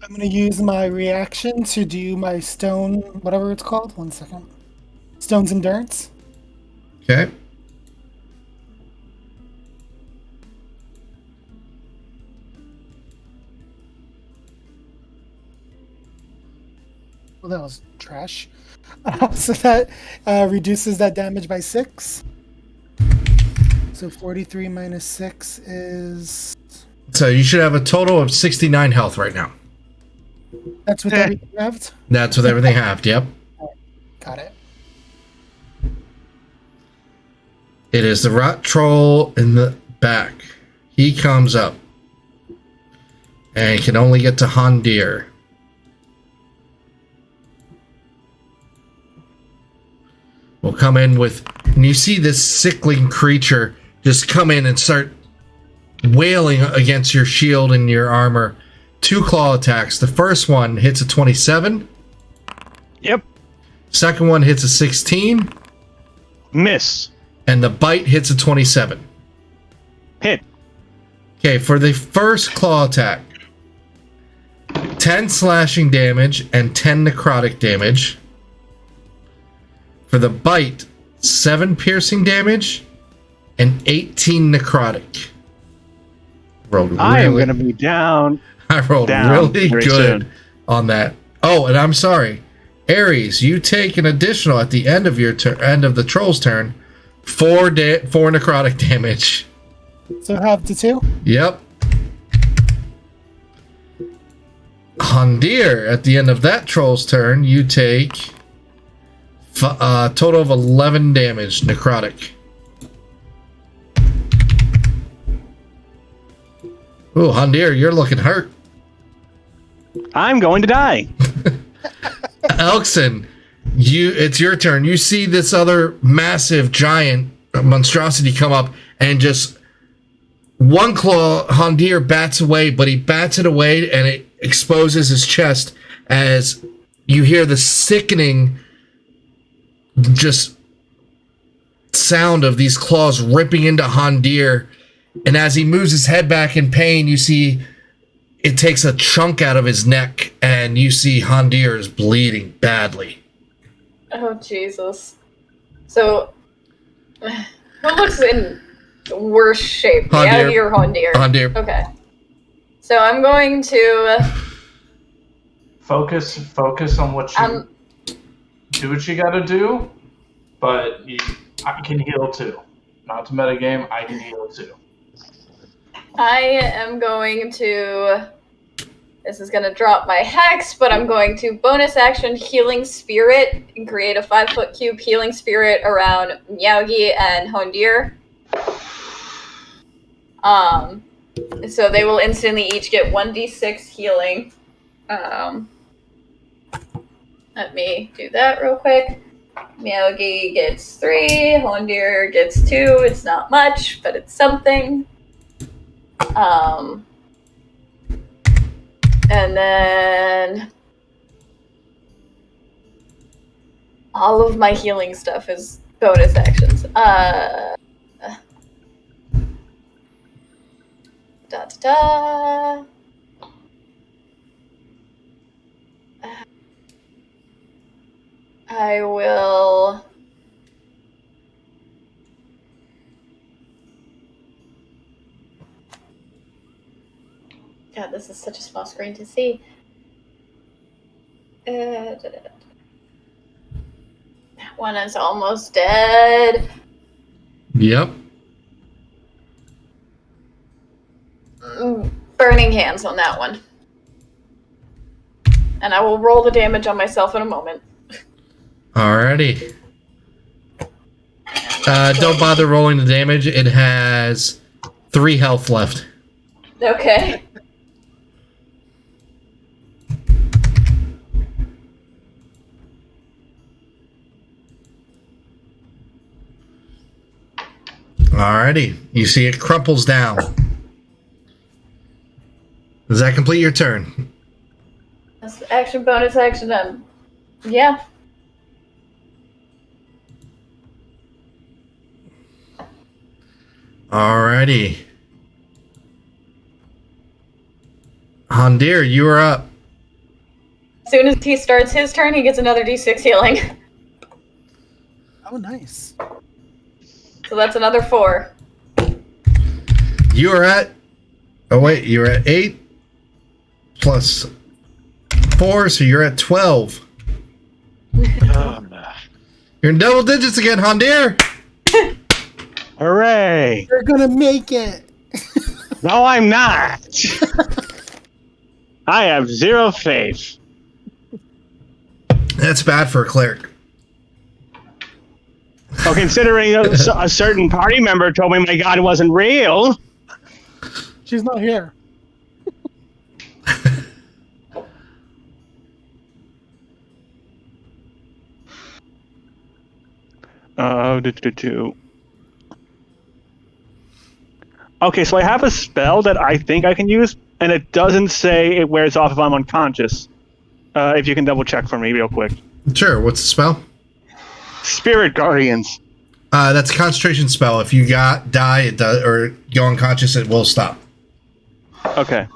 I'm going to use my reaction to do my stone, whatever it's called. 1 second. Stone's Endurance. Okay. Well, that was trash. So that reduces that damage by 6. So 43 minus 6 is... So you should have a total of 69 health right now. That's with everything left? That's with everything halved, yep. Got it. It is the rot troll in the back. He comes up. And he can only get to Hondir. Will come in with, and you see this sickling creature just come in and start wailing against your shield and your armor. 2 claw attacks. The first one hits a 27. Yep. Second one hits a 16. Miss. And the bite hits a 27. Hit. Okay, for the first claw attack, 10 slashing damage and 10 necrotic damage. For the bite, 7 piercing damage and 18 necrotic. I am going to be down. I rolled really good soon on that. Oh, and I'm sorry. Ares, you take an additional at the end of your end of the troll's turn, 4 necrotic damage. So have the 2? Yep. Hondir, at the end of that troll's turn, you take a total of 11 damage necrotic. Ooh, Hondir, you're looking hurt. I'm going to die. Elkson, it's your turn. You see this other massive giant monstrosity come up and just one claw Hondir bats away, but he bats it away and it exposes his chest as you hear the sickening just sound of these claws ripping into Hondir. And as he moves his head back in pain, you see it takes a chunk out of his neck, and you see Hondir is bleeding badly. Oh, Jesus. So, who looks in worse shape? Miyagi or Hondir? Hondir. Okay. So I'm going to... Focus on what you... do what you gotta do, but I can heal too. Not to metagame, I can heal too. I am going to... This is going to drop my hex, but I'm going to bonus action Healing Spirit and create a 5-foot cube Healing Spirit around Miyagi and Hondir. So they will instantly each get 1d6 healing. Let me do that real quick. Miyagi gets 3, Hondir gets 2. It's not much, but it's something. And then all of my healing stuff is bonus actions. I will... God, this is such a small screen to see. That one is almost dead. Yep. Burning hands on that one. And I will roll the damage on myself in a moment. Alrighty. Don't bother rolling the damage. It has 3 health left. Okay. Alrighty. You see it crumples down. Does that complete your turn? That's action, bonus action, yeah. Alrighty. Hondir, you are up. As soon as he starts his turn, he gets another d6 healing. Oh, nice. So that's another 4. You are at... Oh, wait. You're at 8 plus 4, so you're at 12. You're in double digits again, Hondir. Hooray! You're gonna make it. No, I'm not. I have 0 faith. That's bad for a cleric. Well, considering a certain party member told me my god wasn't real. She's not here. Okay, so I have a spell that I think I can use, and it doesn't say it wears off if I'm unconscious. If you can double check for me real quick. Sure, what's the spell? Spirit Guardians. That's a concentration spell. If you die, it does, or go unconscious, it will stop. Okay.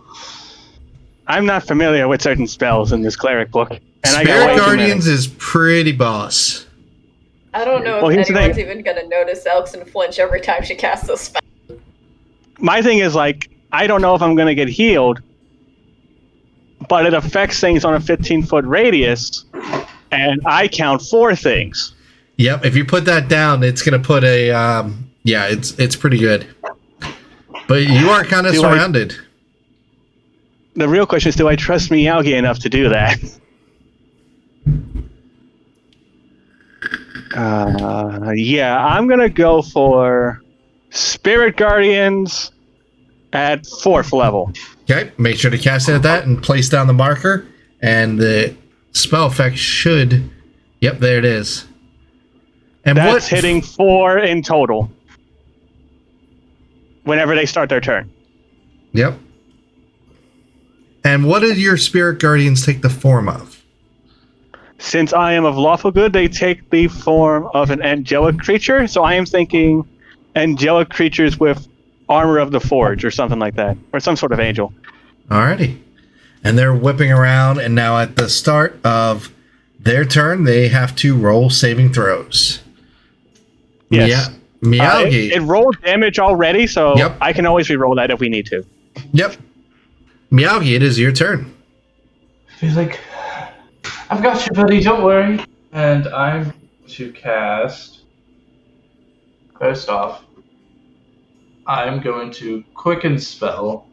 I'm not familiar with certain spells in this cleric book. And Spirit Guardians is pretty boss. I don't know Well, if here's the anyone's thing. even gonna notice Elkson flinch every time she casts a spell. My thing is like, I don't know if I'm gonna get healed, but it affects things on a 15-foot radius, and I count 4 things. Yep. If you put that down, it's gonna put a yeah. It's pretty good. But you are kind of surrounded. The real question is, do I trust Miyagi enough to do that? Yeah, I'm gonna go for Spirit Guardians at 4th level. Okay. Make sure to cast it at that and place down the marker, and the spell effect should. Yep, there it is. And That's hitting 4 in total. Whenever they start their turn. Yep. And what did your spirit guardians take the form of? Since I am of lawful good, they take the form of an angelic creature. So I am thinking angelic creatures with armor of the forge or something like that. Or some sort of angel. Alrighty. And they're whipping around, and now at the start of their turn, they have to roll saving throws. Yes. Miyagi. It rolled damage already, so Yep. I can always re-roll that if we need to. Yep. Miyagi, it is your turn. He's like, I've got you, buddy, don't worry. And I'm to cast. First off, I'm going to quicken spell.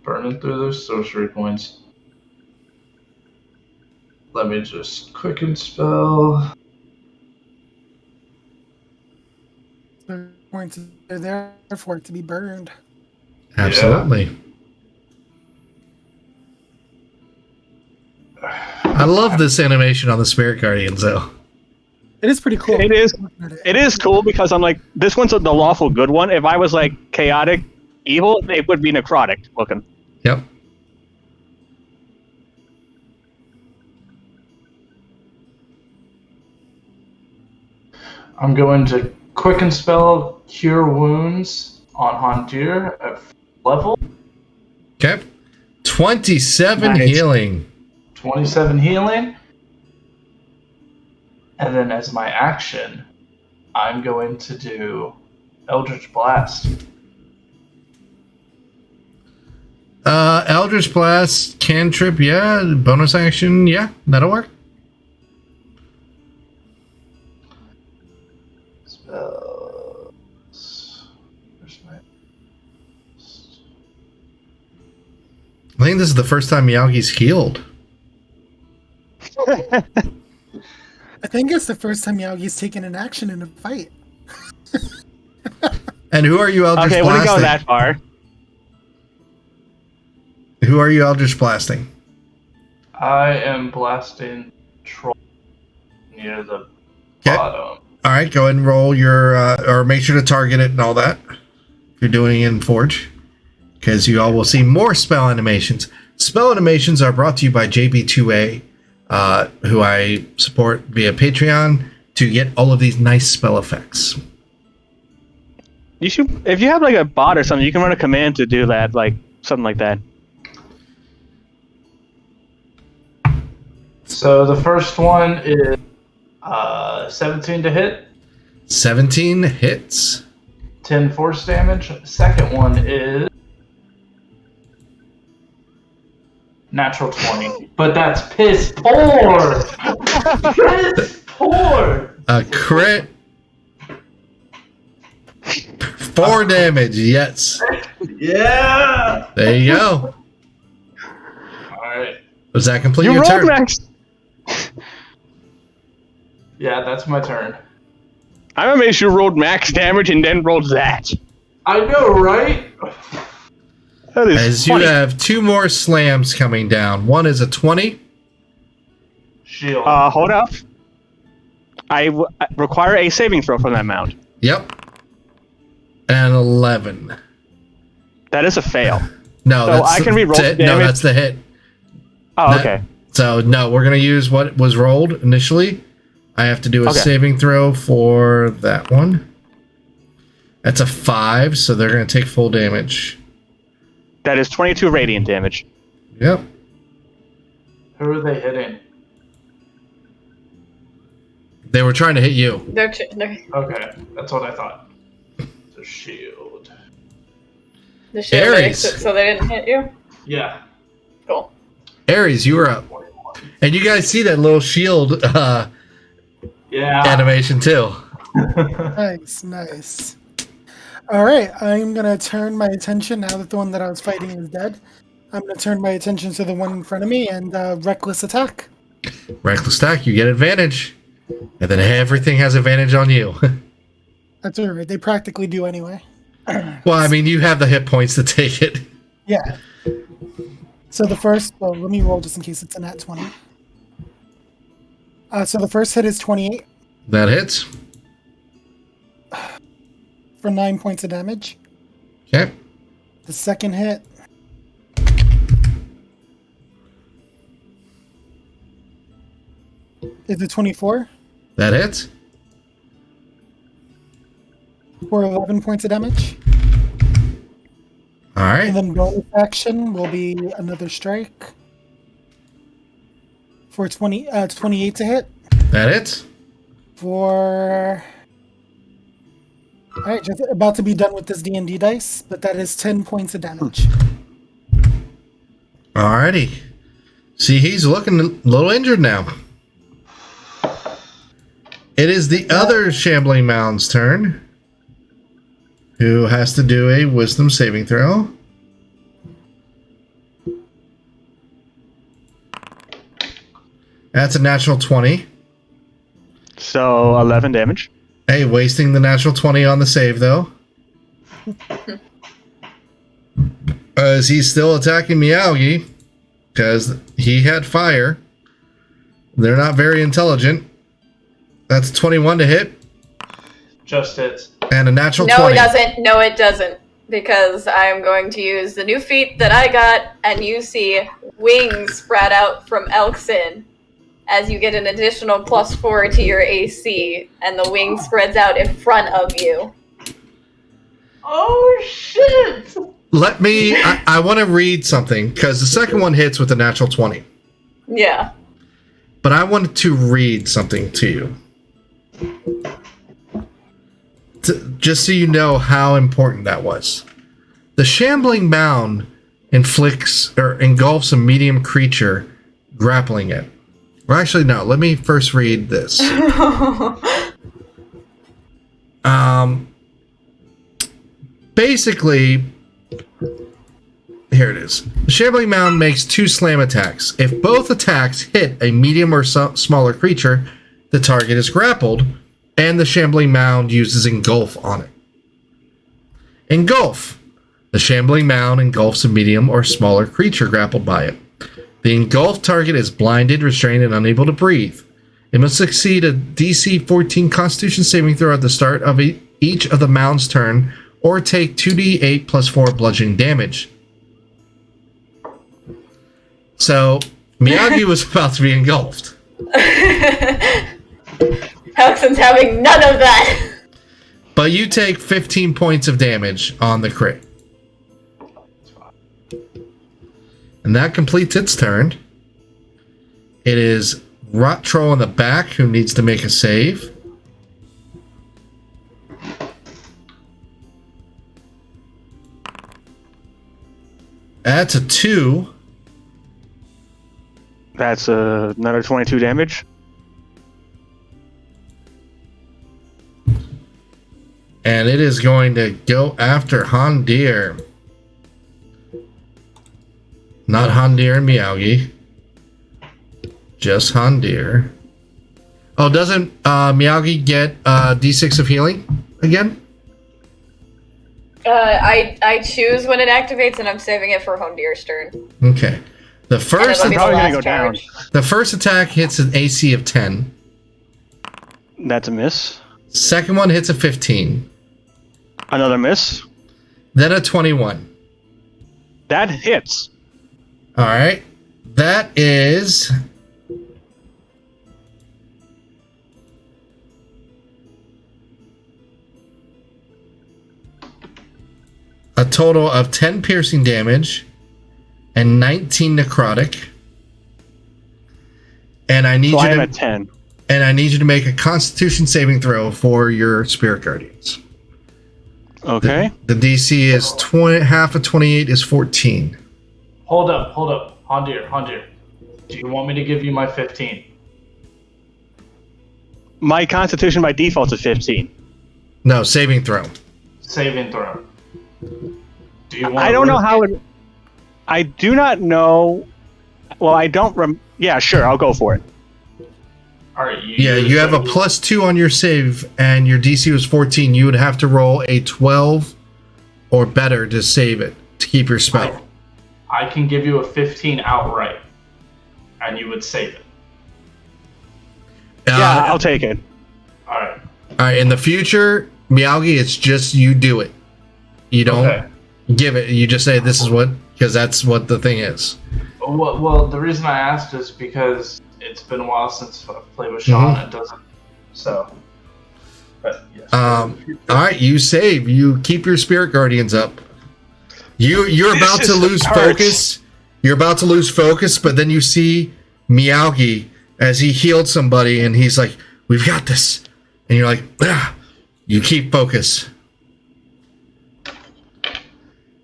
Burning through those sorcery points. Let me just quicken spell. The points are there for it to be burned. Absolutely. I love this animation on the spirit guardians, though. It is pretty cool. It is. It is cool because I'm like, this one's the lawful good one. If I was like chaotic evil, it would be necrotic looking. Yep. I'm going to quicken spell cure wounds on Hondir at level. Okay. 27 Nice. healing. 27 healing. And then as my action, I'm going to do Eldritch Blast. Eldritch Blast, cantrip, yeah. Bonus action, yeah. That'll work. Spells. Where's my... I think this is the first time Miyagi's healed. I think it's the first time Miyagi's taken an action in a fight. And who are you Eldritch Okay, Blasting? wouldn't go that far. Who are you Eldritch Blasting? I am blasting troll near the Okay. bottom. All right, go ahead and roll your, or make sure to target it and all that. If you're doing it in Forge. Because you all will see more spell animations. Spell animations are brought to you by JB2A, who I support via Patreon to get all of these nice spell effects. You should, if you have like a bot or something, you can run a command to do that, like something like that. So the first one is 17 to hit, 17 hits. 10 force damage. Second one is natural 20. But that's piss poor! Piss poor! A crit. 4 damage, yes. Yeah! There you go. Alright. Does that complete You your rolled turn? max. Yeah, that's my turn. I'm amazed you rolled max damage and then rolled that. I know, right? That is As funny. you have 2 more slams coming down. One is a 20. Shield. Hold up. I require a saving throw from that mount. Yep. And 11. That is a fail. No, So that's I can re-roll No, damage? that's the hit. Oh, That- okay. So no, we're gonna use what was rolled initially. I have to do a Okay. saving throw for that one. That's a 5, so they're gonna take full damage. That is 22 radiant damage. Yep. Who are they hitting? They were trying to hit you. They're Okay, that's what I thought. The shield. the shield Ares. so they didn't hit you? Yeah. Cool. Ares, you were up. And you guys see that little shield Yeah. animation too. Nice. All right, I'm gonna turn my attention now that the one that I was fighting is dead. I'm gonna turn my attention to the one in front of me and reckless attack. Reckless attack, you get advantage. And then everything has advantage on you. That's all right. They practically do anyway. Well, I mean, you have the hit points to take it. Yeah. So the first, well, let me roll just in case it's a nat 20. So the first hit is 28 That hits. for 9 points of damage. Okay. The second hit is a 24 That hits. for 11 points of damage. All right. And then bonus action will be another strike for 28 to hit That hits. for... Alright, just about to be done with this D&D dice, but that is 10 points of damage. Alrighty. See, he's looking a little injured now. It is the other Shambling Mound's turn, who has to do a wisdom saving throw. That's a natural 20. So 11 damage. Hey, wasting the natural 20 on the save, though. As he's still attacking Meowgi, because he had fire. They're not very intelligent. That's 21 to hit. Just hits. And a natural No, 20. it doesn't. No, it doesn't. Because I'm going to use the new feat that I got, and you see wings spread out from Elkson as you get an additional +4 to your AC, and the wing spreads out in front of you. Oh shit! Let me... I want to read something, because the second one hits with a natural 20. Yeah. But I wanted to read something to you. Just so you know how important that was. The Shambling Mound inflicts or engulfs a medium creature, grappling it. Or actually, no. Let me first read this. Basically, here it is. The Shambling Mound makes 2 slam attacks. If both attacks hit a medium or smaller creature, the target is grappled, and the Shambling Mound uses Engulf on it. Engulf. The Shambling Mound engulfs a medium or smaller creature grappled by it. The engulfed target is blinded, restrained, and unable to breathe. It must succeed a DC 14 Constitution saving throw at the start of each of the Mound's turn, or take 2d8 plus 4 bludgeoning damage. So, Miyagi was about to be engulfed. Huxon's having none of that. But you take 15 points of damage on the crit. And that completes its turn. It is Rot Troll in the back who needs to make a save. That's a 2. That's another 22 damage. And it is going to go after Hondir. Not Hondir and Miyagi. Just Hondir. Oh, doesn't Miyagi get D6 of healing again? I choose when it activates, and I'm saving it for Hondir's turn. Okay. The first, And it'll be the probably gonna last go down. charge. the first attack hits an AC of 10. That's a miss. Second one hits a 15. Another miss. Then a 21. That hits. All right. That is a total of 10 piercing damage and 19 necrotic. And I need So I am you at to 10. and I need you to make a Constitution saving throw for your Spirit Guardians. Okay. The DC is 20. Half of 28 is 14. Hold up. Hondir. Do you want me to give you my 15? My Constitution by default is 15. No, saving throw. Saving throw. Do you want I don't know how it... I do not know... Well, I don't... Yeah, sure, I'll go for it. All right. You have a +2 on your save, and your DC was 14. You would have to roll a 12 or better to save it, to keep your spell. I can give you a 15 outright, and you would save it. Yeah, I'll take it. All right. All right, in the future, Miyagi, it's just you do it. You don't give it. You just say, this is what... Because that's what the thing is. Well, the reason I asked is because it's been a while since I've played with Sean. Mm-hmm. It doesn't. So. But yes. All right, you save. You keep your Spirit Guardians up. You're about to lose focus. You're about to lose focus, but then you see Miyagi as he healed somebody, and he's like, "We've got this," and you're like, "Ah." You keep focus.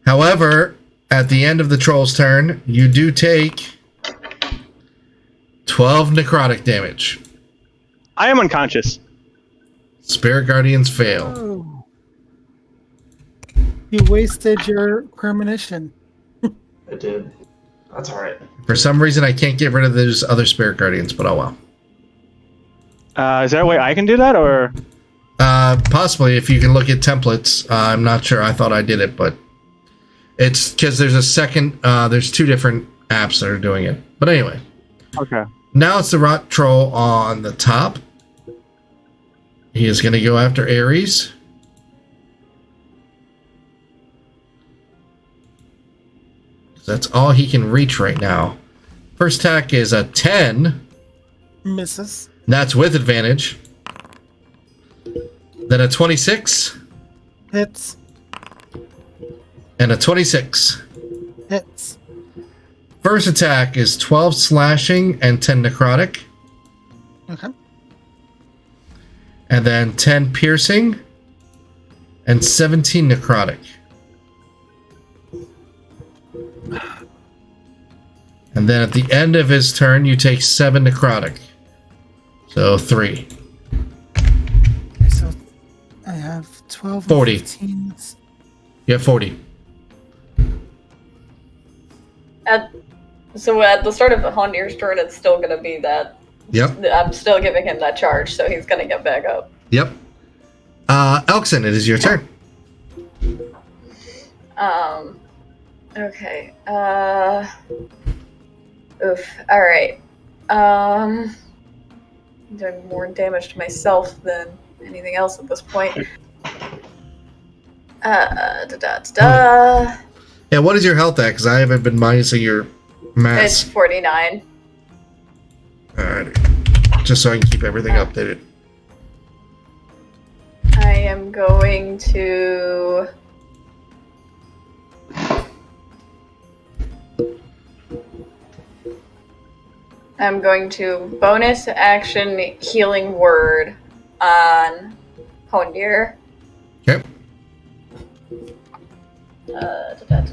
However, at the end of the troll's turn, you do take 12 necrotic damage. I am unconscious. Spirit Guardians fail. Oh. You wasted your premonition. It did. That's all right. For some reason, I can't get rid of those other Spirit Guardians, but oh well. Is there a way I can do that, or...? Possibly, if you can look at templates. I'm not sure. I thought I did it, but it's because there's a second... there's two different apps that are doing it. But anyway. Okay. Now it's the Rot Troll on the top. He is going to go after Ares. That's all he can reach right now. First attack is a 10. Misses. That's with advantage. Then a 26. Hits. And a 26. Hits. First attack is 12 slashing and 10 necrotic. Okay. And then 10 piercing and 17 necrotic. And then at the end of his turn, you take 7 necrotic. So 3. Okay, so I have 12 40. 15. You have 40. So at the start of Hondir's turn, it's still going to be that. Yep. I'm still giving him that charge, so he's going to get back up. Yep. Elkson, it is your turn. Okay. Oof. Alright. I'm doing more damage to myself than anything else at this point. Yeah, what is your health at? Because I haven't been minusing your It's mass. 49. Alright. Just so I can keep everything updated. I am going to... bonus action healing word on Hondir. Okay.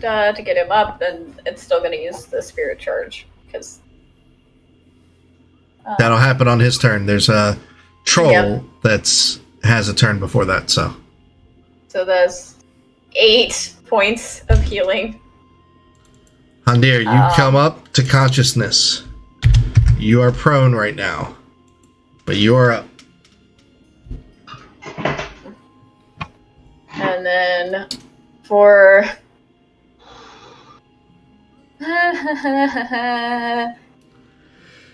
To get him up, and it's still going to use the spirit charge because That'll happen on his turn. There's a troll Yep. has a turn before that, so. So that's 8 points of healing. Hondir, you come up to consciousness. You are prone right now, but you are up. And then for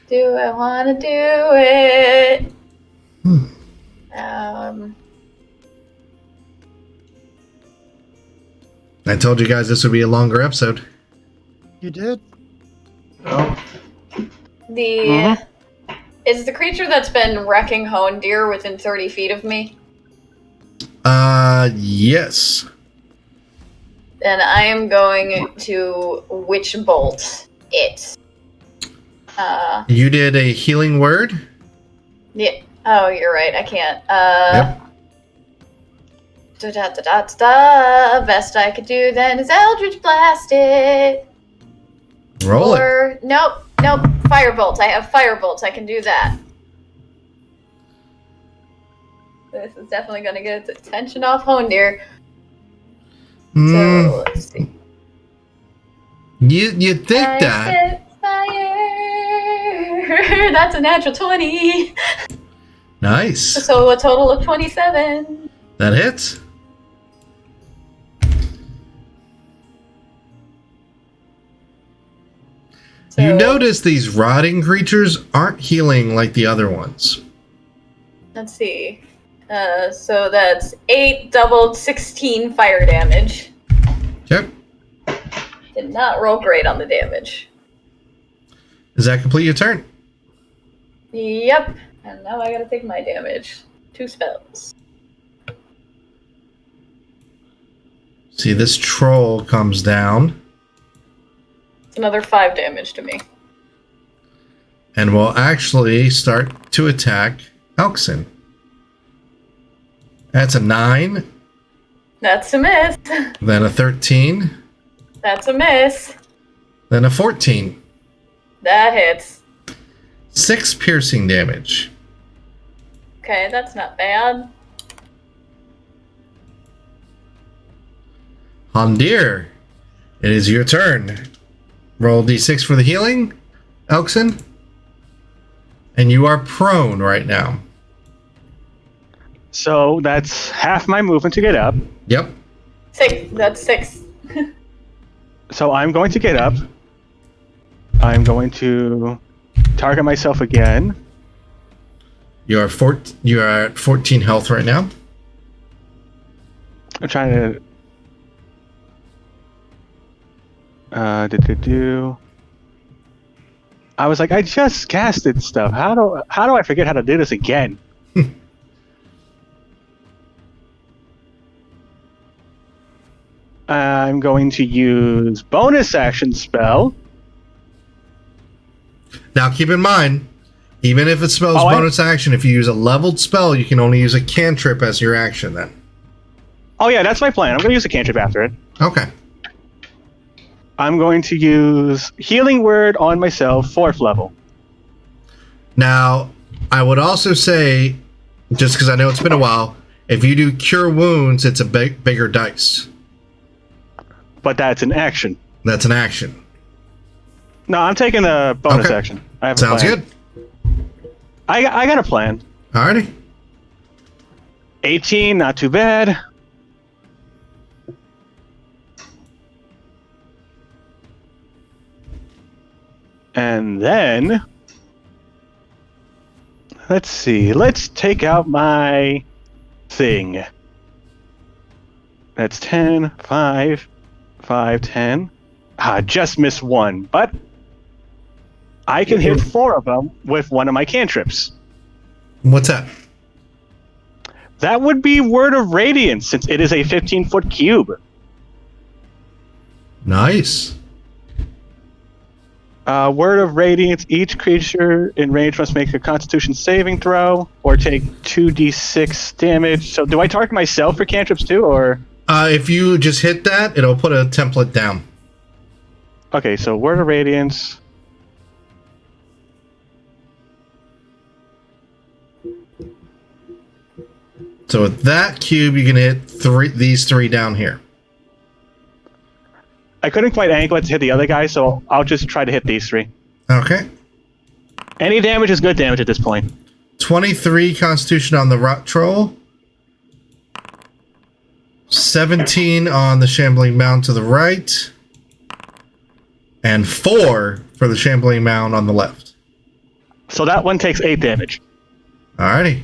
do I want to do it? I told you guys this would be a longer episode. You did? Oh. Is the creature that's been wrecking Hondir within 30 feet of me? Yes. Then I am going to Witch Bolt it. You did a healing word? Yeah. Oh, you're right. I can't. Yep. Best I could do then is Eldritch Blast it. Roll it. Or nope. Firebolt. I have Firebolt. I can do that. This is definitely gonna get its attention off Hondir. So let's see. You think I that? set fire. That's a natural 20. Nice. So a total of 27. That hits. So, You notice these rotting creatures aren't healing like the other ones. let's see. So that's 8 doubled 16 fire damage. Yep. Did not roll great on the damage. Does that complete your turn? Yep. And now I gotta take my damage. 2 spells. See, this troll comes down It's another 5 damage to me. and will actually start to attack Elkson. That's a 9, That's a miss. then a 13, That's a miss. then a 14. That hits. 6 piercing damage. Okay, that's not bad. Hondir, it is your turn. Roll d6 for the healing, Elkson. And you are prone right now. So that's half my movement to get up. Yep. 6. That's 6. So I'm going to get up. I'm going to target myself again. You are at 14 health right now. I'm trying to. I was like, I just casted stuff. How do I forget how to do this again? I'm going to use bonus action spell. Now keep in mind, even if it spells bonus action, if you use a leveled spell, you can only use a cantrip as your action then. Oh yeah, that's my plan. I'm going to use a cantrip after it. Okay. I'm going to use Healing Word on myself, 4th level. Now, I would also say, just because I know it's been a while, if you do Cure Wounds, it's a bigger dice. But that's an action. That's an action. No, I'm taking a bonus action. I have a Sounds plan. good. I got a plan. Alrighty. 18, not too bad. And then, let's see. Let's take out my thing. That's 10, 5, 5, 10. Just missed 1, but I can hit 4 of them with one of my cantrips. What's that? That would be Word of Radiance, since it is a 15-foot cube. Nice. Word of Radiance, each creature in range must make a Constitution saving throw or take 2d6 damage. So do I target myself for cantrips too, or? If you just hit that, it'll put a template down. Okay, so Word of Radiance. So with that cube, you can hit these three down here. I couldn't quite angle it to hit the other guy, so I'll just try to hit these 3. Okay. Any damage is good damage at this point. 23 Constitution on the Rot Troll. 17 on the Shambling Mound to the right. And 4 for the Shambling Mound on the left. So that one takes 8 damage. Alrighty.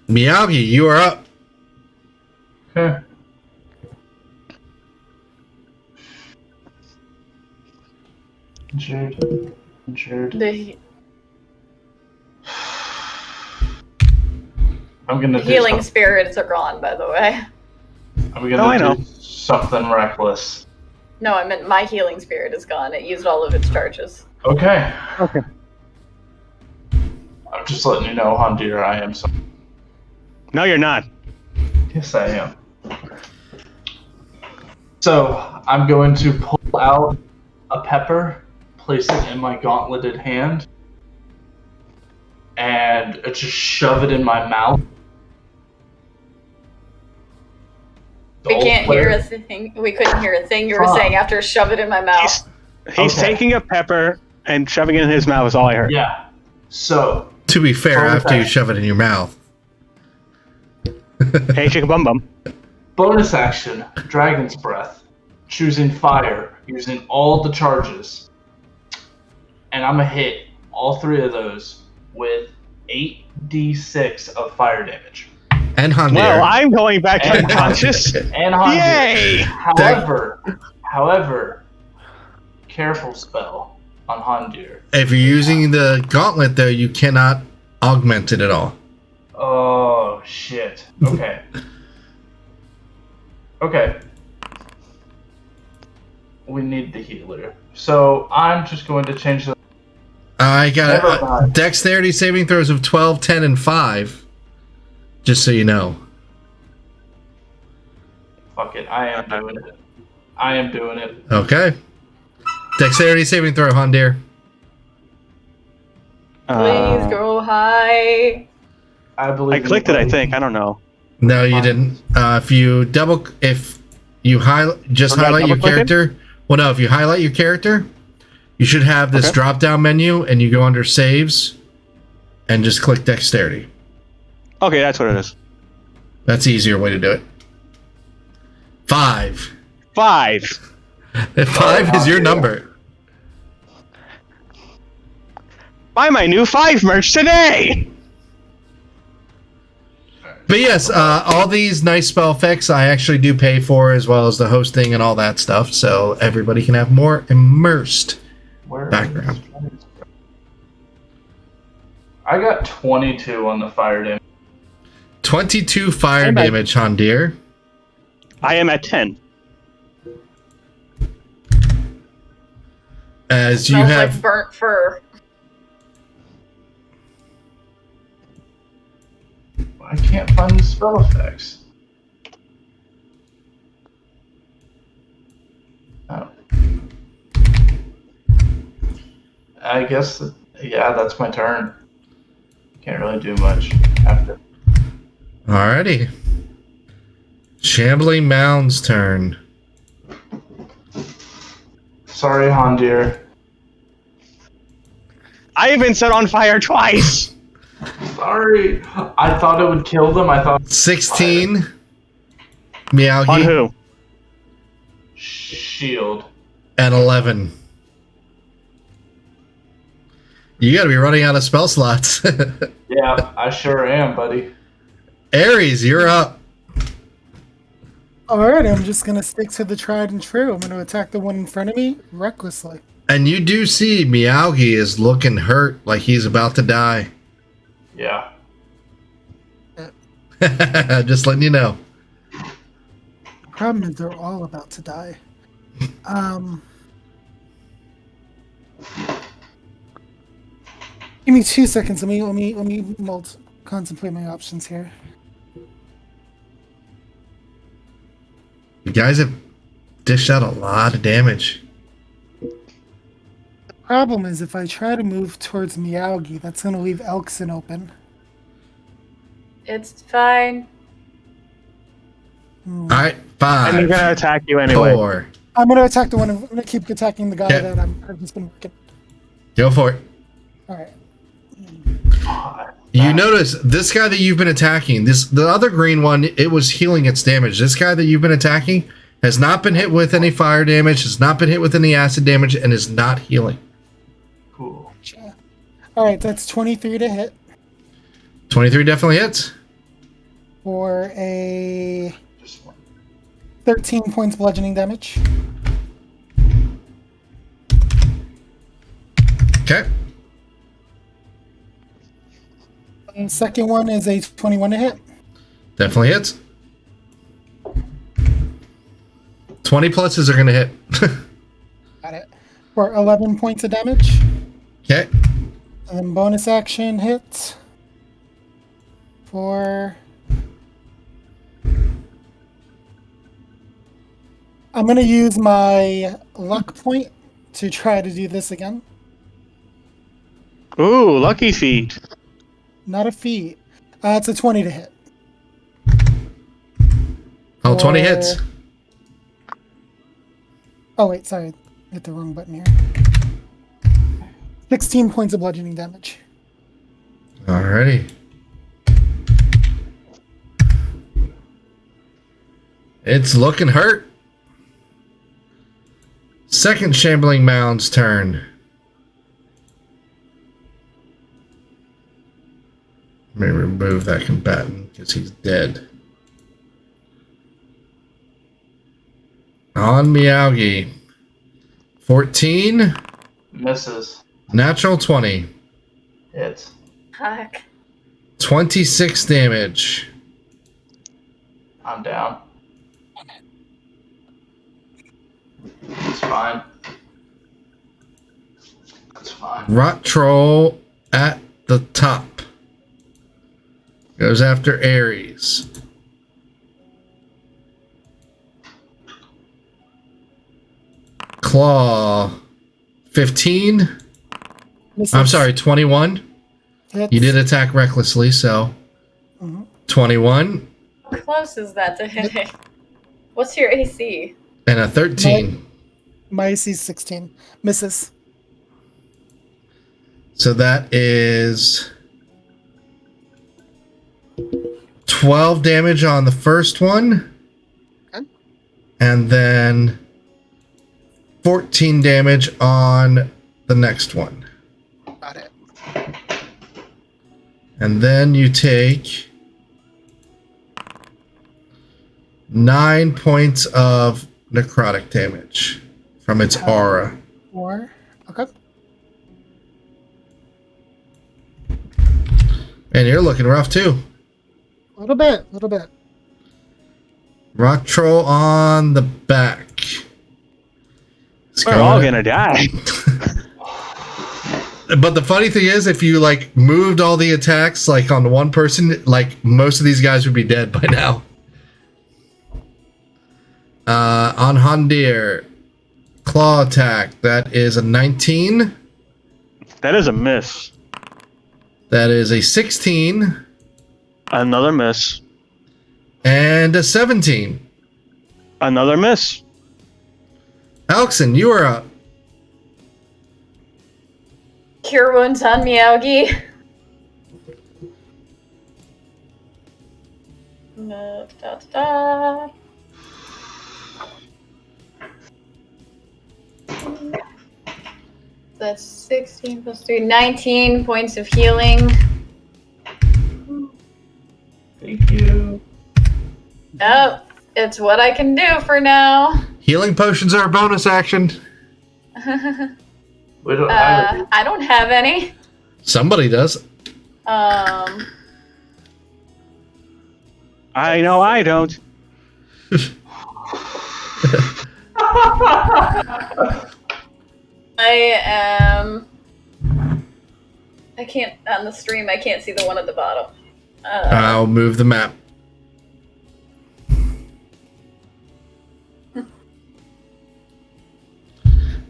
Miyagi, you are up. Okay. Jude. I'm gonna do Healing spirits are gone, by the way. I'm gonna I know. do something reckless. No, I meant my healing spirit is gone. It used all of its charges. Okay. Okay. Just letting you know, Hondir, I am sorry. No, you're not. Yes, I am. So, I'm going to pull out a pepper, place it in my gauntleted hand, and just shove it in my mouth. We can't hear a thing. We couldn't hear a thing you were saying after shove it in my mouth. He's taking a pepper and shoving it in his mouth is all I heard. Yeah. So. To be fair, after you shove it in your mouth. Hey, chicka bum bum. Bonus action, Dragon's Breath. Choosing fire, using all the charges. And I'm going to hit all 3 of those with 8d6 of fire damage. And Hondir. Well, I'm going back to unconscious. And Hondir. Yay! However, careful spell on Hondir. If you're using the gauntlet, though, you cannot augment it at all. Oh, shit. Okay. Okay. We need the healer. So I'm just going to change the... I got dexterity saving throws of 12, 10, and 5. Just so you know. Fuck it. I am doing it. Okay. Dexterity saving throw, Hondir. Please go high. I believe. I clicked it, I think. I don't know. No, you didn't. If you highlight your character. Well, no, if you highlight your character, you should have this drop-down menu, and you go under Saves, and just click Dexterity. Okay, that's what it is. That's the easier way to do it. 5. 5. 5 is your number. Buy my new 5 merch today! But yes, all these nice spell effects I actually do pay for, as well as the hosting and all that stuff, so everybody can have more immersed background. I got 22 on the fire damage. 22 fire damage, Hondir. I am at 10. As you Smells have like burnt fur. I can't find the spell effects. Oh. I guess, yeah, that's my turn. Can't really do much after. Alrighty. Shambling Mound's turn. Sorry, Hondir. I have been set on fire twice! Sorry. I thought it would kill them. I thought 16. Meowgy. On who? Shield. And 11. You gotta be running out of spell slots. Yeah, I sure am, buddy. Ares, you're up. Alright, I'm just gonna stick to the tried and true. I'm gonna attack the one in front of me recklessly. And you do see Meowgy is looking hurt, like he's about to die. Yeah. Just letting you know. Problem is they're all about to die. Give me 2 seconds. Let me contemplate my options here. You guys have dished out a lot of damage. The problem is if I try to move towards Meowgy, that's gonna leave Elkson open. It's fine. Alright, 5. And they're gonna attack you anyway. 4. I'm gonna attack the one. I'm gonna keep attacking the guy that I've just been working. Go for it. Alright. You notice this guy that you've been attacking, the other green one, it was healing its damage. This guy that you've been attacking has not been hit with any fire damage, has not been hit with any acid damage, and is not healing. Cool. Alright, that's 23 to hit 23 definitely hits. for a 13 points bludgeoning damage. Okay. And second one is a 21 to hit. Definitely hits. 20 pluses are going to hit. Got it. For 11 points of damage. Okay. And then bonus action hit 4. I'm going to use my luck point to try to do this again. Ooh, lucky feet. Not a feat. It's a 20 to hit. Oh, 20 hits. Oh, wait, sorry. Hit the wrong button here. 16 points of bludgeoning damage. Alrighty. It's looking hurt. Second Shambling Mound's turn. Let me remove that combatant because he's dead. On Meowgi. 14. Misses. Natural 20. Hits. Fuck. 26 damage. I'm down. It's fine. It's fine. Rot Troll at the top. Goes after Ares. Claw. 15. Misses. I'm sorry, 21. Hits. You did attack recklessly, so 21 How close is that to hitting? What's your AC? and a 13. My AC is 16. Misses. So that is 12 damage on the first one. Okay. And then 14 damage on the next one. Got it. And then you take 9 points of necrotic damage from its aura. 4. Okay. And you're looking rough too. A little bit. Rock Troll on the back. It's We're all gonna die. But the funny thing is, if you like moved all the attacks like on one person, like most of these guys would be dead by now. On Hondir, claw attack. That is a 19. That is a miss. That is a 16 Another miss. and a 17. Another miss. Alexon, you are up. Cure wounds on Meowgi. Da. That's 16 plus 3, 19 points of healing. Thank you. Oh, it's what I can do for now. Healing potions are a bonus action. We don't have it. I don't have any. Somebody does. I know I don't. I can't, on the stream, I can't see the one at the bottom. I'll move the map.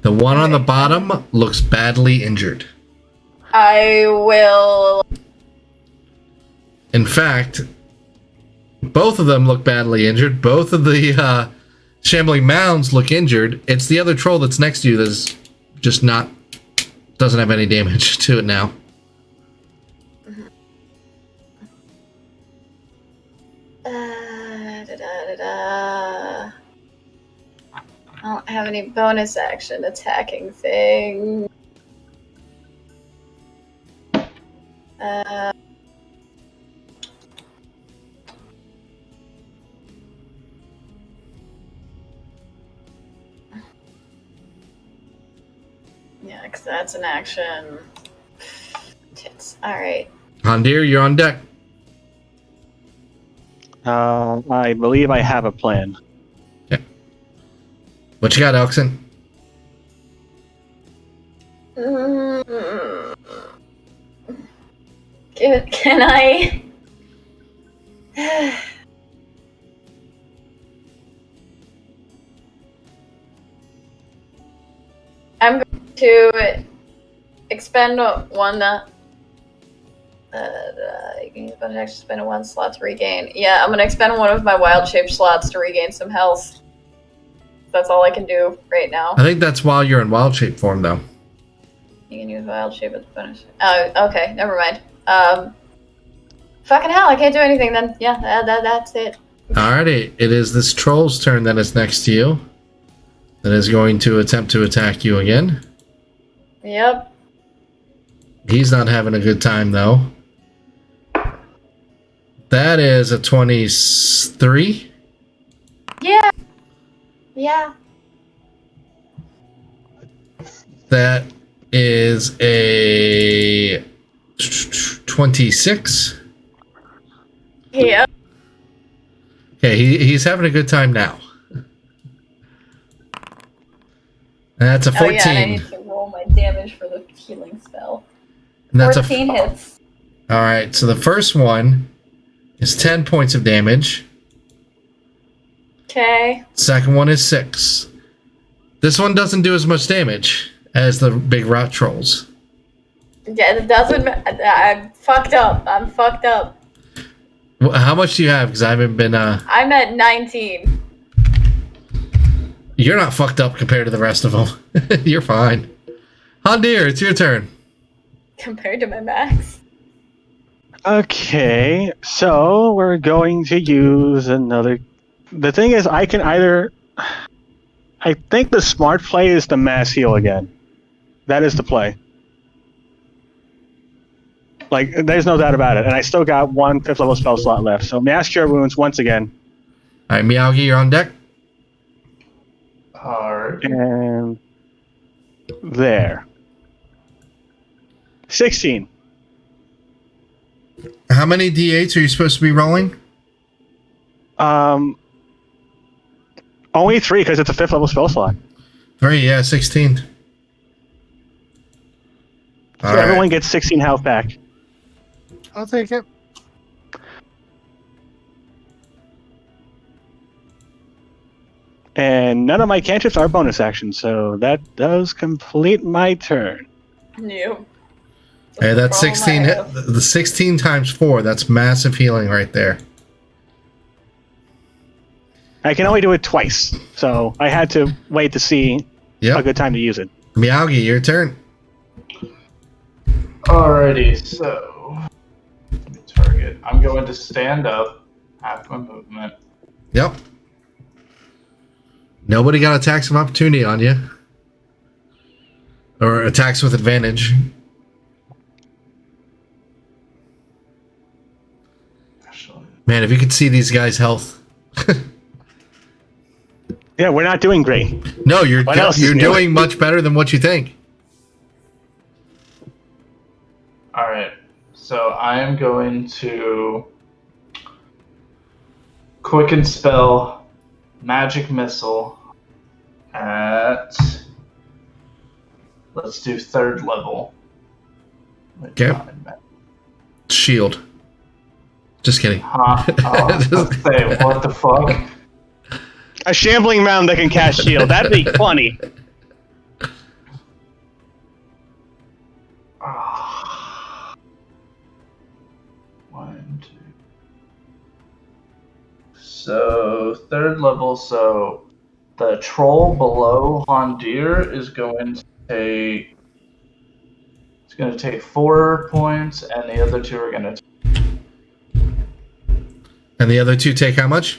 The one on the bottom looks badly injured. I will. In fact, both of them look badly injured. Both of the shambling mounds look injured. It's the other troll that's next to you that's just doesn't have any damage to it now. I don't have any bonus action attacking thing. Yeah, because that's an action. Tits. Alright. Hondir, you're on deck. I believe I have a plan. What you got, Elkson? Can I I'm going to expend one. You can use bonus action to spend one slot to regain. Yeah, I'm going to expend one of my wild shape slots to regain some health. That's all I can do right now. I think that's while you're in wild shape form, though. You can use wild shape as a bonus. Oh, okay, never mind. Fucking hell, I can't do anything then. Yeah, that's it. Alrighty, it is this troll's turn that is next to you. That is going to attempt to attack you again. Yep. He's not having a good time, though. That is a 23. Yeah. Yeah. That is a 26. Yeah. Okay, he's having a good time now. That's a 14. Oh, yeah, and I need to roll my damage for the healing spell. And that's 14 hits. Alright, so the first one is 10 points of damage. Okay. Second one is 6. This one doesn't do as much damage as the big rot trolls. Yeah, it doesn't. I'm fucked up. How much do you have? Because I haven't been. I'm at 19. You're not fucked up compared to the rest of them. You're fine. Hondir, it's your turn. Compared to my max. Okay, so we're going to use another. The thing is, I can either. I think the smart play is the mass heal again. That is the play. Like, there's no doubt about it. And I still got one 5th level spell slot left. So Mass Cure Wounds once again. Alright, Miyagi, you're on deck. Alright. And there. 16. How many d8s are you supposed to be rolling? Only 3 because it's a 5th level spell slot. 3, yeah, 16. So All right. everyone gets 16 health back. I'll take it. And none of my cantrips are bonus actions, so that does complete my turn. New. Hey, that's 16. The 16 times 4. That's massive healing right there. I can only do it twice, so I had to wait to see a good time to use it. Miyagi, your turn. Alrighty, so let me target. I'm going to stand up, half my movement. Yep. Nobody got attacks of opportunity on you. Or attacks with advantage. Man, if you could see these guys' health. Yeah, we're not doing great. No, you're What else is you're new? doing much better than what you think. Alright, so I am going to quicken spell magic missile at, let's do 3rd level. Okay. Shield. Just kidding. Huh? Oh, I was about to say, what the fuck? A shambling mound that can cast shield. That'd be funny. One, two. So 3rd level. So the troll below Hondir is going to take. It's going to take 4 points, and the other 2 are going to. And the other 2 take how much?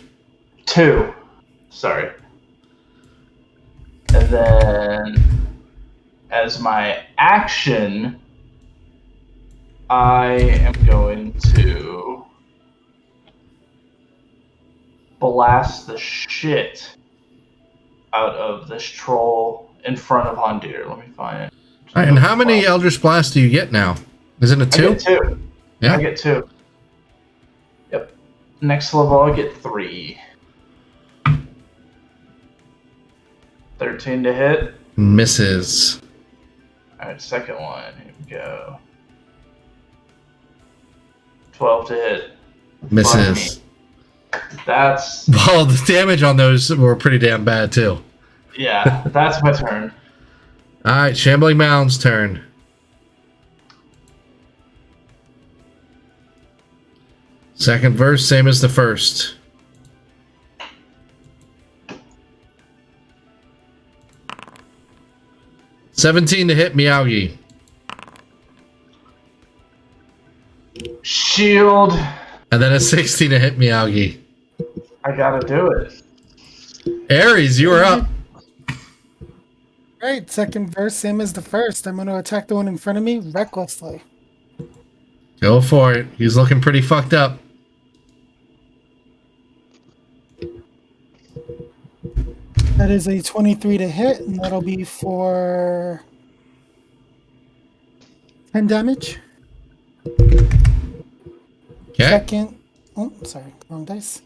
2. Sorry. And then, as my action, I am going to blast the shit out of this troll in front of Hondir. Let me find it. All right, and how many Eldritch Blasts do you get now? Is it a 2? I get 2. Yeah. I get 2. Yep. Next level, I get 3. 13 to hit. Misses. Alright, second one. Here we go. 12 to hit. Misses. That's Well, the damage on those were pretty damn bad too. yeah. That's my turn. All right, Shambling Mound's turn. Second verse, same as the first. $17 to hit Miyagi. Shield. And then a 16 to hit Miyagi. I gotta do it. Ares, you are up. Right, second verse, same as the first. I'm going to attack the one in front of me recklessly. Go for it. He's looking pretty fucked up. That is a 23 to hit, and that'll be for 10 damage. Okay. Second, oh, sorry, wrong dice.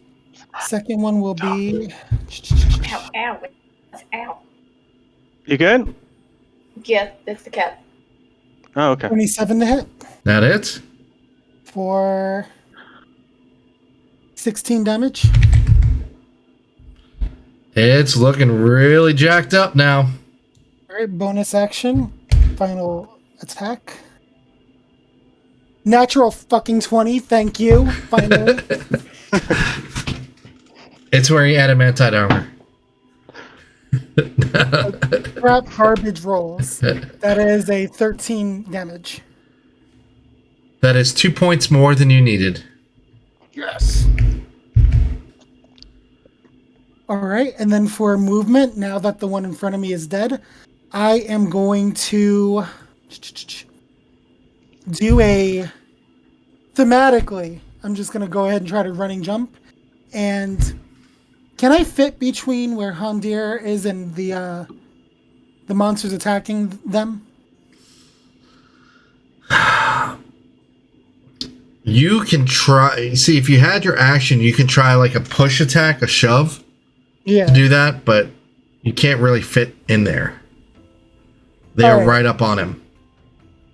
Second one will be Ow, ow, ow. You good? Yeah, it's the cat. Oh, okay. 27 to hit That it? for 16 damage. It's looking really jacked up now. All right, bonus action, final attack. Natural fucking 20, thank you, finally. It's wearing adamantite armor. Crap garbage rolls. That is a 13 damage. That is 2 points more than you needed. Yes. All right, and then for movement, now that the one in front of me is dead, I am going to do a thematically. I'm just going to go ahead and try to running jump. And can I fit between where Hondir is and the monsters attacking them? You can try. See, if you had your action, you can try like a push attack, a shove. Yeah. To do that, but you can't really fit in there. They're Alright. right up on him.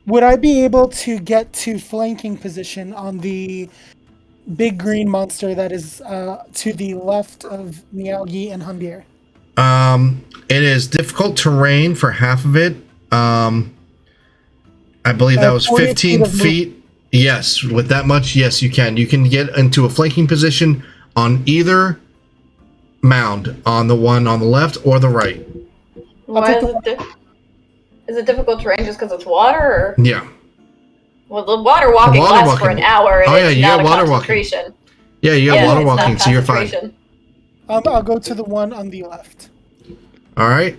Would I be able to get to flanking position on the big green monster that is to the left of Miyagi and Hondir? It is difficult terrain for half of it. I believe that was 40 15 feet of feet. Yes, with that much, yes, you can. You can get into a flanking position on either mound, on the one on the left or the right. Why is it difficult terrain just because it's water? Or? Yeah. Well, the water walking water lasts for walking. an hour. And Oh, yeah, it's you not got a water walking. concentration. Yeah, you got water it's not walking, so you're fine. concentration. I'll go to the one on the left. All right.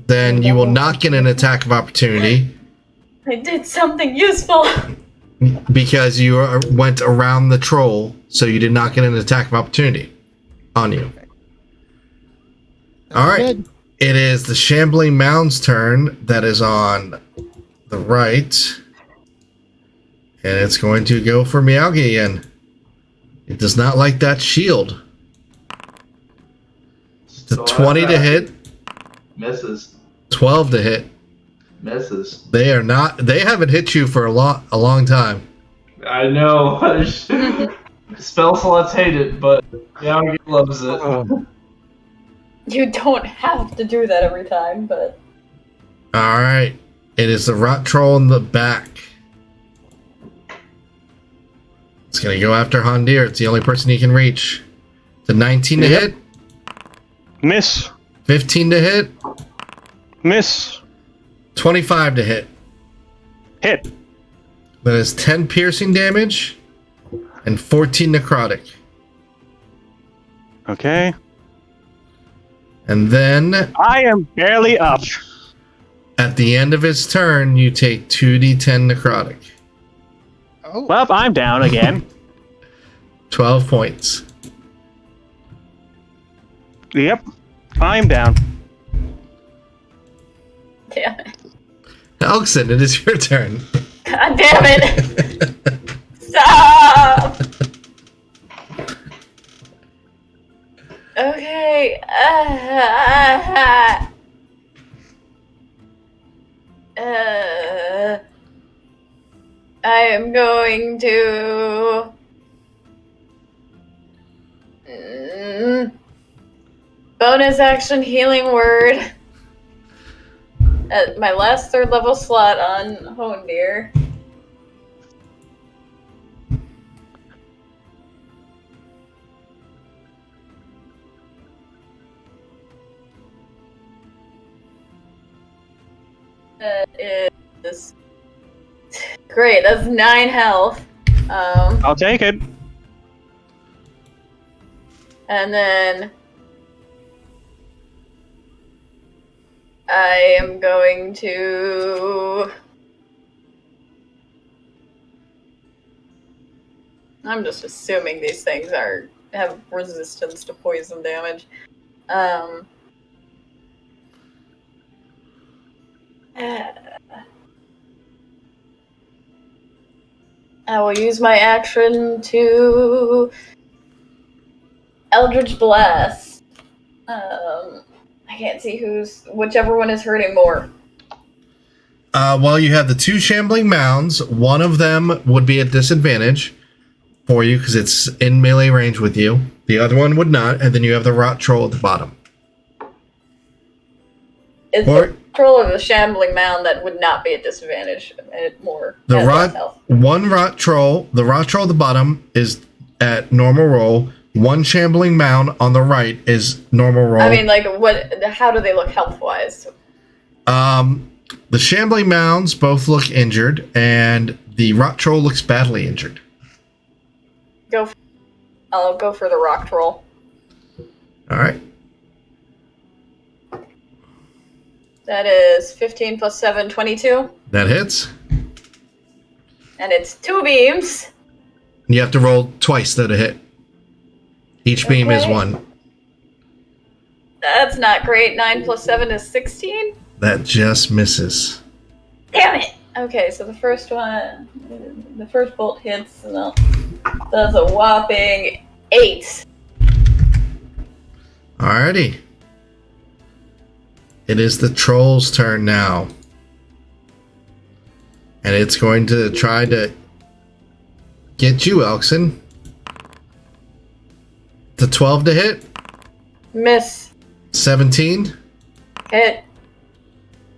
Then you will not get an attack of opportunity I did something useful. because you went around the troll, so you did not get an attack of opportunity on you. All right. Good. It is the Shambling Mound's turn. That is on the right. And it's going to go for Miyagi again. It does not like that shield. The Still 20 have to that. hit, Misses. 12 to hit. Misses. They haven't hit you for a long time. I know. Spell slots hate it, but Miyagi loves it. You don't have to do that every time, but All right. It is the rot troll in the back. It's going to go after Hondir. It's the only person he can reach. The 19 to Yep. hit, Miss. 15 to hit, Miss. 25 to hit. Hit. That is 10 piercing damage and 14 necrotic. Okay. And then I am barely up. at the end of his turn, you take 2d10 necrotic. Oh, Well, I'm down again. 12 points. Yep. I'm down. damn it. Elkson, it is your turn. God damn it! Stop! Okay. I am going to Bonus action healing word. At my last 3rd level slot on Hondir. That is great. That's 9 health. I'll take it. And then I am going to. I'm just assuming these things have resistance to poison damage. I will use my action to Eldritch Blast. I can't see whichever one is hurting more. Well, you have the 2 shambling mounds. One of them would be at disadvantage for you because it's in melee range with you. The other one would not, and then you have the rot troll at the bottom. Is the troll of the shambling mound that would not be at disadvantage more? The rot troll at the bottom is at normal roll. One shambling mound on the right is normal roll. I mean, like, how do they look health-wise? The shambling mounds both look injured, and the rot troll looks badly injured. I'll go for the rock troll. All right. That is 15 plus 7, 22. That hits. And it's 2 beams. You have to roll twice though to hit. Each beam is 1. That's not great. 9 plus 7 is 16. That just misses. Damn it! Okay, so the first bolt hits and does a whopping 8. Alrighty. It is the troll's turn now. And it's going to try to get you, Elkson. The 12 to hit. Miss. 17. Hit.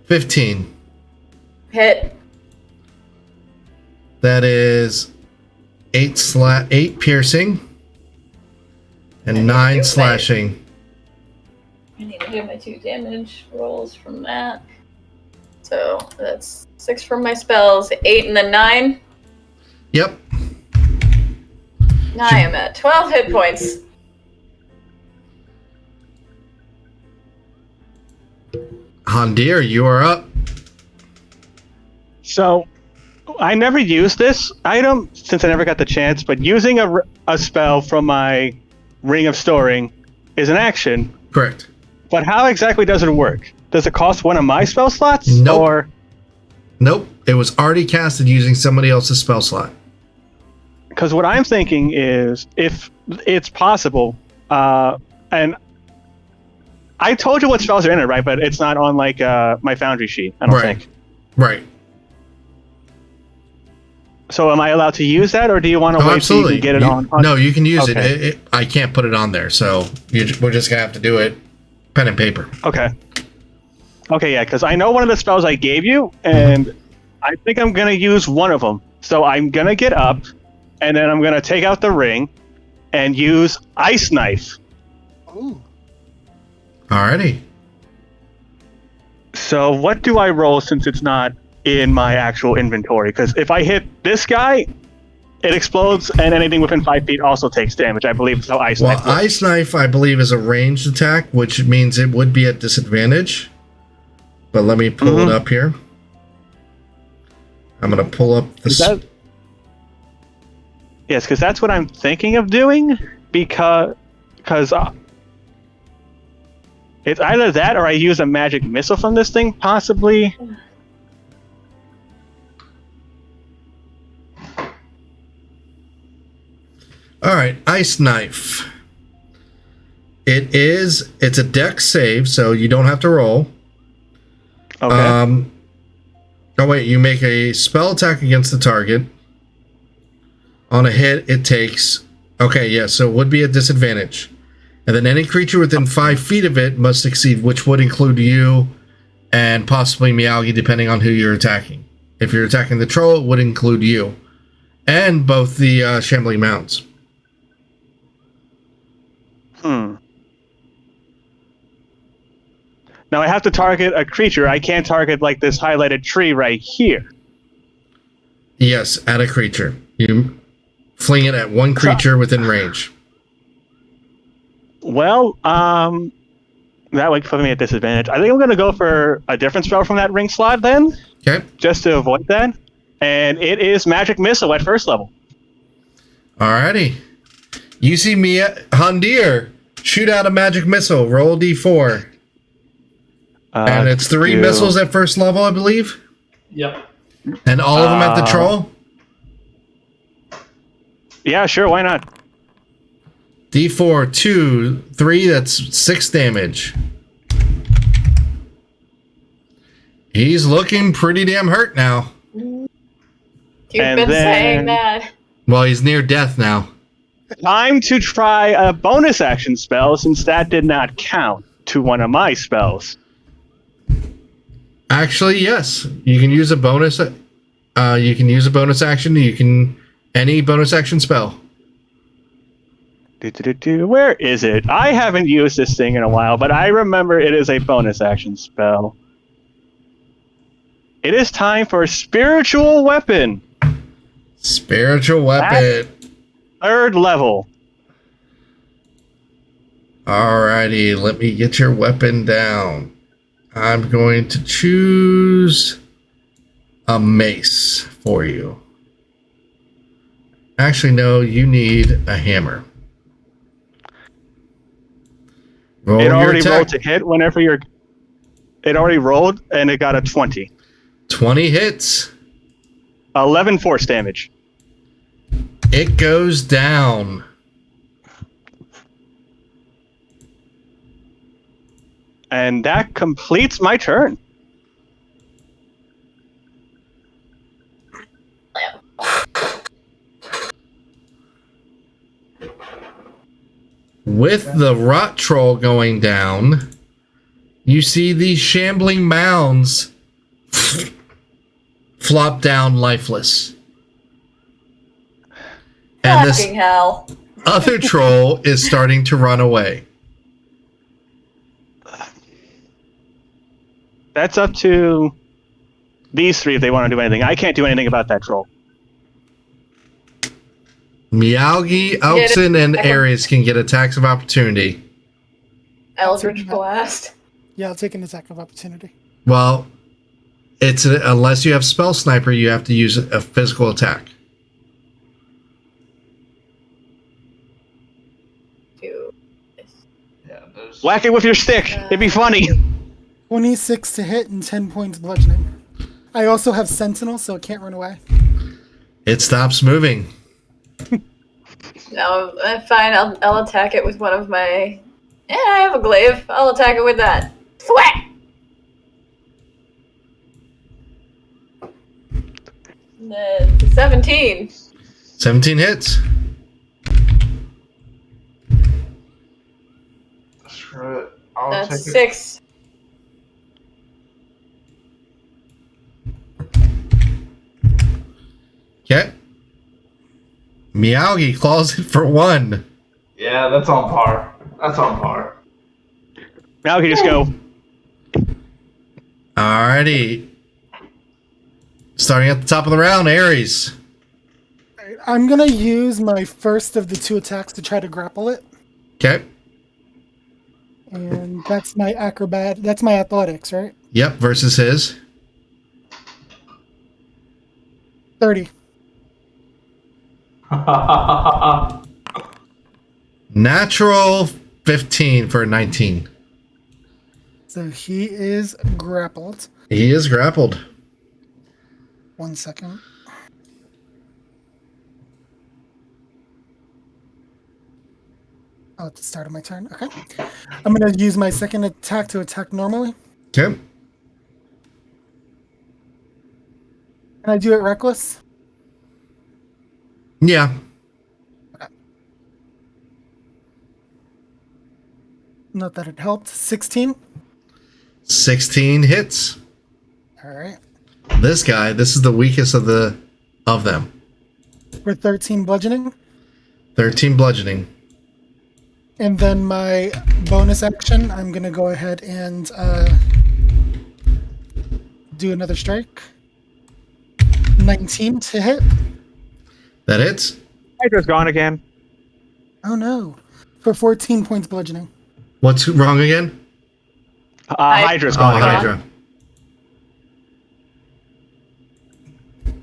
15. Hit. That is 8 piercing and 9 slashing. I need to do my 2 damage rolls from that. So that's 6 from my spells, 8 and then 9. Yep. Now I am at 12 hit points. Hondir, you are up. So, I never used this item since I never got the chance, but using a spell from my Ring of Storing is an action. Correct. But how exactly does it work? Does it cost one of my spell slots? Nope. Or... Nope. It was already casted using somebody else's spell slot. Because what I'm thinking is, if it's possible, and I told you what spells are in it, right? But it's not on like my Foundry sheet, I don't think. Right. So am I allowed to use that, or do you want to wait so you can get it on? No, you can use it. I can't put it on there, so we're just going to have to do it pen and paper. Okay, yeah, because I know one of the spells I gave you, and I think I'm going to use one of them. So I'm going to get up, and then I'm going to take out the ring and use Ice Knife. Ooh. Alrighty. So what do I roll since it's not in my actual inventory? Because if I hit this guy, it explodes, and anything within 5 feet also takes damage. I believe it's how Ice Knife works. Ice Knife, I believe, is a ranged attack, which means it would be at disadvantage. But let me pull it up here. I'm going to pull up the... Yes, because that's what I'm thinking of doing, because it's either that or I use a magic missile from this thing, possibly. All right, Ice Knife. It's a dex save, so you don't have to roll. Okay. Oh wait, you make a spell attack against the target. On a hit, it takes Okay, yeah, so it would be a disadvantage. And then any creature within 5 feet of it must succeed, which would include you and possibly Meowgi, depending on who you're attacking. If you're attacking the troll, it would include you. And both the Shambling Mounds. Now I have to target a creature. I can't target like this highlighted tree right here. Yes, at a creature. You fling it at one creature within range. Well, that would put me at disadvantage. I think I'm going to go for a different spell from that ring slot then. Okay. Just to avoid that. And it is Magic Missile at first level. Alrighty. You see Handir shoot out a Magic Missile. Roll D4. And it's 3 missiles at first level, I believe. Yep. And all of them at the troll? Yeah, sure. Why not? D4, 2, 3, that's 6 damage. He's looking pretty damn hurt now. You've been saying that. Well, he's near death now. Time to try a bonus action spell since that did not count to one of my spells. Actually, yes. You can use a bonus. You can use a bonus action. You can any bonus action spell. Where is it? I haven't used this thing in a while, but I remember it is a bonus action spell. It is time for Spiritual Weapon. Spiritual Weapon. Third level. Alrighty, let me get your weapon down. I'm going to choose a mace for you. Actually, no, you need a hammer. Roll it your already attack. rolled to hit whenever you're... It already rolled, and it got a 20. 20 hits. 11 force damage. It goes down. And that completes my turn. With the rot troll going down, you see these shambling mounds flop down lifeless. And this Fucking hell. other troll is starting to run away. That's up to these three if they want to do anything. I can't do anything about that troll. Meowgi, Elkson, and Ares can get attacks of opportunity. Eldritch Blast. Yeah, I'll take an attack of opportunity. Well, it's unless you have Spell Sniper, you have to use a physical attack. Whack it with your stick. It'd be funny. 26 to hit and 10 points bludgeoning. I also have Sentinel, so it can't run away. It stops moving. No, fine. I'll attack it with one of my... Yeah, I have a glaive. I'll attack it with that. Thwack! 17. 17 hits. Screw it. I'll That's take 6. Okay. Meowgi claws it for 1. Yeah, that's on par. That's on par. Now we can just go. Alrighty. Starting at the top of the round, Ares. Alright, I'm gonna use my first of the 2 attacks to try to grapple it. Okay. And that's my that's my athletics, right? Yep, versus his. 30. Natural 15 for 19. So he is grappled. He is grappled. 1 second. Oh, at the start of my turn. Okay. I'm going to use my second attack to attack normally. Okay. Can I do it reckless? Yeah. Not that it helped. 16. 16 hits. All right. This is the weakest of them. For 13 bludgeoning. 13 bludgeoning. And then my bonus action, I'm going to go ahead and do another strike. 19 to hit. That hits. Hydra's gone again. Oh no. For 14 points bludgeoning. What's wrong again? Hydra's Oh, gone again. Hydra.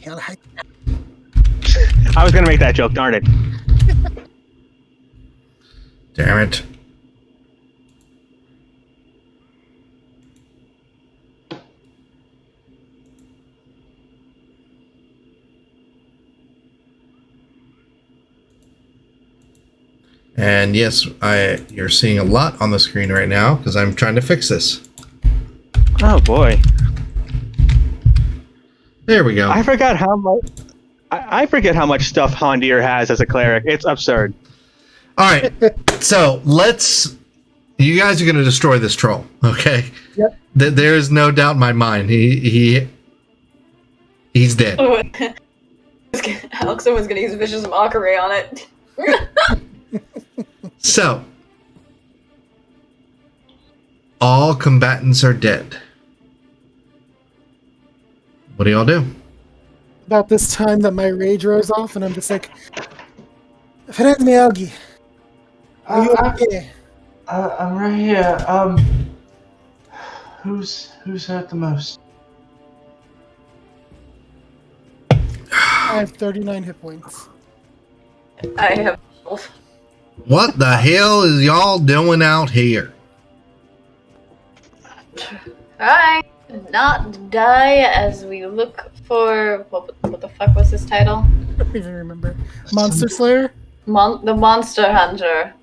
Hell, I was gonna make that joke, darn it. Damn it. And yes, you're seeing a lot on the screen right now because I'm trying to fix this. Oh boy. There we go. I forgot how much. I forget how much stuff Hondir has as a cleric. It's absurd. All right, so you guys are going to destroy this troll, okay? Yep. There is no doubt in my mind. He's dead. Alex was gonna use vicious mockery on it. So, all combatants are dead. What do y'all do? about this time that my rage rose off, and I'm just like, Friend Miyagi, are you okay? I'm right here. Who's hurt the most? I have 39 hit points. I have 12. What the hell is y'all doing out here? Try not to die as we look for what the fuck was his title? I don't even remember. Monster Slayer? The Monster Hunter.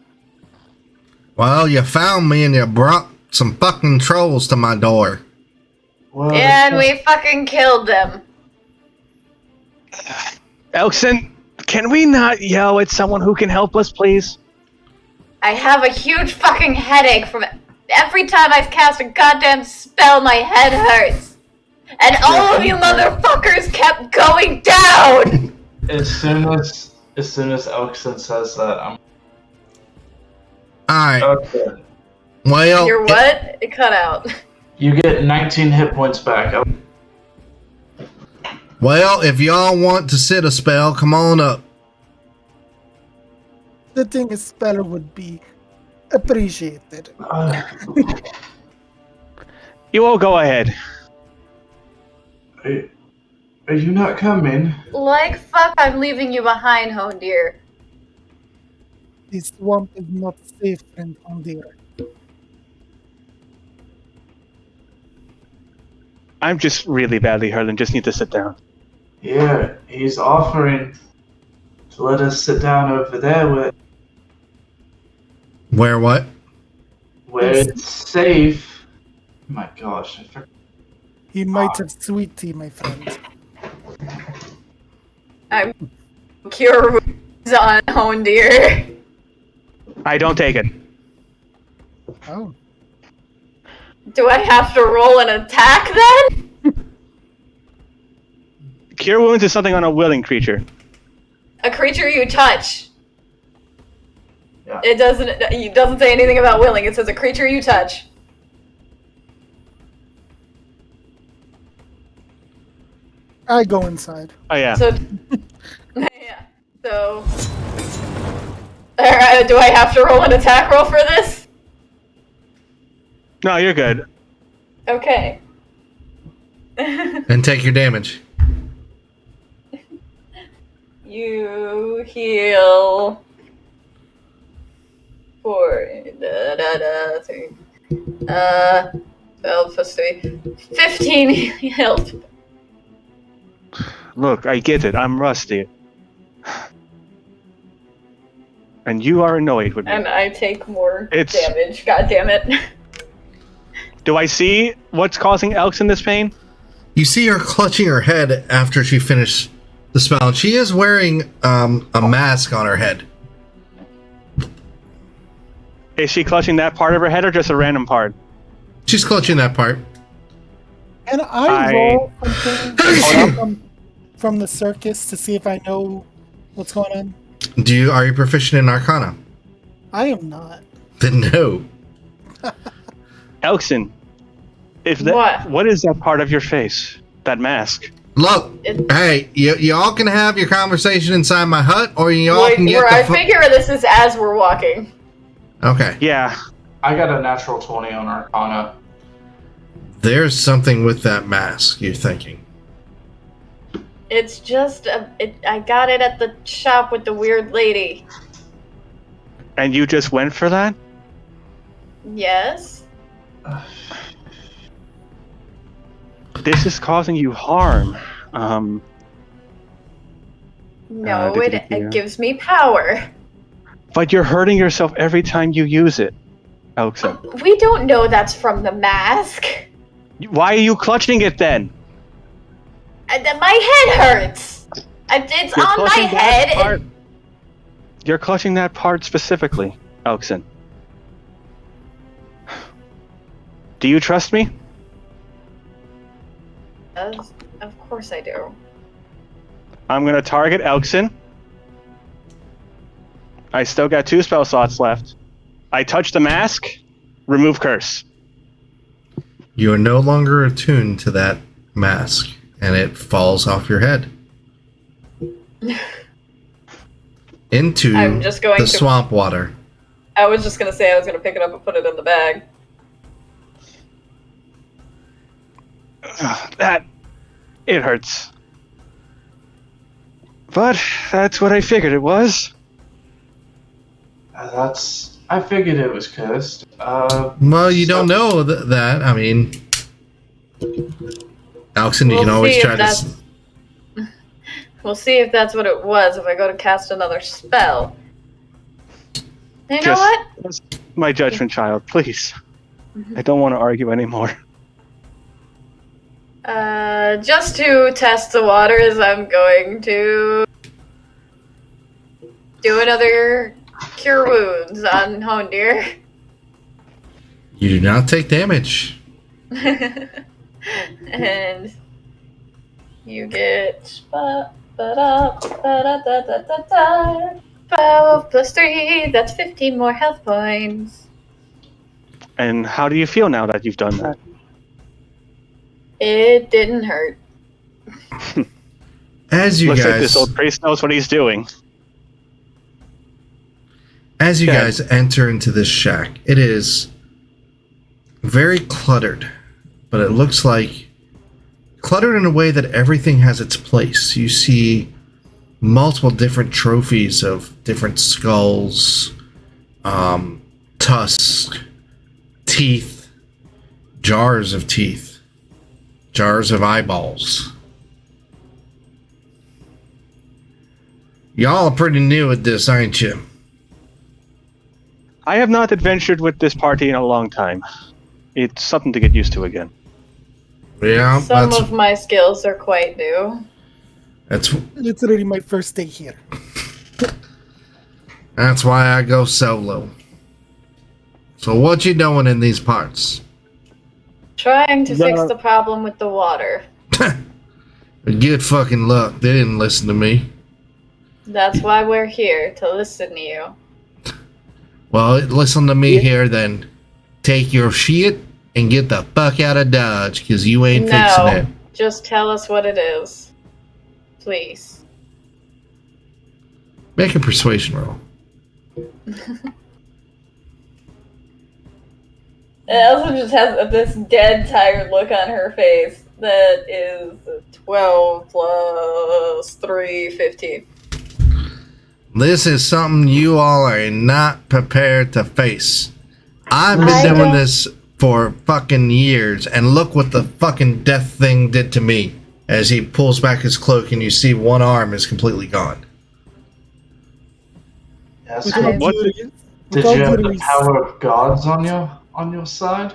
Well, you found me and you brought some fucking trolls to my door. Well, And we fucking killed them. Elkson, can we not yell at someone who can help us, please? I have a huge fucking headache from it. Every time I cast a goddamn spell, my head hurts. And all of you motherfuckers kept going down! as soon as Elkson says that, I'm Alright, okay. well... You're what? It cut out. You get 19 hit points back. Well, if y'all want to sit a spell, come on up. The thing a spell would be appreciated. You all go ahead. Are you not coming? Like fuck, I'm leaving you behind, Hondir. This swamp is not safe, friend Hondir. I'm just really badly hurt and just need to sit down. Yeah, he's offering to let us sit down over there Where what? where it's safe. Oh my gosh, I forgot. He might have sweet tea, my friend. I'm cure wounds on Hondir. I don't take it. Oh. Do I have to roll an attack then? Cure wounds is something on a willing creature. A creature you touch. Yeah. It doesn't say anything about willing. It says a creature you touch. I go inside. Oh yeah. So, yeah. So, do I have to roll an attack roll for this? No, you're good. Okay. And take your damage. You heal 12 plus 3. 15 health. Look, I get it. I'm rusty. And you are annoyed with me. And I take more It's- damage. God damn it. Do I see what's causing Elkson this pain? You see her clutching her head after she finished the spell. She is wearing a mask on her head. Is she clutching that part of her head or just a random part? She's clutching that part. And I roll something from the circus to see if I know what's going on. Are you proficient in Arcana? I am not. Then no. Elkson, what is that part of your face? That mask? Look, hey, y'all can have your conversation inside my hut, or y'all can get I figure this is as we're walking. Okay. Yeah. I got a natural 20 on Arcana. There's something with that mask, you're thinking. It's just, I got it at the shop with the weird lady. And you just went for that? Yes. This is causing you harm. No, it gives me power. But you're hurting yourself every time you use it, Elkson. We don't know that's from the mask. Why are you clutching it then? My head hurts. It's You're on my clutching that head. part- You're clutching that part specifically, Elkson. Do you trust me? Of course I do. I'm gonna target Elkson. I still got 2 spell slots left. I touch the mask, remove curse. You are no longer attuned to that mask, and it falls off your head. Into I'm just going the swamp water. I was just gonna say I was gonna pick it up and put it in the bag. It hurts. But that's what I figured it was. I figured it was cursed. Well, you don't know that. I mean, Alexon, you can always try to. We'll see if that's what it was if I go to cast another spell. You know what? My judgment, child, please. I don't want to argue anymore. Just to test the waters, I'm going to do another cure wounds on Hondir. You do not take damage. And you get 12 plus 3, that's 15 more health points. And how do you feel now that you've done that? It didn't hurt. As you Looks guys, like this old priest knows what he's doing. As you guys enter into this shack, it is very cluttered, but it looks like cluttered in a way that everything has its place. You see multiple different trophies of different skulls, tusks, teeth, jars of teeth, jars of eyeballs. Y'all are pretty new at this, aren't you? I have not adventured with this party in a long time. It's something to get used to again. Yeah, Some of my skills are quite new. That's literally my first day here. That's why I go solo. So what you doing in these parts? Trying to fix the problem with the water. Good fucking luck. They didn't listen to me. That's why we're here, to listen to you. Well, listen to me here then. Take your shit and get the fuck out of Dodge, because you ain't fixing it. Just tell us what it is. Please. Make a persuasion roll. Elsa just has this dead, tired look on her face. That is 12 plus 3, 15. This is something you all are not prepared to face. I've been doing this for fucking years, and look what the fucking death thing did to me. As he pulls back his cloak and you see one arm is completely gone. Yes. Did you have the power of gods on your side?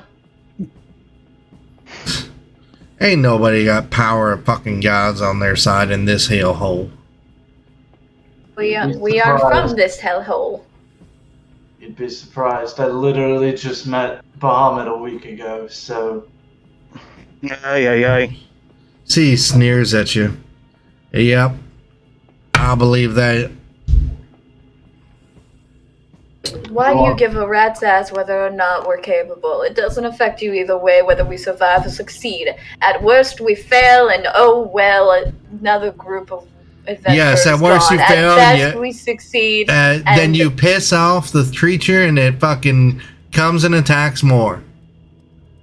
Ain't nobody got power of fucking gods on their side in this hellhole. We are from this hellhole. You'd be surprised. I literally just met Bahamut a week ago, so... Ay. See, he sneers at you. Yep. I'll believe that. Why do you give a rat's ass whether or not we're capable? It doesn't affect you either way whether we survive or succeed. At worst, we fail, and oh well, another group of adventurers Yes, at worst gone. you fail, At best, yeah. we succeed. Then you piss off the creature and it fucking comes and attacks more.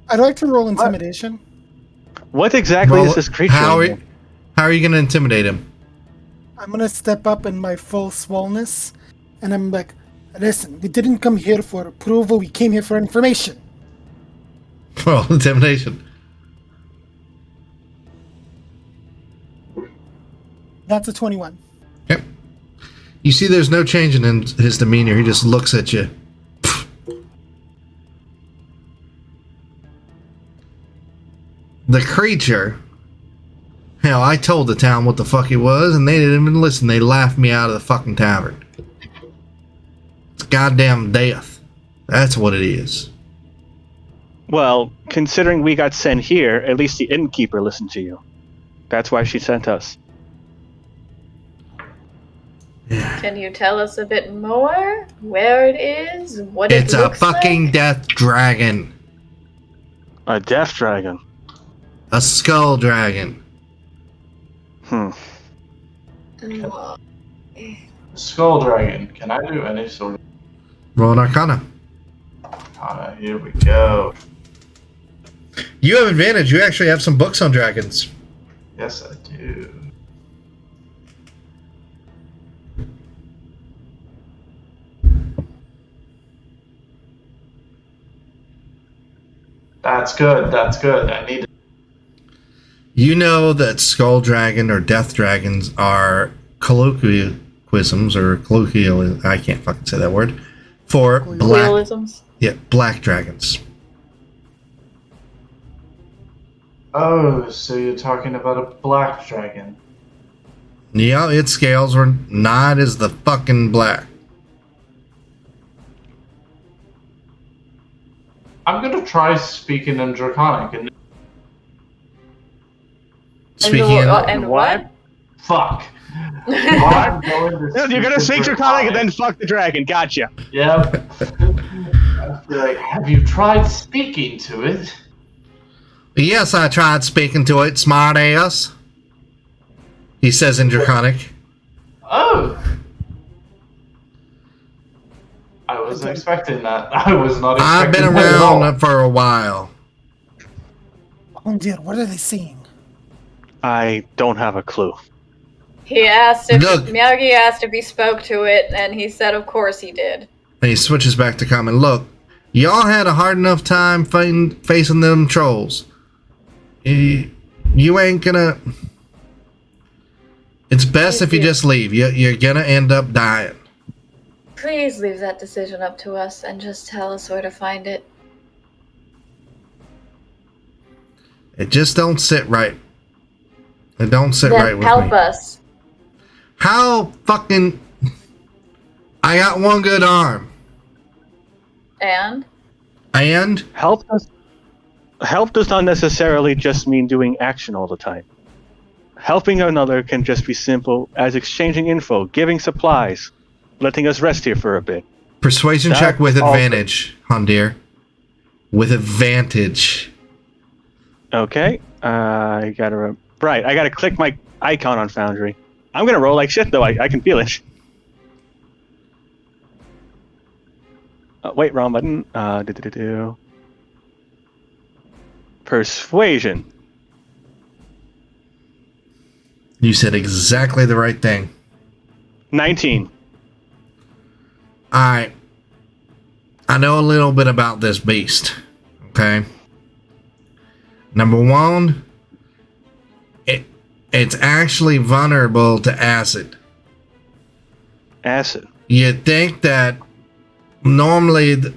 I'd like to roll intimidation. What exactly is this creature? How are you going to intimidate him? I'm going to step up in my full swollenness, and I'm like, listen, we didn't come here for approval, we came here for information. Well, intimidation. That's a 21. Yep. You see there's no change in his demeanor. He just looks at you. The creature... Hell, I told the town what the fuck it was, and they didn't even listen. They laughed me out of the fucking tavern. It's goddamn death. That's what it is. Well, considering we got sent here, at least the innkeeper listened to you. That's why she sent us. Can you tell us a bit more? Where it is? What it It's a looks fucking like? death dragon. A death dragon. A skull dragon. Skull Dragon. Can I do any sort of... Roll an Arcana. Here we go. You have advantage. You actually have some books on dragons. Yes, I do. That's good. That's good. I need it. You know that skull dragon or death dragons are colloquialisms or colloquial. I can't fucking say that word. For black. Realisms? Yeah, black dragons. Oh, so you're talking about a black dragon. Yeah, its scales were not as the fucking black. I'm gonna try speaking in Draconic and... Speaking and what? Fuck. I'm going to You're gonna say Draconic and then fuck the dragon. Gotcha. Yep. I feel like, have you tried speaking to it? Yes, I tried speaking to it, smart ass. He says in Draconic. Oh. I wasn't expecting that. I was not expecting I've been that at all. around for a while. Oh dear, what are they saying? I don't have a clue. He asked if Look. Miyagi asked if he spoke to it, and he said, "Of course he did." And he switches back to common. Look, y'all had a hard enough time facing them trolls. You ain't gonna... It's best if you just leave. You're gonna end up dying. Please leave that decision up to us and just tell us where to find it. It just don't sit right. It don't sit Then right with help me. us. How fucking... I got one good arm. And? And... Help does not necessarily just mean doing action all the time. Helping another can just be simple as exchanging info, giving supplies, letting us rest here for a bit. Persuasion That check with also- advantage, Hondir. With advantage. Okay, I gotta... Right, I gotta click my icon on Foundry. I'm gonna roll like shit though, I can feel it. Wait, wrong button. Persuasion. You said exactly the right thing. 19. Alright. I know a little bit about this beast. Okay? Number one, it's actually vulnerable to acid. Acid. You'd think that normally the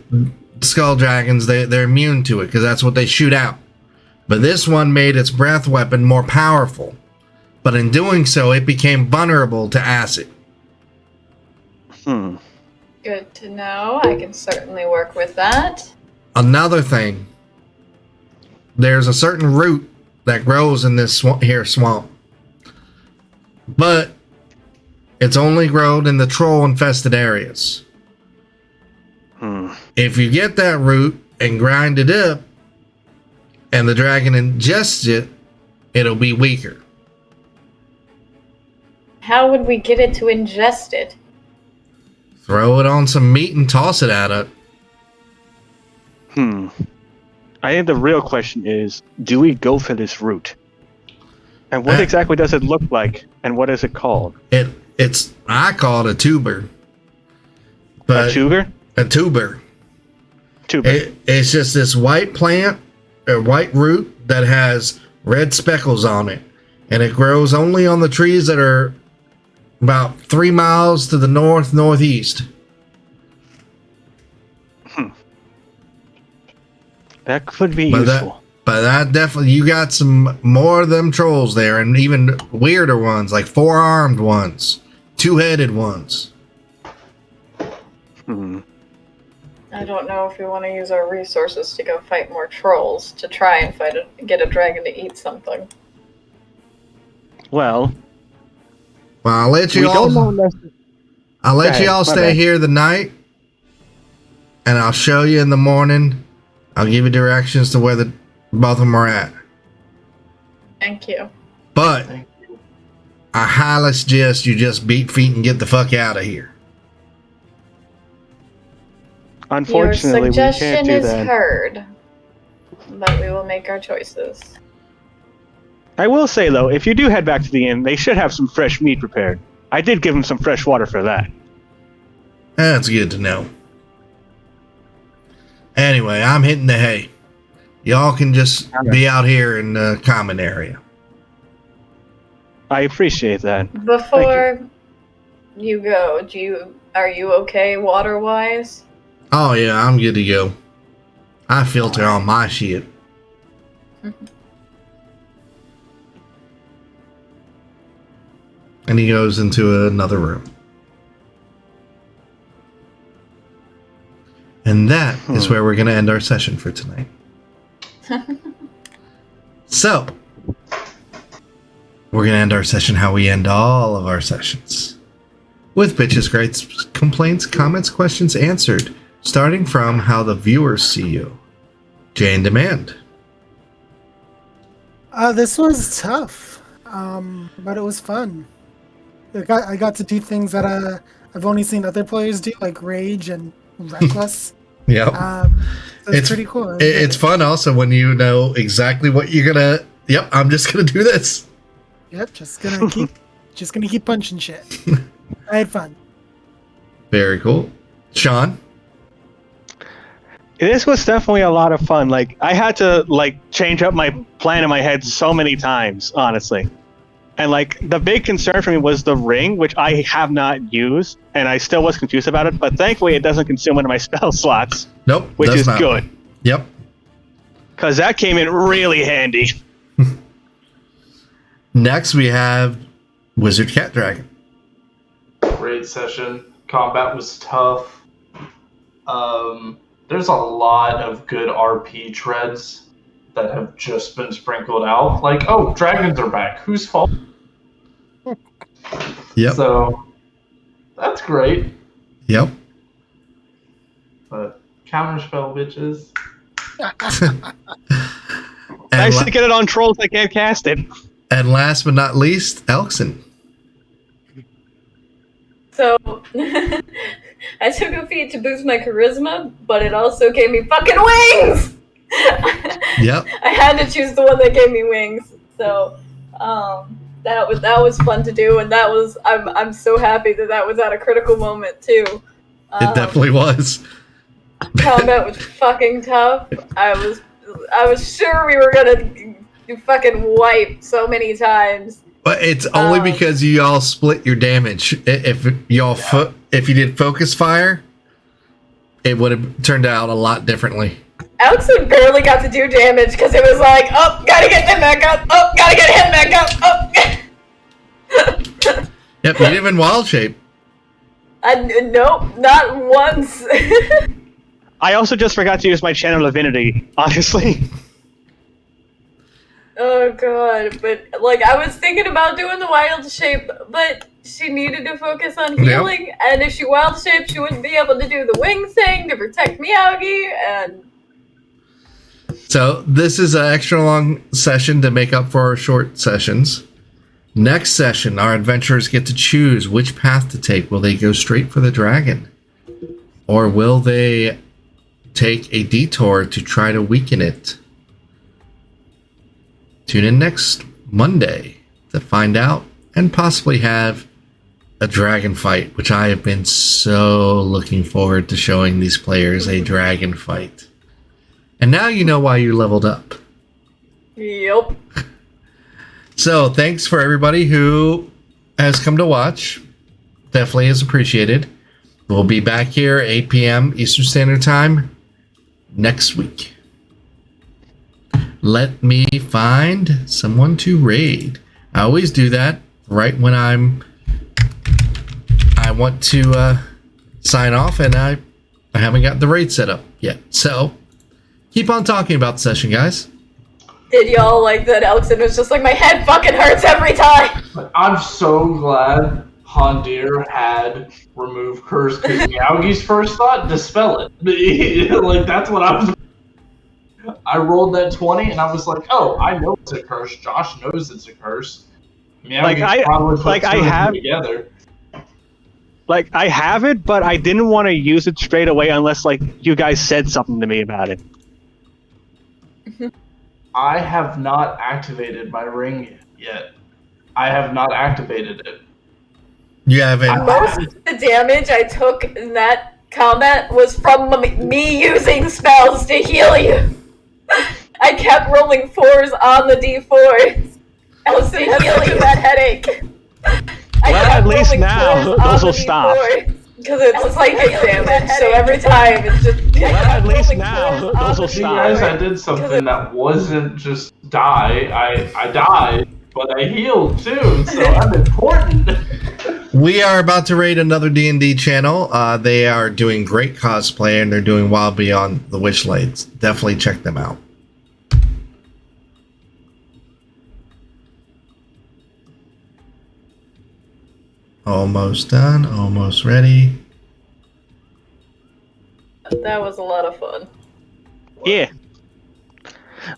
skull dragons, they're immune to it because that's what they shoot out. But this one made its breath weapon more powerful. But in doing so, it became vulnerable to acid. Good to know. I can certainly work with that. Another thing. There's a certain root that grows in this here swamp. But it's only grown in the troll-infested areas. If you get that root and grind it up, and the dragon ingests it, it'll be weaker. How would we get it to ingest it? Throw it on some meat and toss it at it. I think the real question is, do we go for this route? And what exactly does it look like? And what is it called? It's I call it a tuber. A tuber? A tuber. Tuber. It's just this white plant, a white root that has red speckles on it. And it grows only on the trees that are about 3 miles to the northeast. That could be useful. But that definitely, you got some more of them trolls there, and even weirder ones, like 4-armed ones, 2-headed ones. I don't know if we want to use our resources to go fight more trolls to try and get a dragon to eat something. Well, I'll let you all. I'll let you all stay here the night, and I'll show you in the morning. I'll give you directions to where both of them are at. Thank you. But I highly suggest you just beat feet and get the fuck out of here. unfortunately, we can't do that. Your suggestion is heard, but we will make our choices. I will say, though, if you do head back to the inn, they should have some fresh meat prepared. I did give them some fresh water for that. That's good to know. Anyway, I'm hitting the hay. Y'all can just be out here in the common area. I appreciate that. Before you go, are you okay water-wise? Oh yeah, I'm good to go. I filter all my shit. And he goes into another room. And that is where we're going to end our session for tonight. So, we're going to end our session how we end all of our sessions. With bitches, greats, complaints, comments, questions answered. Starting from how the viewers see you. Jane Demand. This was tough, but it was fun. I got to do things that I've only seen other players do, like Rage and Reckless. Yep. It's pretty cool. It's fun also when you know exactly what you're gonna. Yep, I'm just gonna do this. Yep, just gonna keep punching shit. I had fun. Very cool, Sean. This was definitely a lot of fun. Like, I had to change up my plan in my head so many times, honestly. And the big concern for me was the ring, which I have not used, and I still was confused about it. But thankfully, it doesn't consume one of my spell slots. Nope, which is good. Yep. Because that came in really handy. Next, we have Wizard Cat Dragon. Great session. Combat was tough. There's a lot of good RP treads that have just been sprinkled out. Like, oh, dragons are back. Whose fault? Yep. So, that's great. Yep. But counterspell, bitches. Nice to get it on trolls that can't cast it. And last but not least, Elkson. So, I took a feat to boost my charisma, but it also gave me fucking wings! Yep. I had to choose the one that gave me wings. So, that was fun to do, and I'm so happy that was at a critical moment too. It definitely was. Combat was fucking tough. I was sure we were gonna fucking wipe so many times. But it's only because you all split your damage. If you did focus fire, it would have turned out a lot differently. Alex barely got to do damage because it was like, oh, gotta get him back up. Oh, gotta get him back up. Oh. Yep, you didn't even wild shape. Nope, not once. I also just forgot to use my channel divinity, honestly. Oh god, but like I was thinking about doing the wild shape, but she needed to focus on healing, and if she wild shaped, she wouldn't be able to do the wing thing to protect Miyagi, and so this is an extra long session to make up for our short sessions. Next session, our adventurers get to choose which path to take. Will they go straight for the dragon? Or will they take a detour to try to weaken it? Tune in next Monday to find out and possibly have a dragon fight, which I have been so looking forward to showing these players a dragon fight. And now you know why you leveled up. yep. So thanks for everybody who has come to watch. Definitely is appreciated. We'll be back here 8 p.m. Eastern Standard Time next week. Let me find someone to raid. I always do that right when I want to sign off, and I haven't got the raid set up yet. So keep on talking about the session, guys. Did y'all like that Elkson was just like, my head fucking hurts every time? I'm so glad Hondir had removed curse, because Miyagi's first thought, dispel it. Like, that's what I was. I rolled that 20 and I was like, oh, I know it's a curse. Josh knows it's a curse. Miyagi's probably put two and two together. Like, I have it, but I didn't want to use it straight away unless, like, you guys said something to me about it. I have not activated my ring yet. I have not activated it. You haven't. Most of the damage I took in that combat was from me using spells to heal you. I kept rolling 4s on the d4s. I was healing that headache. Well, at least now those will stop. Because it's psychic damage, so every time it's just. Well, at least now those will See, stop. guys, I did something that wasn't just die. I died, but I healed too, so I'm important. We are about to raid another D&D channel. They are doing great cosplay, and they're doing Wild Beyond the Wishblades. Definitely check them out. Almost done. Almost ready. That was a lot of fun. Yeah.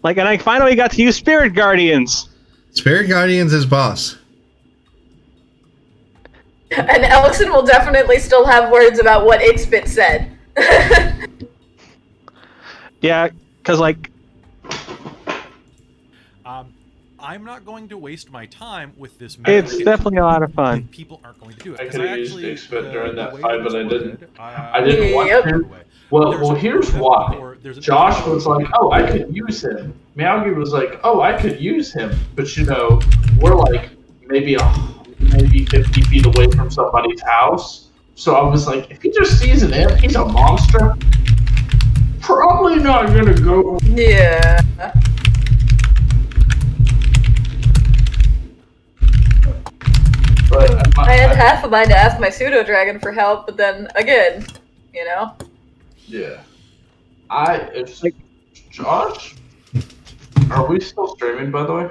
Like, and I finally got to use Spirit Guardians. Spirit Guardians is boss. And Elkson will definitely still have words about what Ixbit said. Yeah, because, like... I'm not going to waste my time with this. It's definitely a lot of fun. People aren't going to do it. I could have used Ixbit during that way fight, it but I was didn't. worded, I didn't want to. Well, here's why. Josh was like, oh, I could use him. Miyagi was like, oh, I could use him. But, you know, we're like maybe 50 feet away from somebody's house. So I was like, if he just sees an imp, he's a monster. Probably not going to go. Yeah. But I had half of mine to ask my pseudo dragon for help, but then again, you know. Yeah. It's Josh? Are we still streaming, by the way?